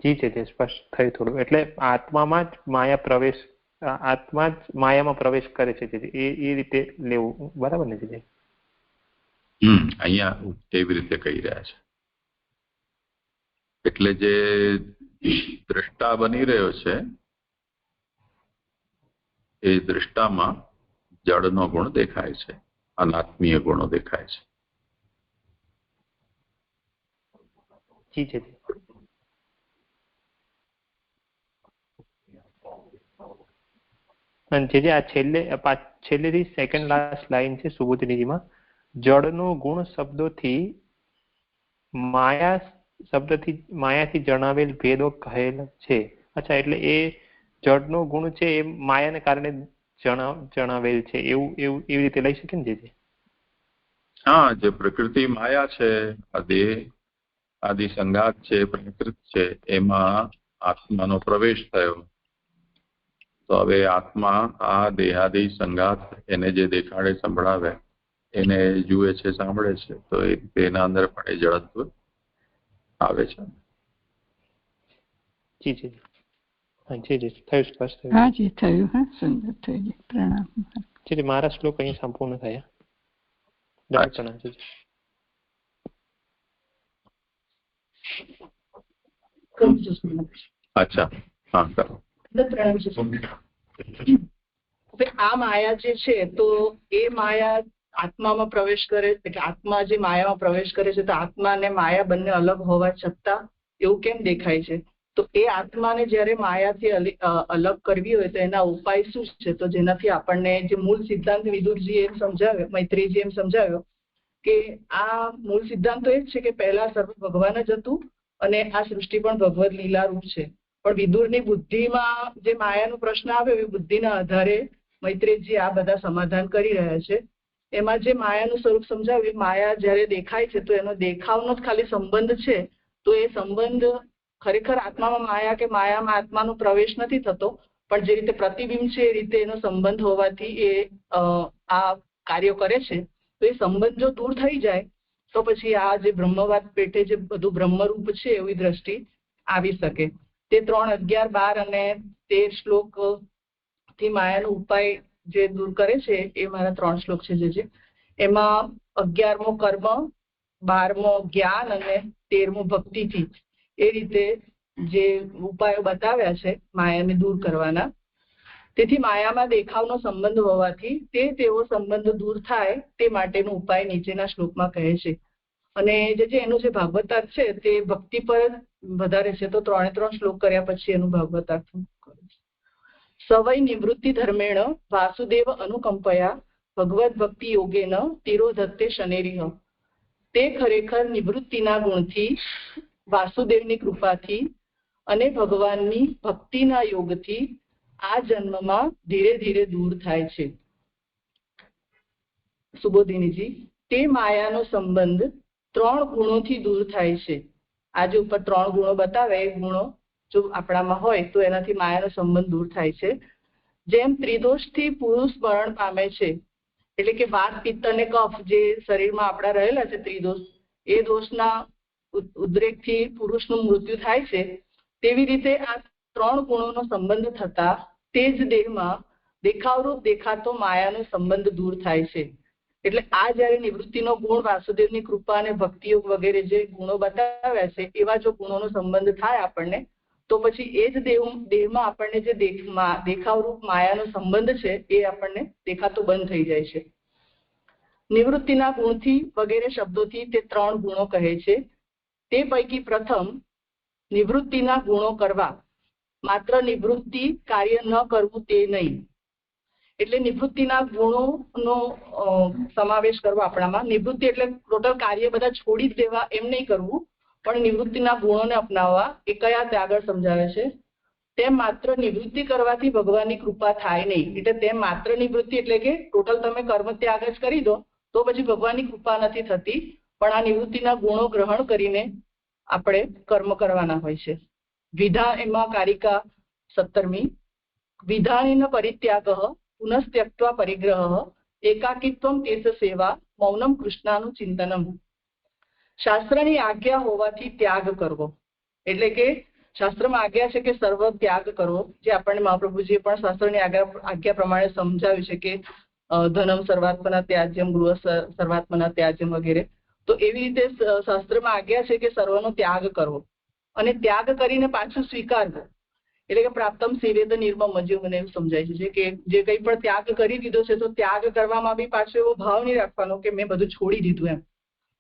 જી છે, તે સ્પષ્ટ થયું થોડું. એટલે આત્મામાં જ માયા પ્રવેશ, આત્મા જ માયામાં પ્રવેશ કરે છે, એ રીતે લેવું બરાબર ને? જી અહીંયા એવી રીતે કહી રહ્યા છે. એટલે જે દ્રષ્ટા બની રહ્યો છે એ દ્રષ્ટામાં જળનો ગુણ દેખાય છે, અનાત્મીય ગુણો દેખાય છે. જી છે. અને જે આ છેલ્લેથી સેકન્ડ લાસ્ટ લાઈન છે સુબોધિનીજીમાં, જળનો ગુણ શબ્દોથી માયાથી જણાવેલ ભેદો કહેલ છે. અચ્છા, એટલે એ જળનો ગુણ છે એ માયાને કારણે જણાવેલ છે, એવી રીતે લઈ શકીએ ને? જે હા, જે પ્રકૃતિ માયા છે, આદિ સંગાત છે, પ્રકૃતિ છે, એમાં આત્માનો પ્રવેશ થયો. તો હવે આત્મા આ દેહાદિ સંગાત એને જે દેખાડે, સંભળાવે, એને જુએ છે, સાંભળે છે, તો એના અંદર પણ એ જળત્વ આવે છે. જી જી જી થયું, સ્પષ્ટ થયું. હા જી થયું. હા, સુંદર થયું. પ્રણામ. જી, મારા શ્લોક અહીં સંપૂર્ણ થયા. પ્રણામ. અચ્છા, હા કરો. આ માયા જે છે, તો એ માયા આત્મામાં પ્રવેશ કરે, એટલે આત્મા જે માયામાં પ્રવેશ કરે છે, તો આત્મા અને માયા બંને અલગ હોવા છતાં એવું કેમ દેખાય છે? તો એ આત્માને જયારે માયાથી અલગ કરવી હોય તો એના ઉપાય શું છે? તો જેનાથી આપણને જે મૂળ સિદ્ધાંત વિદુરજી એમ સમજાવ્યો, મૈત્રીજી એમ સમજાવ્યો કે આ મૂળ સિદ્ધાંત તો એ જ છે કે પહેલા સર્વ ભગવાન જ હતું અને આ સૃષ્ટિ પણ ભગવદ લીલા રૂપ છે. પણ વિદુરની બુદ્ધિમાં જે માયાનો પ્રશ્ન આવ્યો એ બુદ્ધિના આધારે મૈત્રેયજી આ બધા સમાધાન કરી રહ્યા છે. એમાં જે માયાનું સ્વરૂપ સમજાવ્યું, માયા જયારે દેખાય છે તો એનો દેખાવનો જ ખાલી સંબંધ છે, તો એ સંબંધ ખરેખર આત્મામાં માયા કે માયામાં આત્માનો પ્રવેશ નથી થતો, પણ જે રીતે પ્રતિબિંબ છે એ રીતે એનો સંબંધ હોવાથી એ આ કાર્ય કરે છે. તો એ સંબંધ જો દૂર થઈ જાય તો પછી આ જે બ્રહ્મવાદ પેટે જે બધું બ્રહ્મરૂપ છે એવી દ્રષ્ટિ આવી શકે. તે 3, 11, 12 અને 13 શ્લોક થી માયાનો ઉપાય જે દૂર કરે છે એ મારા 3 શ્લોક છે. જે એમાં 11મો કર્મ, 12મો જ્ઞાન અને 13મો ભક્તિથી એ રીતે જે ઉપાયો બતાવ્યા છે માયાને દૂર કરવાના. તેથી માયામાં દેખાવનો સંબંધ હોવાથી તેવો સંબંધ દૂર થાય તે માટેનો ઉપાય નીચેના શ્લોકમાં કહે છે. અને જે એનું જે ભાગવતાર્થ છે તે ભક્તિ પર વધારે છે, તો 3 શ્લોક કર્યા પછી એનું ભાગવતાર્થ સવૈ નિવૃત્તિ ધર્મેણ વાસુદેવ અનુકંપયા ભગવદ ભક્તિ યોગેન તિરોધત્તે શનેરિહ. તે ખરેખર નિવૃત્તિના ગુણથી, વાસુદેવની કૃપાથી અને ભગવાનની ભક્તિના યોગથી આ જન્મમાં ધીરે ધીરે દૂર થાય છે. સુબોધિનીજી, તે માયાનો સંબંધ 3 ગુણોથી દૂર થાય છે. આજે ઉપર 3 ગુણો બતાવે, એ ગુણો જો આપણામાં હોય તો એનાથી માયાનો સંબંધ દૂર થાય છે. જેમ ત્રિદોષથી પુરુષ મરણ પામે છે, એટલે કે વાત, પિત્ત અને કફ જે શરીરમાં આપણા રહેલા છે ત્રિદોષ, એ દોષના ઉદ્રેકથી પુરુષનું મૃત્યુ થાય છે, તેવી રીતે આ 3 ગુણોનો સંબંધ થતા તે જ દેહમાં દેખાવરૂપ દેખાતો માયાનો સંબંધ દૂર થાય છે. એટલે આ જયારે નિવૃત્તિનો ગુણ, વાસુદેવની કૃપા અને ભક્તિયોગ વગેરે જે ગુણો બતાવ્યા છે, એવા જો ગુણોનો સંબંધ થાય આપણને, તો પછી એ જ દેહમાં આપણને જે દેખાવરૂપ માયાનો સંબંધ છે એ આપણને દેખાતો બંધ થઈ જાય છે. નિવૃત્તિના ગુણથી વગેરે શબ્દોથી તે 3 ગુણો કહે છે. તે પૈકી પ્રથમ નિવૃત્તિના ગુણો કરવા, માત્ર નિવૃત્તિ કાર્ય ન કરવું તે નહીં. એટલે નિવૃત્તિના ગુણોનો સમાવેશ કરવો આપણામાં. નિવૃત્તિ એટલે ટોટલ કાર્ય બધા છોડી જ દેવા એમ નહીં કરવું, પણ નિવૃત્તિના ગુણોને અપનાવવા. એ કયા તે આગળ સમજાવે છે. તેમ માત્ર નિવૃત્તિ કરવાથી ભગવાનની કૃપા થાય નહીં. એટલે તેમ માત્ર નિવૃત્તિ એટલે કે ટોટલ તમે કર્મ ત્યાગ જ કરી દો તો પછી ભગવાનની કૃપા નથી થતી, પણ આ નિવૃત્તિના ગુણો ગ્રહણ કરીને આપણે કર્મ કરવાના હોય છે. વિધાન, એમાં કારિકા 17મી, વિધાનેન પરિત્યાગઃ પુનસ્ત્યક્ત્વા પરિગ્રહઃ એકાકીત્વમ તેસ સેવા મૌનમ કૃષ્ણાનું ચિંતનમ. શાસ્ત્રની આજ્ઞા હોવાથી ત્યાગ કરવો, એટલે કે શાસ્ત્રમાં આજ્ઞા છે કે સર્વ ત્યાગ કરવો, જે આપણને મહાપ્રભુજીએ પણ શાસ્ત્રની આજ્ઞા પ્રમાણે સમજાવ્યું છે કે ધનમ સર્વાત્મના ત્યાજ્યમ, ગૃહ સર્વાત્મના ત્યાજ્યમ વગેરે. તો એવી રીતે શાસ્ત્રમાં આજ્ઞા છે કે સર્વનો ત્યાગ કરવો અને ત્યાગ કરીને પાછું સ્વીકારવું, એટલે કે પ્રાપ્તમ સેવેદ નિર્મમ, જે મને એવું સમજાય છે કે જે કંઈ પણ ત્યાગ કરી દીધો છે તો ત્યાગ કરવામાં બી પાછો એવો ભાવ નહીં રાખવાનો કે મેં બધું છોડી દીધું એમ,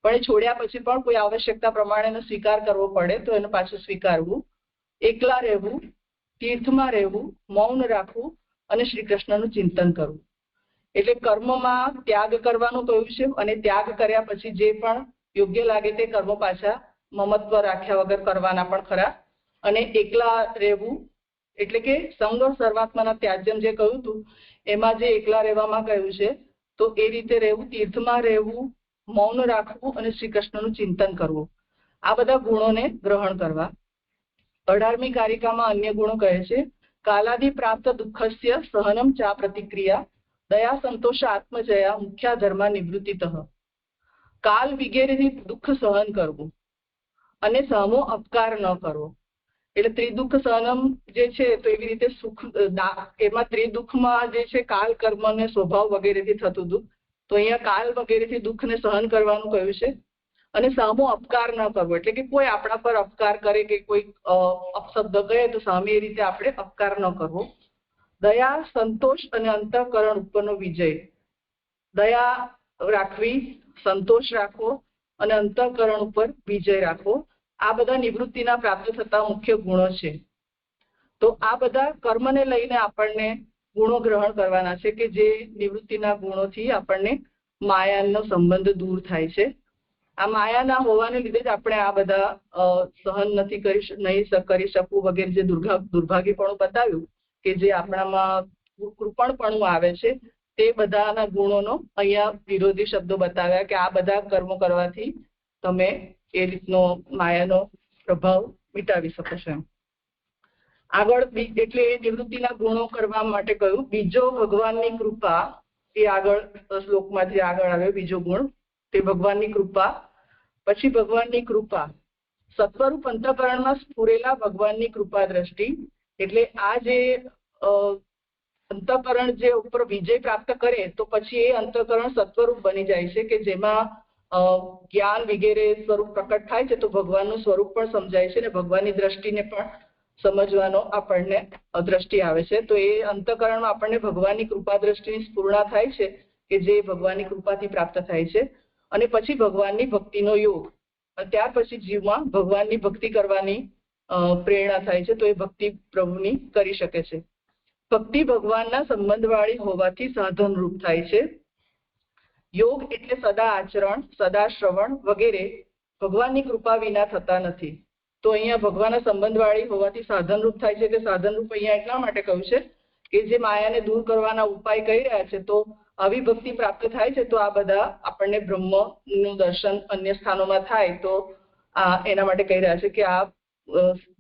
પણ એ છોડ્યા પછી પણ કોઈ આવશ્યકતા પ્રમાણે સ્વીકાર કરવો પડે તો એને પાછું સ્વીકારવું. એકલા રહેવું, તીર્થમાં રહેવું, મૌન રાખવું અને શ્રી કૃષ્ણનું ચિંતન કરવું. એટલે કર્મમાં ત્યાગ કરવાનું કહ્યું છે અને ત્યાગ કર્યા પછી જે પણ યોગ્ય લાગે તે કર્મો પાછા મમત્વ રાખ્યા વગર કરવાના પણ ખરા. અને એકલા રહેવું એટલે કે સંગ સર્વાત્માના ત્યાજ્યમ જે કહ્યું હતું એમાં જે એકલા રહેવામાં કહ્યું છે તો એ રીતે રહેવું, તીર્થમાં રહેવું, મૌન રાખવું અને શ્રી કૃષ્ણનું ચિંતન કરવું, આ બધા ગુણોને ગ્રહણ કરવા. 18મી કારિકામાં અન્ય ગુણો કહે છે, કાલાદિ પ્રાપ્ત દુઃખસ્ય સહનમ ચા પ્રતિક્રિયા, દયા સંતોષ આત્મજયા, મુખ્ય ધર્મા નિવૃત્તિતઃ. કાલ વગેરેથી દુઃખ સહન કરવું અને સામો અપકાર ન કરવો. એટલે ત્રિદુઃખ સહનમ જે છે તો એવી રીતે સુખ, એમાં ત્રિદુઃખમાં જે છે કાલ, કર્મ અને સ્વભાવ વગેરેથી થતું દુઃખ, તો અહીંયા કાલ વગેરેથી દુઃખને સહન કરવાનું કહ્યું છે. અને સામો અપકાર ન કરવો, એટલે કે કોઈ આપણા પર અપકાર કરે કે કોઈ અપશબ્દ કહે તો સામે એ રીતે આપણે અપકાર ન કરવો. દયા, સંતોષ અને અંતઃકરણ ઉપરનો વિજય. દયા રાખવી, સંતોષ રાખવો અને અંતઃકરણ ઉપર વિજય રાખવો, આ બધા નિવૃત્તિના પ્રાપ્ત થતા મુખ્ય ગુણો છે. તો આ બધા કર્મને લઈને આપણને ગુણો ગ્રહણ કરવાના છે કે જે નિવૃત્તિના ગુણોથી આપણને માયાનો સંબંધ દૂર થાય છે. આ માયાના હોવાને લીધે જ આપણે આ બધા સહન નહીં કરી શકવું વગેરે જે દુર્ભાગ્યપણું બતાવ્યું કે જે આપણામાં કૃપણપણું આવે છે તે બધાના ગુણોનો અહીંયા વિરોધી શબ્દો બતાવ્યા કે આ બધા કર્મો કરવાથી તમે એ રીતનો માયાનો પ્રભાવ મિટાવી શકો છો. આગળ એટલે એ નિવૃત્તિના ગુણો કરવા માટે કહ્યું. બીજો ભગવાનની કૃપા, એ આગળ શ્લોકમાંથી આગળ આવ્યો બીજો ગુણ, તે ભગવાનની કૃપા. પછી ભગવાનની કૃપા, સત્વરૂપ અંતઃકરણમાં સ્ફુરેલા ભગવાનની કૃપા દ્રષ્ટિ, એટલે આ જે અંતઃકરણ જે ઉપર વિજય પ્રાપ્ત કરે તો પછી એ અંતઃકરણ સત્વરૂપ બની જાય છે કે જેમાં જ્ઞાન વગેરે સ્વરૂપ પ્રકટ થાય છે તો ભગવાનનું સ્વરૂપ પણ સમજાય છે અને ભગવાનની દ્રષ્ટિને પણ સમજવાનો આપણને દ્રષ્ટિ આવે છે. તો એ અંતઃકરણમાં આપણને ભગવાનની કૃપા દ્રષ્ટિની સ્ફૂર્ણા થાય છે કે જે ભગવાનની કૃપાથી પ્રાપ્ત થાય છે. અને પછી ભગવાનની ભક્તિનો યોગ, ત્યાર પછી જીવમાં ભગવાનની ભક્તિ કરવાની પ્રેરણા થાય છે તો એ ભક્તિ પ્રભુની કરી શકે છે. ભક્તિ ભગવાનના સંબંધવાળી હોવાથી સાધનરૂપ થાય છે. યોગ એટલે સદા આચરણ, સદા શ્રવણ વગેરે ભગવાનની કૃપા વિના થતા નથી. તો અહીંયા ભગવાનના સંબંધવાળી હોવાથી સાધનરૂપ થાય છે કે સાધનરૂપ અહીંયા એટલા માટે કહ્યું છે કે જે માયાને દૂર કરવાના ઉપાય કહી રહ્યા છે તો આવી ભક્તિ પ્રાપ્ત થાય છે તો આ બધા આપણને બ્રહ્મનું દર્શન અન્ય સ્થાનોમાં થાય તો એના માટે કહી રહ્યા છે કે આ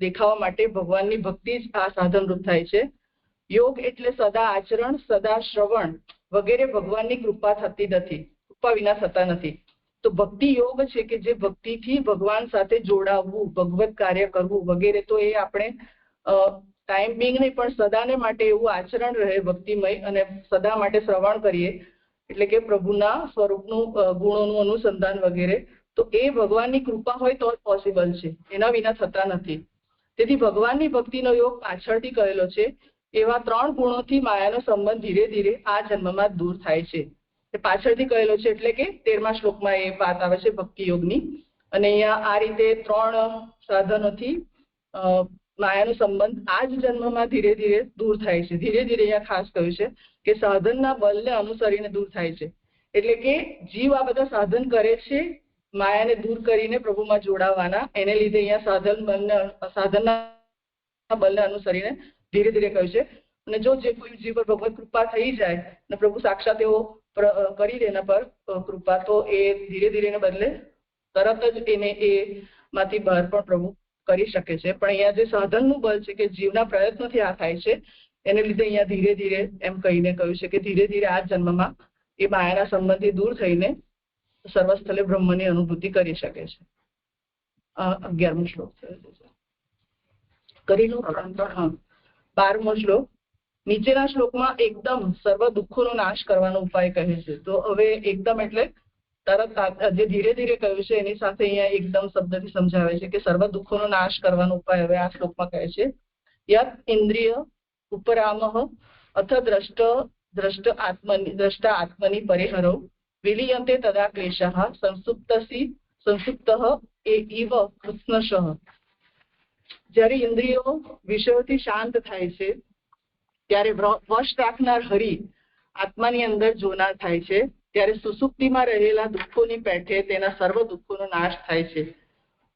દેખાવા માટે ભગવાનની ભક્તિ જ આ સાધનરૂપ થાય છે. યોગ એટલે સદા આચરણ, સદા શ્રવણ વગેરે ભગવાનની કૃપા થતી નથી, કૃપા વિના થતા નથી. તો ભક્તિ યોગ છે કે જે ભક્તિથી ભગવાન સાથે જોડાવવું, ભગવત કાર્ય કરવું વગેરે, તો એ આપણે ટાઈમ બિંગ નહીં પણ સદાને માટે એવું આચરણ રહે ભક્તિમય અને સદા માટે શ્રવણ કરીએ એટલે કે પ્રભુના સ્વરૂપનું ગુણોનું અનુસંધાન વગેરે, તો એ ભગવાનની કૃપા હોય તો જ પોસિબલ છે, એના વિના થતા નથી. તેથી ભગવાનની ભક્તિનો યોગ પાછળથી કહેલો છે. એવા 3 ગુણોથી માયાનો સંબંધ ધીરે ધીરે આ જન્મમાં દૂર થાય છે. એ પાછળથી કહેલો છે એટલે કે 13મા શ્લોકમાં એ વાત આવે છે ભક્તિ યોગની. અને અહીંયા આ રીતે 3 સાધનોથી માયાનો સંબંધ આ જ જન્મમાં ધીરે ધીરે દૂર થાય છે. ધીરે ધીરે અહીંયા ખાસ કહ્યું છે કે સાધનના બલને અનુસરીને દૂર થાય છે. એટલે કે જીવ આ બધા સાધન કરે છે માયાને દૂર કરીને પ્રભુમાં જોડાવાના, એને લીધે અહીંયા સાધનના બલને અનુસરીને ધીરે ધીરે કહ્યું છે. અને જો જે કોઈ જીવ પર ભગવત કૃપા થઈ જાય અને પ્રભુ સાક્ષાત એવો કરી દે એના પર કૃપા, તો એ ધીરે ધીરે બદલે તરત જ એને એ માંથી બહાર પણ પ્રભુ કરી શકે છે. પણ અહીંયા જે સાધનનું બળ છે કે જીવના પ્રયત્નોથી આ થાય છે, એને લીધે અહીંયા ધીરે ધીરે એમ કહીને કહ્યું છે કે ધીરે ધીરે આ જન્મમાં એ માયાના સંબંધથી દૂર થઈને સર્વસ્થલે બ્રહ્મની અનુભૂતિ કરી શકે છે. 11મો શ્લોક છે. કરી લો. 12મો શ્લોક. નીચેના શ્લોકમાં એકદમ સર્વ દુઃખોનો નાશ કરવાનો ઉપાય કહે છે. તો હવે એકદમ એટલે તરત જે ધીરે ધીરે કહ્યું છે એની સાથે અહીંયા એકદમ શબ્દથી સમજાવે છે કે સર્વ દુઃખોનો નાશ કરવાનો ઉપાય હવે આ શ્લોકમાં કહે છે. યત ઇન્દ્રિય ઉપરામઃ અથ દ્રષ્ટા આત્મની પરિહરો વિલીયન્તે તદા ક્લેશઃ સંસુપ્તઃ એવ કૃષ્ણશઃ. જ્યારે ઇન્દ્રિયો વિષયોથી શાંત થાય છે ત્યારે વશ રાખનાર હરિ આત્માની અંદર જોનાર થાય છે. ત્યારે સુસુપ્તિમાં રહેલા દુઃખોની પેઠે તેના સર્વ દુઃખોનો નાશ થાય છે.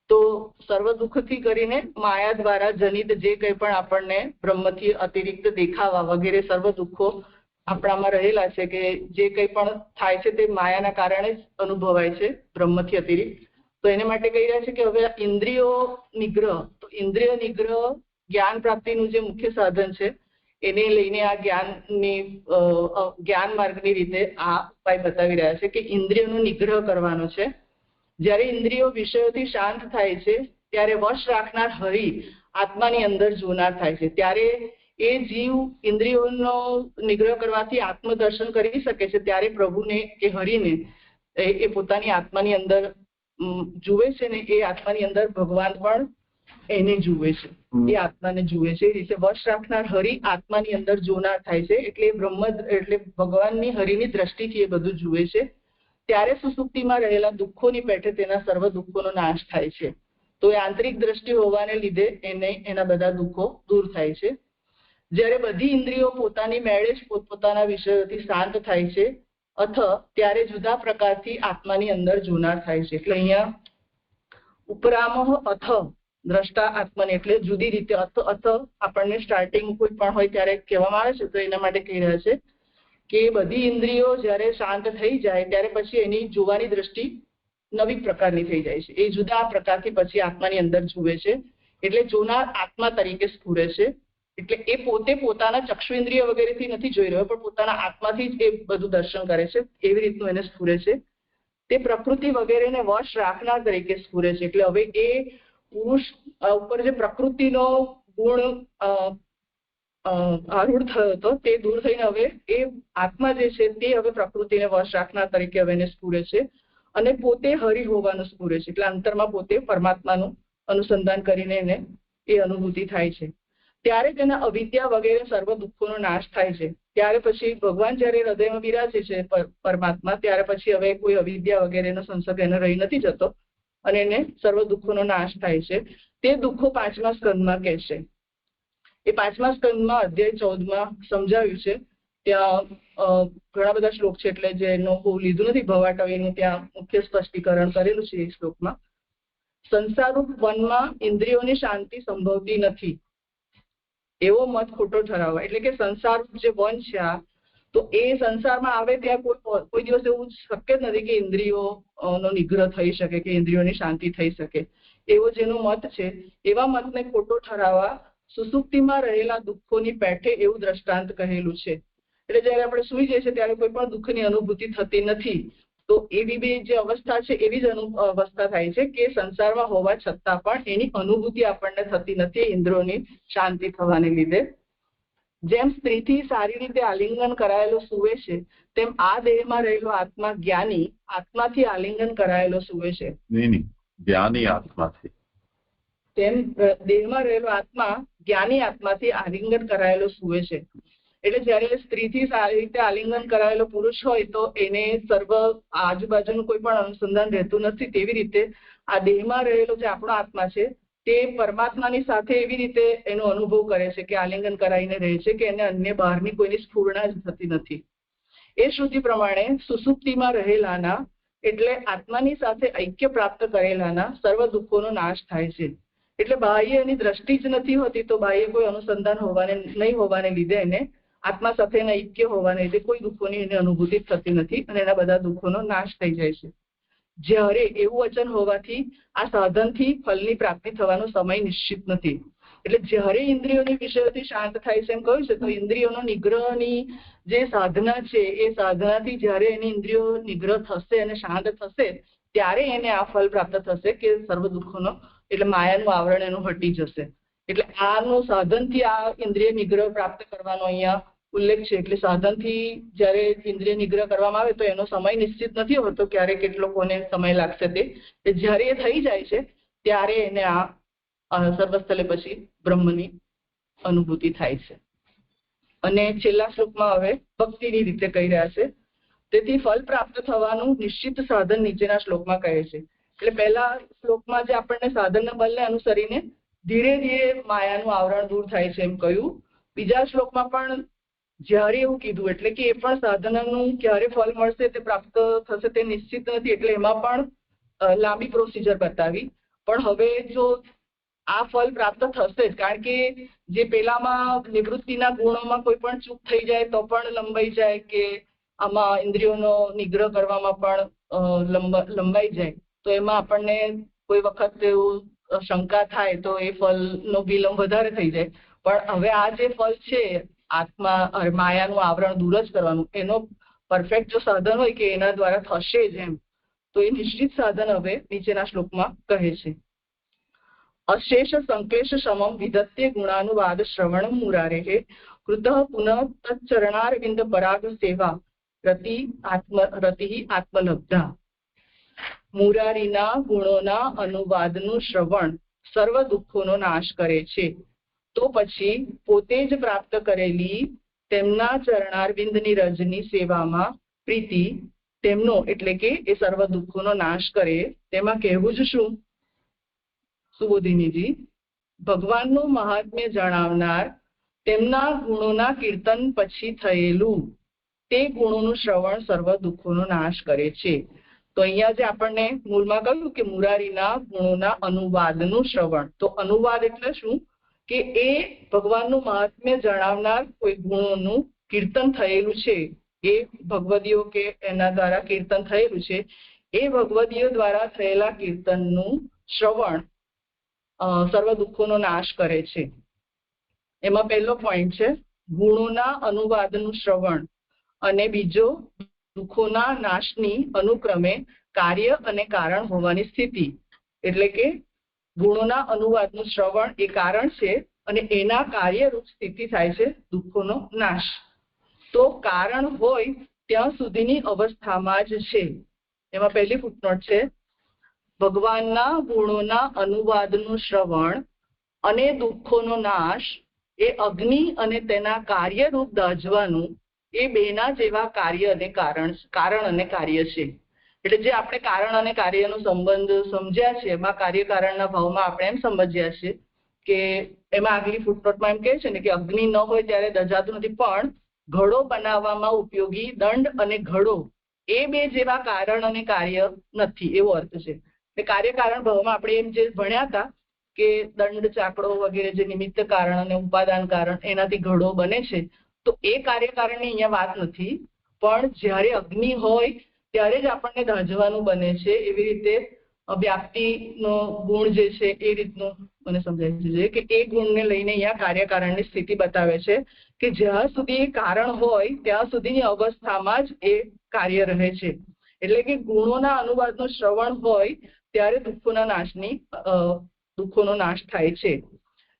તો સર્વ દુઃખથી કરીને માયા દ્વારા જનિત જે કંઈ પણ આપણને બ્રહ્મથી અતિરિક્ત દેખાવા વગેરે સર્વ દુઃખો આપણામાં રહેલા છે કે જે કંઈ પણ થાય છે તે માયાના કારણે જ અનુભવાય છે બ્રહ્મથી અતિરિક્ત. તો એને માટે કહી રહ્યા છે કે હવે ઇન્દ્રિયો નિગ્રહ, તો ઇન્દ્રિય નિગ્રહ જ્ઞાન પ્રાપ્તિનું જે મુખ્ય સાધન છે એને લઈને આ જ્ઞાન માર્ગની રીતે આ ઉપાય બતાવી રહ્યા છે કે ઇન્દ્રિયોનો નિગ્રહ કરવાનો છે. જ્યારે ઇન્દ્રિયો વિષયોથી શાંત થાય છે ત્યારે વશ રાખનાર હરિ આત્માની અંદર જોનાર થાય છે. ત્યારે એ જીવ ઇન્દ્રિયોનો નિગ્રહ કરવાથી આત્મદર્શન કરી શકે છે. ત્યારે પ્રભુને કે હરિને એ પોતાની આત્માની અંદર જુએ છે ને એ આત્માની અંદર ભગવાન પણ એને જુએ છે, એ આત્માને જુએ છે. એ રીતે વશ રાખનાર હરિ આત્માની અંદર જોનાર થાય છે. એટલે એટલે ભગવાનની હરિની દ્રષ્ટિથી એ બધું જુએ છે. ત્યારે સુસુપ્તિમાં રહેલા દુઃખોની પેઠે તેના સર્વ દુઃખોનો નાશ થાય છે. તો એ આંતરિક દ્રષ્ટિ હોવાને લીધે એના બધા દુઃખો દૂર થાય છે. જ્યારે બધી ઇન્દ્રિયો પોતાની મેળે જ પોતપોતાના વિષયોથી શાંત થાય છે ત્યારે જુદા પ્રકારથી આત્માની અંદર જોનાર થાય છે. એટલે અહીંયા ઉપરામઃ અથ દ્રષ્ટા આત્માને એટલે જુદી રીતે અથ આપણને સ્ટાર્ટિંગ કોઈ પણ હોય ત્યારે કહેવામાં આવે છે. તો એના માટે કહી રહ્યા છે કે બધી ઇન્દ્રિયો જ્યારે શાંત થઈ જાય ત્યારે પછી એની જોવાની દ્રષ્ટિ નવી પ્રકારની થઈ જાય છે. એ જુદા પ્રકારથી પછી આત્માની અંદર જુએ છે. એટલે જોનાર આત્મા તરીકે સ્ફુરે છે. એટલે એ પોતે પોતાના ચક્ષુ ઇન્દ્રિય વગેરેથી નથી જોઈ રહ્યો પણ પોતાના આત્માથી જ એ બધું દર્શન કરે છે. એવી રીતનું એને સ્ફુરે છે. તે પ્રકૃતિ વગેરેને વશ રાખનાર તરીકે સ્ફુરે છે. એટલે હવે એ પુરુષ ઉપર જે પ્રકૃતિનો ગુણ આરૂઢ થયો હતો તે દૂર થઈને હવે એ આત્મા જે છે તે હવે પ્રકૃતિને વશ રાખનાર તરીકે હવે એને સ્ફુરે છે અને પોતે હરિ હોવાનું સ્ફુરે છે. એટલે અંતરમાં પોતે પરમાત્માનું અનુસંધાન કરીને એને એ અનુભૂતિ થાય છે. ત્યારે તેના અવિદ્યા વગેરે સર્વ દુઃખોનો નાશ થાય છે. ત્યારે પછી ભગવાન જ્યારે હૃદયમાં બિરાજે છે પરમાત્મા ત્યારે પછી હવે કોઈ અવિદ્યા વગેરેનો સંસર્ગ એને રહી નથી જતો અને એને સર્વ દુઃખોનો નાશ થાય છે. તે દુઃખો 5મા સ્કંદમાં કહેશે. એ 5મા સ્કંદમાં અધ્યાય 14માં સમજાવ્યું છે. ત્યાં ઘણા બધા શ્લોક છે એટલે જેનો બહુ લીધું નથી ભવાટવીનું ત્યાં મુખ્ય સ્પષ્ટીકરણ કરેલું છે એ શ્લોકમાં. સંસારરૂપ વનમાં ઇન્દ્રિયોની શાંતિ સંભવતી નથી એવો મત ખોટો ઠરાવવા. એટલે કે સંસાર જે વન છે તો એ સંસારમાં આવે ત્યાં કોઈ દિવસ એવું શક્ય જ નથી કે ઇન્દ્રિયોનો નિગ્રહ થઈ શકે કે ઇન્દ્રિયોની શાંતિ થઈ શકે એવો જેનો મત છે એવા મતને ખોટો ઠરાવવા સુસુપ્તિમાં રહેલા દુઃખોની પેઠે એવું દ્રષ્ટાંત કહેલું છે. એટલે જયારે આપણે સુઈ જઈએ છીએ ત્યારે કોઈ પણ દુઃખની અનુભૂતિ થતી નથી. તો એવી બે જે અવસ્થા છે એવી જ અવસ્થા થાય છે કે સંસારમાં હોવા છતાં પણ એની અનુભૂતિ આપણને થતી નથી ઇન્દ્રિયોની શાંતિ થવાને લીધે. જેમ સ્ત્રીથી સારી રીતે આલિંગન કરાયેલો સુવે છે તેમ આ દેહમાં રહેલો આત્મા જ્ઞાની આત્માથી આલિંગન કરાયેલો સુવે છે. જ્ઞાની આત્માથી તેમ દેહમાં રહેલો આત્મા જ્ઞાની આત્માથી આલિંગન કરાયેલો સુવે છે. એટલે જયારે સ્ત્રીથી સારી રીતે આલિંગન કરાયેલો પુરુષ હોય તો એને સર્વ આજુબાજુનું કોઈ પણ અનુસંધાન રહેતું નથી. તેવી રીતે આ દેહમાં રહેલો જે આપણો આત્મા છે તે પરમાત્માની સાથે એવી રીતે એનો અનુભવ કરે છે કે આલિંગન કરાઈને રહે છે કે એને અન્ય બહારની કોઈની સ્ફુરણા જ થતી નથી. એ શ્રુતિ પ્રમાણે સુસુપ્તિમાં રહેલાના એટલે આત્માની સાથે ઐક્ય પ્રાપ્ત કરેલાના સર્વ દુઃખોનો નાશ થાય છે. એટલે બાહ્ય એની દ્રષ્ટિ જ નથી હોતી તો બાહ્ય કોઈ અનુસંધાન નહીં હોવાને લીધે એને આત્મા સાથેના ઐક્ય હોવાને લીધે કોઈ દુઃખોની એને અનુભૂતિ થતી નથી અને એના બધા દુઃખોનો નાશ થઈ જાય છે. જ્યારે એવું વચન હોવાથી આ સાધનથી ફલની પ્રાપ્તિ થવાનો સમય નિશ્ચિત નથી. એટલે જ્યારે ઇન્દ્રિયોની વિષયોથી શાંત થાય છે એમ કહ્યું છે તો ઇન્દ્રિયોનો નિગ્રહની જે સાધના છે એ સાધનાથી જ્યારે એની ઇન્દ્રિયો નિગ્રહ થશે અને શાંત થશે ત્યારે એને આ ફલ પ્રાપ્ત થશે કે સર્વ દુઃખોનો એટલે માયાનું આવરણ એનું હટી જશે. એટલે આનું સાધનથી આ ઇન્દ્રિય નિગ્રહ પ્રાપ્ત કરવાનો અહીંયા ઉલ્લેખ છે. એટલે સાધનથી જ્યારે ઇન્દ્રિય નિગ્રહ કરવામાં આવે તો એનો સમય નિશ્ચિત નથી હોતો, ક્યારે કેટલો કોને સમય લાગશે તે. જ્યારે એ થઈ જાય છે ત્યારે એને આ સર્વસ્થલે પછી બ્રહ્મની અનુભૂતિ થાય છે. અને છેલ્લા શ્લોકમાં હવે ભક્તિની રીતે કહી રહ્યા છે. તેથી ફળ પ્રાપ્ત થવાનું નિશ્ચિત સાધન નીચેના શ્લોકમાં કહે છે. એટલે પહેલા શ્લોકમાં જે આપણને સાધનના બળને અનુસરીને ધીરે ધીરે માયાનું આવરણ દૂર થાય છે એમ કહ્યું. બીજા શ્લોકમાં પણ જ્યારે એવું કીધું, એટલે કે એ પણ સાધનનું ક્યારે ફળ મળશે તે પ્રાપ્ત થશે તે નિશ્ચિત નથી, એટલે એમાં પણ લાંબી પ્રોસિજર બતાવી. પણ હવે જો આ ફળ પ્રાપ્ત થશે જ, કારણ કે જે પેલામાં નિવૃત્તિના ગુણોમાં કોઈ પણ ચૂક થઈ જાય તો પણ લંબાઈ જાય, કે આમાં ઇન્દ્રિયોનો નિગ્રહ કરવામાં પણ લંબાઈ જાય, તો એમાં આપણને કોઈ વખત એવું શંકા થાય તો એ ફળનો વિલંબ વધારે થઈ જાય. પણ હવે આ જે ફળ છે આત્મા માયાનું આવરણ દૂર જ કરવાનું, એનો પરફેક્ટ જો સાધન હોય કે એના દ્વારા થશે જ એમ, તો એ નિશ્ચિત સાધન હવે નીચેના શ્લોકમાં કહે છે. અશેષ સંક્લેશ સમમ વિદત્તે ગુણાનુવાદ શ્રવણમ મુરારેઃ કૃતઃ પુનઃ તચ્ચરણારવિંદ પરાગ સેવા રતિ આત્મલબ્ધા. મુરારીના ગુણોના અનુવાદનું શ્રવણ સર્વ દુઃખોનો નાશ કરે છે. તો પછી પોતે જ પ્રાપ્ત કરેલી તેમના ચરણારવિંદની રજની સેવામાં પ્રીતિ તેમનો, એટલે કે એ સર્વ દુઃખોનો નાશ કરે. તેમાં કહેવું જ શું સુબોધિનીજી? ભગવાનનું મહાત્મ્ય જણાવનાર તેમના ગુણોના કીર્તન પછી થયેલું તે ગુણોનું શ્રવણ સર્વ દુઃખોનો નાશ કરે છે. તો અહીંયા જે આપણને મૂળમાં કહ્યું કે મુરારીના ગુણોના અનુવાદનું શ્રવણ, તો અનુવાદ એટલે શું કે એ ભગવાનનું મહાત્મ્ય જણાવનાર કોઈ ગુણોનું કીર્તન થયેલું છે, એ ભગવદીઓ કે એના દ્વારા કીર્તન થયેલું છે, એ ભગવદીઓ દ્વારા થયેલા કીર્તનનું શ્રવણ સર્વ દુઃખોનો નાશ કરે છે. એમાં પહેલો પોઈન્ટ છે ગુણોના અનુવાદનું શ્રવણ, અને બીજો દુઃખોના નાશની અનુક્રમે કાર્ય અને કારણ હોવાની સ્થિતિ. એટલે કે ગુણોના અનુવાદનું શ્રવણ એ કારણ છે અને એના કાર્યરૂપ સ્થિતિ થાય છે દુઃખોનો નાશ. તો કારણ હોય ત્યાં સુધીની અવસ્થામાં જ છે. એમાં પહેલી ફૂટનોટ છે ભગવાનના ગુણોના અનુવાદનું શ્રવણ અને દુઃખોનો નાશ એ અગ્નિ અને તેના કાર્યરૂપ દાઝવાનું એ બેના જેવા કાર્ય અને કારણ અને કાર્ય છે. એટલે જે આપણે કારણ અને કાર્યનો સંબંધ સમજ્યા છે એમાં કાર્યકારણના ભાવમાં આપણે એમ સમજ્યા છે કે એમાં આગલી ફૂટનોટમાં એમ કહે છે ને કે અગ્નિ ન હોય ત્યારે દજાતું નથી, પણ ઘડો બનાવવામાં ઉપયોગી દંડ અને ઘડો એ બે જેવા કારણ અને કાર્ય નથી, એવો અર્થ છે. એટલે કાર્યકારણ ભાવમાં આપણે એમ જે ભણ્યા હતા કે દંડ ચાકડો વગેરે જે નિમિત્ત કારણ અને ઉપાદાન કારણ એનાથી ઘડો બને છે, તો એ કાર્યકારણની અહીંયા વાત નથી. પણ જ્યારે અગ્નિ હોય ત્યારે જ આપણને દાઝવાનું બને છે. એવી રીતે વ્યાપ્તિનો ગુણ જે છે એ રીતનું મને સમજાય છે કે એ ગુણને લઈને અહીંયા કાર્યકારણની સ્થિતિ બતાવે છે કે જ્યાં સુધી એ કારણ હોય ત્યાં સુધીની અવસ્થામાં જ એ કાર્ય રહે છે. એટલે કે ગુણોના અનુવાદનું શ્રવણ હોય ત્યારે દુઃખોનો નાશ થાય છે.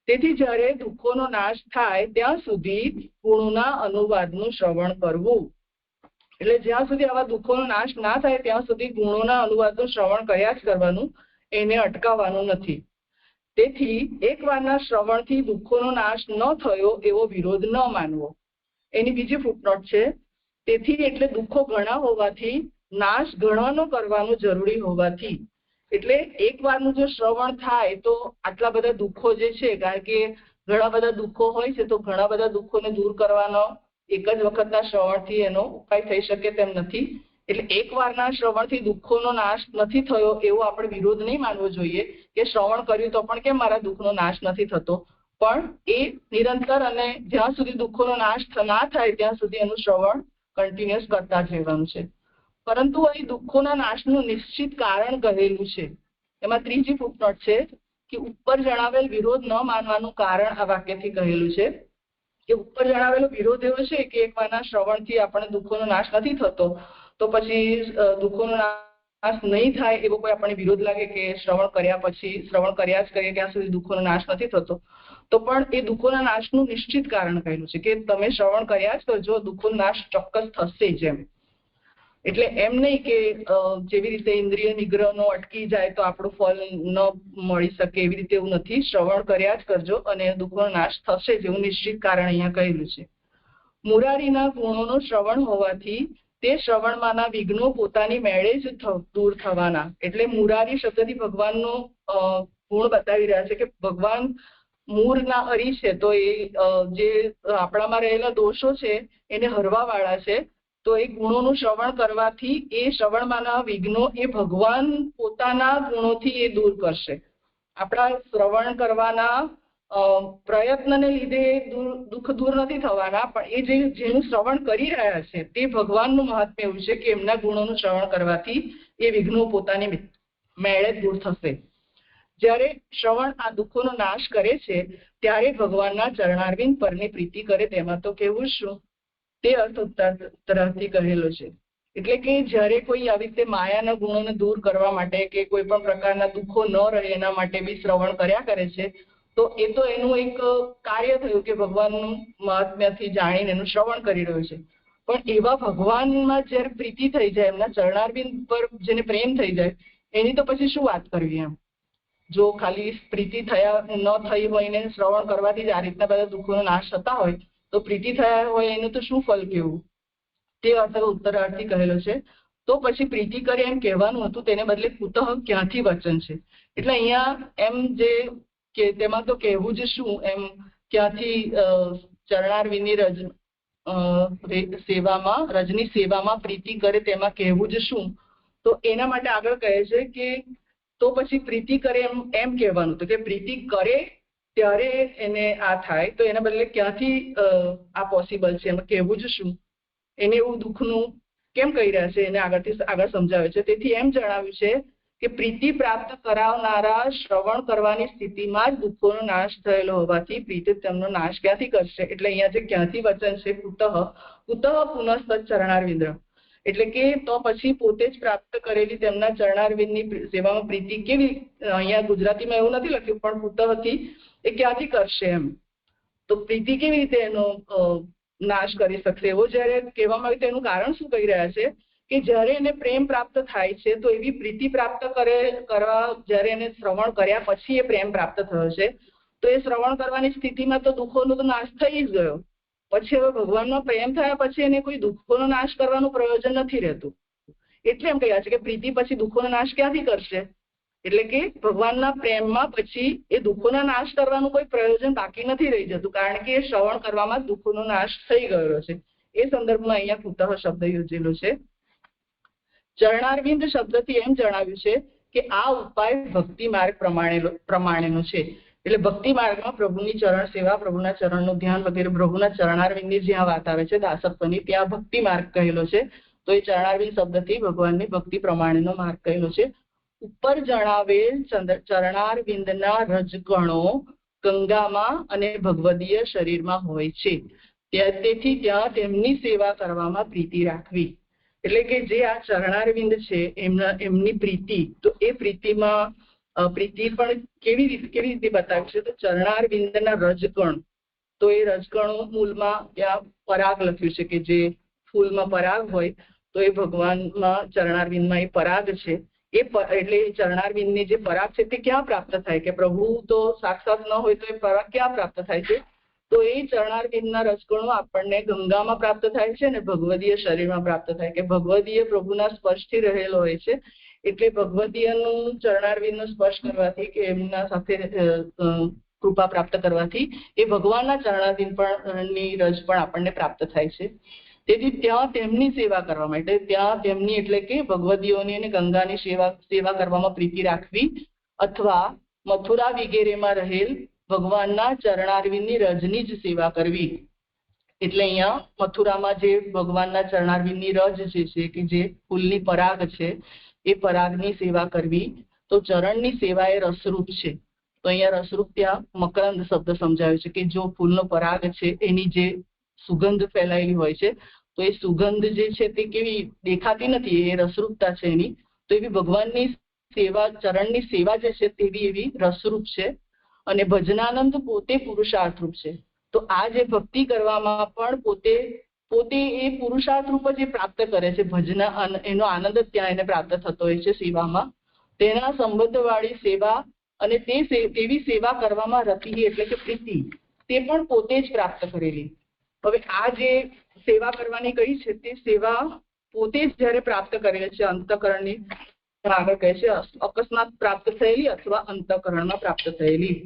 તેથી જ્યારે દુઃખોનો નાશ થાય ત્યાં સુધી ગુણોના અનુવાદનું શ્રવણ કરવું. એટલે જ્યાં સુધી આવા દુઃખોનો નાશ ના થાય ત્યાં સુધી ગુણોના અનુવાદનું શ્રવણ કર્યા જ કરવાનું, એને અટકાવવાનું નથી. તેથી એકવારના શ્રવણથી દુઃખોનો નાશ ન થયો એવો વિરોધ ન માનવો. એની બીજી ફૂટનોટ છે તેથી એટલે દુઃખો ઘણા હોવાથી નાશ ઘણાનો કરવાનું જરૂરી હોવાથી. એટલે એક વારનું જો શ્રવણ થાય તો આટલા બધા દુઃખો જે છે, કારણ કે ઘણા બધા દુઃખો હોય છે, તો ઘણા બધા દુઃખોને દૂર કરવાનો એક જ વખતના શ્રવણથી એનો ઉપાય થઈ શકે તેમ નથી. એટલે એક વારના શ્રવણથી દુઃખોનો નાશ નથી થયો એવો આપણે વિરોધ નહીં માનવો જોઈએ કે શ્રવણ કર્યું તો પણ કેમ મારા દુઃખનો નાશ નથી થતો. પણ એ નિરંતર અને જ્યાં સુધી દુઃખોનો નાશ ના થાય ત્યાં સુધી એનું શ્રવણ કન્ટિન્યુઅસ કરતા જ રહેવાનું છે. પરંતુ અહીં દુઃખોના નાશનું નિશ્ચિત કારણ કહેલું છે. એમાં ત્રીજી ફૂટનોટ છે કે ઉપર જણાવેલ વિરોધ ન માનવાનું કારણ આ વાક્યથી કહેલું છે કે ઉપર જણાવેલો વિરોધ એવો છે કે એક વારના શ્રવણથી આપણે દુઃખોનો નાશ નથી થતો, તો પછી દુઃખોનો નાશ નાશ નહીં થાય એવો કોઈ આપણને વિરોધ લાગે કે શ્રવણ કર્યા પછી શ્રવણ કર્યા જ કરીએ ત્યાં સુધી દુઃખોનો નાશ નથી થતો, તો પણ એ દુઃખોના નાશનું નિશ્ચિત કારણ કહેલું છે કે તમે શ્રવણ કર્યા જ કરજો, દુઃખોનો નાશ ચોક્કસ થશે જ એમ. એટલે એમ નહીં કે જેવી રીતે ઇન્દ્રિય નિગ્રહનો અટકી જાય તો આપણું ફળ ન મળી શકે, એવી રીતે એવું નથી. શ્રવણ કર્યા જ કરજો અને દુઃખોનો નાશ થશે જ એવું નિશ્ચિત કારણ અહીંયા કહેલું છે. મુરારીના ગુણોનું શ્રવણ હોવાથી તે શ્રવણમાંના વિઘ્નો પોતાની મેળે જ દૂર થવાના. એટલે મુરારી શબ્દથી ભગવાનનો ગુણ બતાવી રહ્યા છે કે ભગવાન મૂળના હરી છે, તો એ જે આપણામાં રહેલા દોષો છે એને હરવા વાળા છે. તો એ ગુણોનું શ્રવણ કરવાથી એ શ્રવણમાંના વિઘ્નો એ ભગવાન પોતાના ગુણોથી એ દૂર કરશે. આપણા શ્રવણ કરવાના પ્રયત્નને લીધે દુઃખ દૂર નથી થવાના, પણ એ જેનું શ્રવણ કરી રહ્યા છે તે ભગવાનનું મહાત્મ્ય એવું છે કે એમના ગુણોનું શ્રવણ કરવાથી એ વિઘ્નો પોતાની મેળે દૂર થશે. જ્યારે શ્રવણ આ દુઃખોનો નાશ કરે છે ત્યારે ભગવાનના ચરણારવિંદ પરની પ્રીતિ કરે, તેમાં તો કેવું શું તે અર્થ ઉત્તરાર્થી કહેલો છે. એટલે કે જ્યારે કોઈ આવી રીતે માયાના ગુણોને દૂર કરવા માટે કે કોઈ પણ પ્રકારના દુઃખો ન રહે એના માટે બી શ્રવણ કર્યા કરે છે, તો એ તો એનું એક કાર્ય થયું કે ભગવાનનું મહાત્મ્યથી જાણીને એનું શ્રવણ કરી રહ્યું છે. પણ એવા ભગવાનમાં જયારે પ્રીતિ થઈ જાય, એમના ચરણારવિંદ પર જેને પ્રેમ થઈ જાય, એની તો પછી શું વાત કરવી એમ. જો ખાલી પ્રીતિ થયા ન થઈ હોય ને શ્રવણ કરવાથી જ આ રીતના બધા દુઃખોનો નાશ થતા હોય, તો પ્રીતિ થયા હોય એનું તો શું ફલ કેવું, તે અર્થ ઉત્તરાર્થી કહેલો છે. તો પછી પ્રીતિ કરે એમ કહેવાનું હતું, તેને બદલે કુતઃ ક્યાંથી વચન છે. એટલે અહીંયા એમ જે કે તેમાં તો કહેવું જ શું એમ, ક્યાંથી ચરણારવિંદની રજની સેવામાં પ્રીતિ કરે તેમાં કહેવું જ શું. તો એના માટે આગળ કહે છે કે તો પછી પ્રીતિ કરે એમ કહેવાનું, તો કે પ્રીતિ કરે ત્યારે એને આ થાય, તો એના બદલે ક્યાંથી આ પોસિબલ છે, એમાં કહેવું જ શું, એને એવું દુઃખનું કેમ કહી રહ્યા છે એને આગળ સમજાવે છે. તેથી એમ જણાવ્યું છે કે પ્રીતિ પ્રાપ્ત કરાવનારા શ્રવણ કરવાની સ્થિતિમાં જ દુઃખોનો નાશ થયેલો હોવાથી પ્રીતિ તેમનો નાશ ક્યાંથી કરશે. એટલે અહીંયા જે ક્યાંથી વચન છે કુતઃ પુનઃ ચરણારવિંદ, એટલે કે તો પછી પોતે જ પ્રાપ્ત કરેલી તેમના ચરણારવિંદની સેવામાં પ્રીતિ કેવી, અહીંયા ગુજરાતીમાં એવું નથી લખ્યું પણ કુતઃથી એ ક્યાંથી કરશે એમ. તો પ્રીતિ કેવી રીતે એનો નાશ કરી શકશે એવો જયારે કહેવામાં આવે તો એનું કારણ શું કહી રહ્યા છે કે જ્યારે એને પ્રેમ પ્રાપ્ત થાય છે તો એવી પ્રીતિ પ્રાપ્ત કરવા જ્યારે એને શ્રવણ કર્યા પછી એ પ્રેમ પ્રાપ્ત થયો છે, તો એ શ્રવણ કરવાની સ્થિતિમાં તો દુઃખોનો તો નાશ થઈ જ ગયો. પછી હવે ભગવાનનો પ્રેમ થયા પછી એને કોઈ દુઃખોનો નાશ કરવાનું પ્રયોજન નથી રહેતું. એટલે એમ કહ્યા છે કે પ્રીતિ પછી દુઃખોનો નાશ ક્યાંથી કરશે, એટલે કે ભગવાનના પ્રેમમાં પછી એ દુઃખોનો નાશ કરવાનું કોઈ પ્રયોજન બાકી નથી રહી જતું, કારણ કે એ શ્રવણ કરવામાં દુઃખોનો નાશ થઈ ગયો છે. એ સંદર્ભમાં અહીંયા કુતઃ શબ્દ યોજેલો છે. ચરણારવિંદ શબ્દથી એમ જણાવ્યું છે કે આ ઉપાય ભક્તિ માર્ગ પ્રમાણેનો છે. એટલે ભક્તિ માર્ગમાં પ્રભુની ચરણ સેવા, પ્રભુના ચરણનું ધ્યાન વગેરે પ્રભુના ચરણારવિંદની જ્યાં વાત આવે છે દાસત્વની, ત્યાં ભક્તિ માર્ગ કહેલો છે. તો એ ચરણારવિંદ શબ્દથી ભગવાનની ભક્તિ પ્રમાણેનો માર્ગ કહેલો છે. ઉપર જણાવેલ ચરણારવિંદના રજગણો ગંગામાં અને ભગવદીય શરીરમાં હોય છે, તેથી ત્યાં તેમની સેવા કરવામાં પ્રીતિ રાખવી. એટલે કે જે આ ચરણારવિંદ છે એમની પ્રીતિ, તો એ પ્રીતિમાં પ્રીતિ પણ કેવી રીતે બતાવી છે, તો ચરણારવિંદના રજગણ, તો એ રજગણો મૂળમાં ત્યાં પરાગ લખ્યું છે કે જે ફૂલમાં પરાગ હોય, તો એ ભગવાનમાં ચરણારવિંદમાં એ પરાગ છે. એટલે ચરણારવિંદની જે પરાગ છે તે ક્યાં પ્રાપ્ત થાય, કે પ્રભુ તો સાક્ષાત ન હોય તો એ પરાગ ક્યાં પ્રાપ્ત થાય છે, તો એ ચરણારવિંદના રજગણો આપણને ગંગામાં પ્રાપ્ત થાય છે અને ભગવદીય શરીરમાં પ્રાપ્ત થાય, કે ભગવદીય પ્રભુના સ્પર્શથી રહેલો હોય છે. એટલે ભગવદીયનું ચરણારવિંદનો સ્પર્શ કરવાથી કે એમના સાથે કૃપા પ્રાપ્ત કરવાથી એ ભગવાનના ચરણારવિંદ ની રજ પણ આપણને પ્રાપ્ત થાય છે. તેથી ત્યાં તેમની સેવા કરવા માટે, ત્યાં તેમની એટલે કે ભગવદીઓની અને ગંગાની સેવા કરવામાં પ્રીતિ રાખવી, અથવા મથુરા વગેરેમાં રહેલ ભગવાનના ચરણારવિંદની રજની જ સેવા કરવી. એટલે અહીંયા મથુરામાં જે ભગવાનના ચરણારવિંદની રજ છે કે જે ફૂલની પરાગ છે એ પરાગની સેવા કરવી. તો ચરણની સેવા એ રસરૂપ છે, તો અહીંયા રસરૂપ ત્યાં મકરંદ શબ્દ સમજાવ્યો છે કે જો ફૂલનો પરાગ છે એની જે સુગંધ ફેલાયેલી હોય છે, તો એ સુગંધ જે છે તે કેવી દેખાતી નથી, એ રસરૂપતા છે એની. તો એવી ભગવાનની સેવા, ચરણની સેવા જે છે તેવી એવી રસરૂપ છે. અને ભજનાનંદ પોતે પુરુષાર્થ રૂપ છે. તો આ જે ભક્તિ કરવામાં પણ પોતે એ પુરુષાર્થ રૂપ જ પ્રાપ્ત કરે છે. ભજના એનો આનંદ જ ત્યાં એને પ્રાપ્ત થતો હોય છે સેવામાં. તેના સંબંધ વાળી સેવા અને તેવી સેવા કરવામાં રતિ એટલે કે પ્રીતિ તે પણ પોતે જ પ્રાપ્ત કરેલી. હવે આ જે સેવા કરવાની કહી છે તે સેવા પોતે જ જયારે પ્રાપ્ત કરેલી છે અંતઃકરણની, આગળ કહે છે અકસ્માત પ્રાપ્ત થયેલી અથવા અંતઃકરણમાં પ્રાપ્ત થયેલી.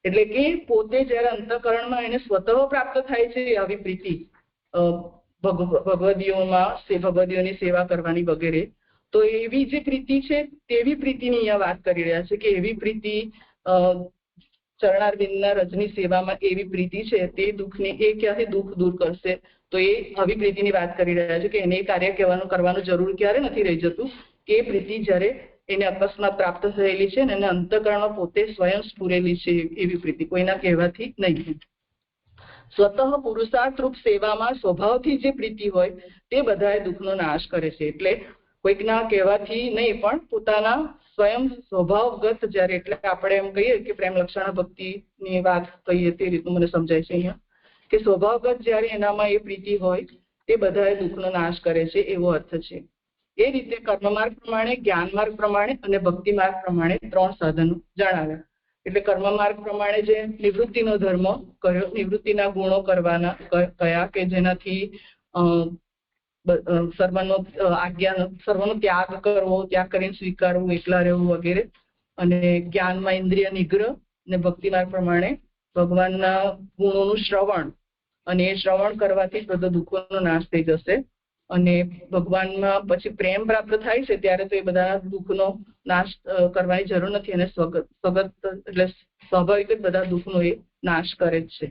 એટલે કે પોતે જયારે અંતઃકરણમાં એને સ્વતઃ પ્રાપ્ત થાય છે આવી પ્રીતિ ભગવદીઓની સેવા કરવાની વગેરે, તો એવી જે પ્રીતિ છે તેવી પ્રીતિની અહીંયા વાત કરી રહ્યા છે કે એવી પ્રીતિ ચરણારવિંદના રજની સેવામાં એવી પ્રીતિ છે તે દુઃખની એ ક્યાંથી દુઃખ દૂર કરશે. તો એ આવી પ્રીતિની વાત કરી રહ્યા છે કે એને કાર્ય કરવાનું જરૂર ક્યારે નથી રહી જતું કે એ પ્રીતિ જયારે એને અકસ્માત પ્રાપ્ત થયેલી છે ને એને અંતઃકરણમાં પોતે સ્વયં સ્ફુરેલી છે એવી પ્રીતિ, કોઈના કહેવાથી નહીં. સ્વતઃ પુરુષાર્થ રૂપ સેવામાં સ્વભાવથી જે પ્રીતિ હોય તે બધાએ દુઃખનો નાશ કરે છે. એટલે કોઈકના કહેવાથી નહીં પણ પોતાના સ્વયં સ્વભાવગત જયારે, એટલે આપણે એમ કહીએ કે પ્રેમ લક્ષણ ભક્તિની વાત કહીએ તે રીતનું મને સમજાય છે અહીંયા કે સ્વભાવગત જયારે એનામાં એ પ્રીતિ હોય તે બધાએ દુઃખનો નાશ કરે છે એવો અર્થ છે. એ રીતે કર્મમાર્ગ પ્રમાણે, જ્ઞાન માર્ગ પ્રમાણે અને ભક્તિ માર્ગ પ્રમાણે 3 સાધનો જણાવ્યા. એટલે કર્મમાર્ગ પ્રમાણે જે નિવૃત્તિનો ધર્મ કર્યો, નિવૃત્તિના ગુણો કરવાના કયા કે જેનાથી સર્વનો ત્યાગ કરવો, ત્યાગ કરીને સ્વીકારવું, એકલા રહેવું વગેરે. અને જ્ઞાનમાં ઇન્દ્રિય નિગ્રહ અને ભક્તિ માર્ગ પ્રમાણે ભગવાનના ગુણોનું શ્રવણ, અને એ શ્રવણ કરવાથી બધા દુઃખોનો નાશ થઈ જશે. અને ભગવાનમાં પછી પ્રેમ પ્રાપ્ત થાય છે ત્યારે તો એ બધા દુઃખનો નાશ કરવાની જરૂર નથી અને એટલે સ્વાભાવિક જ બધા દુઃખનો એ નાશ કરે જ છે.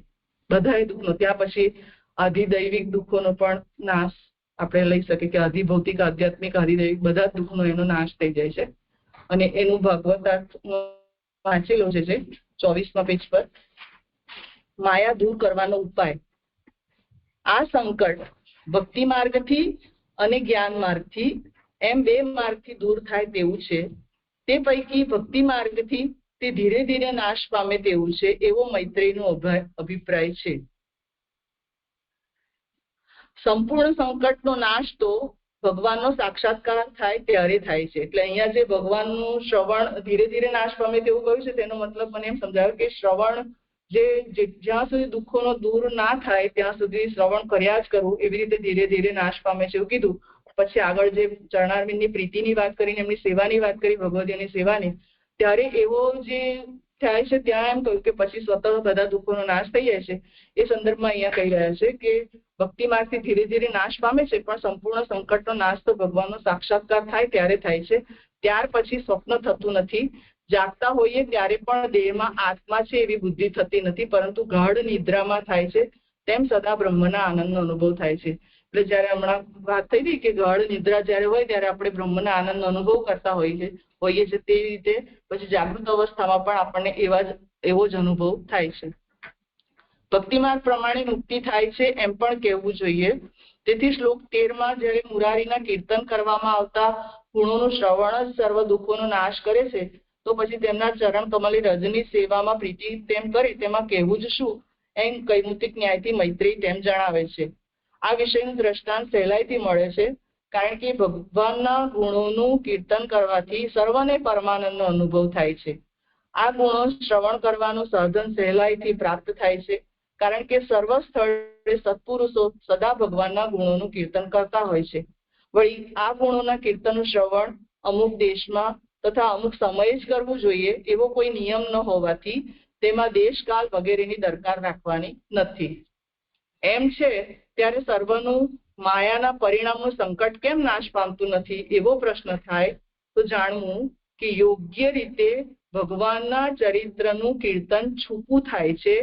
બધા દુઃખનો, ત્યાં પછી આધિદૈવિક દુઃખોનો પણ નાશ આપણે લઈ શકીએ કે આધિભૌતિક, આધ્યાત્મિક, આધિદૈવિક બધા જ દુઃખનો એનો નાશ થઈ જાય છે. અને એનું ભાગવતાર્થ વાંચેલો છે 24મા પેજ પર. માયા દૂર કરવાનો ઉપાય. આ સંકટ ભક્તિ માર્ગથી અને જ્ઞાન માર્ગથી એમ 2 માર્ગથી દૂર થાય તેવું છે. તે પૈકી ભક્તિ માર્ગથી તે ધીરે ધીરે નાશ પામે તેવું છે એવો મૈત્રેયનો અભિપ્રાય છે. સંપૂર્ણ સંકટનો નાશ તો ભગવાનનો સાક્ષાત્કાર થાય ત્યારે થાય છે. એટલે અહીંયા જે ભગવાનનું શ્રવણ ધીરે ધીરે નાશ પામે તેવું કહ્યું છે તેનો મતલબ મને એમ સમજાવ્યો કે શ્રવણ જ્યાં સુધી દુઃખોનો દૂર ના થાય ત્યાં સુધી શ્રવણ કર્યા જ કરવું, એવી રીતે ધીરે ધીરે નાશ પામે છે એવું કીધું. પછી આગળ જે ચરણારવિંદની પ્રીતિની વાત કરીને એમની સેવાની વાત કરી, ભગવદીઓની સેવાની, ત્યારે એવો જે થાય છે ત્યાં એમ કહ્યું કે પછી સ્વતઃ બધા દુઃખોનો નાશ થઈ જાય છે. એ સંદર્ભમાં અહીંયા કહી રહ્યા છે કે ભક્તિ માર્ગથી ધીરે ધીરે નાશ પામે છે પણ સંપૂર્ણ સંકટનો નાશ તો ભગવાનનો સાક્ષાત્કાર થાય ત્યારે થાય છે. ત્યાર પછી સ્વપ્ન થતું નથી. જાગતા હોઈએ ત્યારે પણ દેહમાં આત્મા છે એવી બુદ્ધિ થતી નથી, પરંતુ ગાઢ નિદ્રામાં થાય છે તેમ સદા બ્રહ્મના આનંદનો અનુભવ થાય છે. એટલે જયારે હમણાં વાત થઈ હતી કે ગાઢ નિદ્રા જયારે હોય ત્યારે આપણે બ્રહ્મના આનંદનો અનુભવ કરતા હોઈએ છીએ તે રીતે પછી જાગૃત અવસ્થામાં પણ આપણને એવો જ અનુભવ થાય છે. ભક્તિ માર્ગ પ્રમાણે મુક્તિ થાય છે એમ પણ કહેવું જોઈએ. તેથી શ્લોક 13માં જયારે મુરારીના કીર્તન કરવામાં આવતા ગુણોનું શ્રવણ જ સર્વ દુઃખોનો નાશ કરે છે, તો પછી તેમના ચરણ કમલી રજની સેવામાં પ્રીતિ તેમ કરી તેમાં કહેવું જ શું એમ કૈમુતિક ન્યાયથી મૈત્રી તેમ જણાવે છે. આ વિષયનું દ્રષ્ટાંત સહેલાઈથી મળે છે કારણ કે ભગવાનના ગુણોનું કીર્તન કરવાથી સર્વને પરમાનંદનો અનુભવ થાય છે. આ ગુણો શ્રવણ કરવાનું સાધન સહેલાઈથી પ્રાપ્ત થાય છે કારણ કે સર્વ સ્થળે સત્પુરુષો સદા ભગવાનના ગુણોનું કીર્તન કરતા હોય છે. વળી આ ગુણોના કીર્તનનું શ્રવણ અમુક દેશમાં તથા અમુક સમયે જ કરવું જોઈએ એવો કોઈ નિયમ ન હોવાથી તેમાં દેશકાલ વગેરેની દરકાર રાખવાની નથી. એમ છે ત્યારે સર્વનું માયાના પરિણામનું સંકટ કેમ નાશ પામતું નથી એવો પ્રશ્ન થાય તો જાણવું કે યોગ્ય રીતે ભગવાનના ચરિત્રનું કીર્તન છૂપું થાય છે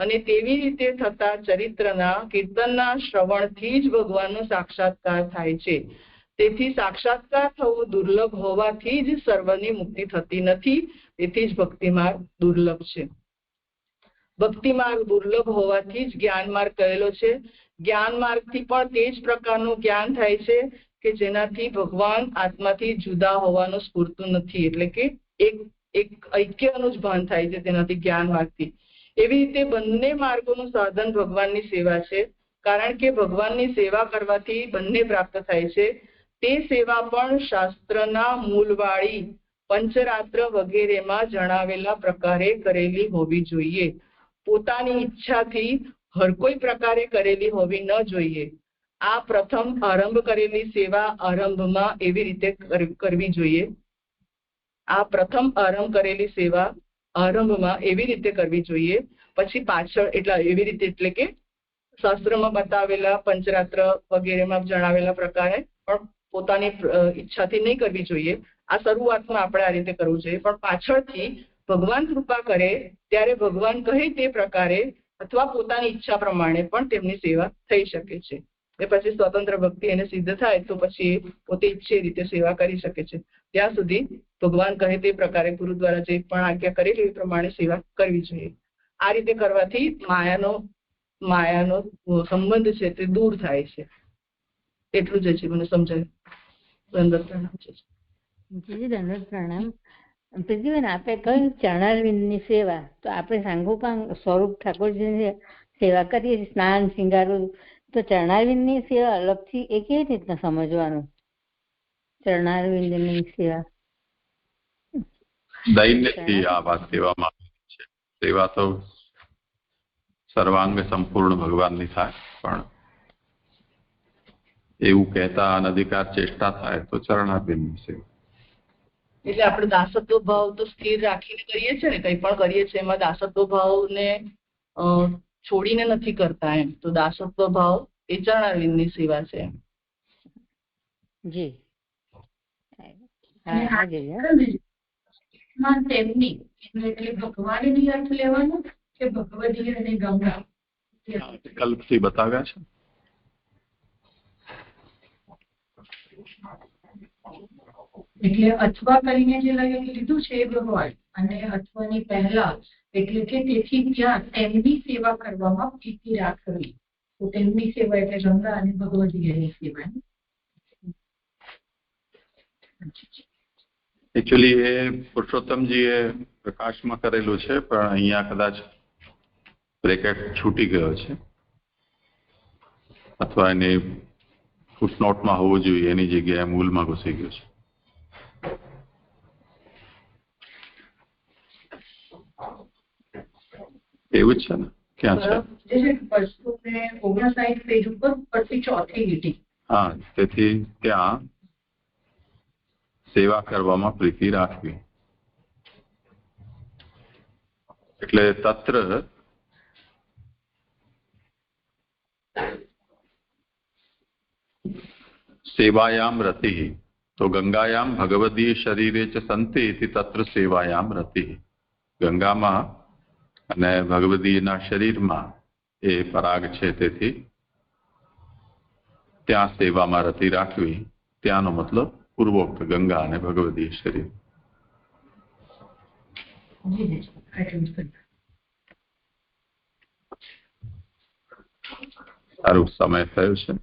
અને તેવી રીતે થતા ચરિત્રના કીર્તનના શ્રવણથી જ ભગવાનનો સાક્ષાત્કાર થાય છે. તેથી સાક્ષાત્કાર થવો દુર્લભ હોવાથી જ સર્વની મુક્તિ થતી નથી. તેથી જ ભક્તિ માર્ગ દુર્લભ છે. ભક્તિ માર્ગ દુર્લભ હોવાથી જ જ્ઞાન માર્ગ કહેલો છે. જ્ઞાન માર્ગથી પણ તે જ પ્રકારનું જ્ઞાન થાય છે કે જેનાથી ભગવાન આત્માથી જુદા હોવાનું સ્ફૂરતું નથી, એટલે કે એક ઐક્યનું જ ભાન થાય છે તેનાથી જ્ઞાન માર્ગથી. એવી રીતે બંને માર્ગોનું સાધન ભગવાનની સેવા છે, કારણ કે ભગવાનની સેવા કરવાથી બંને પ્રાપ્ત થાય છે. તે સેવા પણ શાસ્ત્રના મૂળવાળી પંચરાત્ર વગેરેમાં જણાવેલા પ્રકારે કરેલી હોવી જોઈએ. પોતાની ઈચ્છાથી હર કોઈ પ્રકારે કરેલી હોવી ન જોઈએ. આ પ્રથમ આરંભ કરેલી સેવા આરંભમાં એવી રીતે કરવી જોઈએ. આ પ્રથમ આરંભ કરેલી સેવા આરંભમાં એવી રીતે કરવી જોઈએ, પછી પાછળ એવી રીતે એટલે કે શાસ્ત્રમાં બતાવેલા પંચરાત્ર વગેરેમાં જણાવેલા પ્રકારે પણ પોતાની ઈચ્છાથી નહીં કરવી જોઈએ. આ શરૂઆતમાં આપણે આ રીતે કરવું જોઈએ, પણ પાછળથી ભગવાન કૃપા કરે ત્યારે ભગવાન કહે તે પ્રકારે અથવા પોતાની ઈચ્છા પ્રમાણે પણ તેમની સેવા થઈ શકે છે. એ પછી સ્વતંત્ર ભક્તિ એને સિદ્ધ થાય તો પછી પોતે ઈચ્છે રીતે સેવા કરી શકે છે. ત્યાં સુધી ભગવાન કહે તે પ્રકારે ગુરુ દ્વારા જે પણ આજ્ઞા કરેલી એ પ્રમાણે સેવા કરવી જોઈએ. આ રીતે કરવાથી માયાનો સંબંધ છે તે દૂર થાય છે. એટલું જ છે, મને સમજાય. દંડવત પ્રણામ છે. દંડવત પ્રણામ. પ્રીતિબેન, આપણે કહ્યું ચરણારવિંદની સેવા, તો આપણે સાંગોપાંગ સ્વરૂપ ઠાકોરજીની સેવા કરીએ છીએ, સ્નાન શિંગારું, તો ચરણારવિંદની સેવા અલગથી એ કેવી રીતના સમજવાનું? ચરણારવિંદની સેવા દૈન્યથી આ વાત સેવામાં છે. સેવા તો સર્વાંગ સંપૂર્ણ ભગવાનની થાય, પણ એવું કહેતા અનધિકાર ચેષ્ટા થાય તો ચરણારવિંદની સેવા. એટલે આપણે દાસત્વ ભાવ તો સ્થિર રાખીને કરીએ છીએ ને, કંઈ પણ કરીએ છીએ એમાં દાસત્વ ભાવને છોડીને નથી કરતા એમ. તો દાસત્વ ભાવ એ ચરણારવિંદની સેવા છે. જી તેમની એટલે ભગવાનની અર્થ લેવાનું કે ભગવદી અને ગંગા કલ્પથી બતાવ્યા છે. એટલે અથવા કરીને જે લીધું છે એ ભગવાન, અને અથવાની પહેલા એટલે કે તેથી ત્યાં તેમની સેવા કરવામાં પ્રીતિ રાખવી. તો તેમની સેવા એટલે ગંગા અને ભગવદીની સેવા. એકચ્યુઅલી એ પુરુષોત્તમજીએ પ્રકાશમાં કરેલું છે, પણ અહીંયા કદાચ બ્રેકેટ છૂટી ગયો છે, અથવા એની ફૂટનોટમાં હોવું જોઈએ, એની જગ્યાએ મૂળમાં ઘૂસી ગયું છે. એવું જ છે ને? ક્યાં છે? 59 પેજ ઉપર પરથી ચોથી લીટી. હા, તેથી ત્યાં સેવા કરવામાં પ્રીતિ રાખવી. એટલે તત્ર સેવાયામ રતિ, તો ગંગાયામ ભગવદી શરીરે ચ સંતિ ઇતિ તત્ર સેવાયામ રતિ. ગંગામાં અને ભગવદીના શરીરમાં એ પરાગ છે, તેથી ત્યાં સેવામાં રતિ રાખવી. ત્યાંનો મતલબ પૂર્વોક્ત ગંગા અને ભગવદી શરીર. સારું, સમય થયો છે.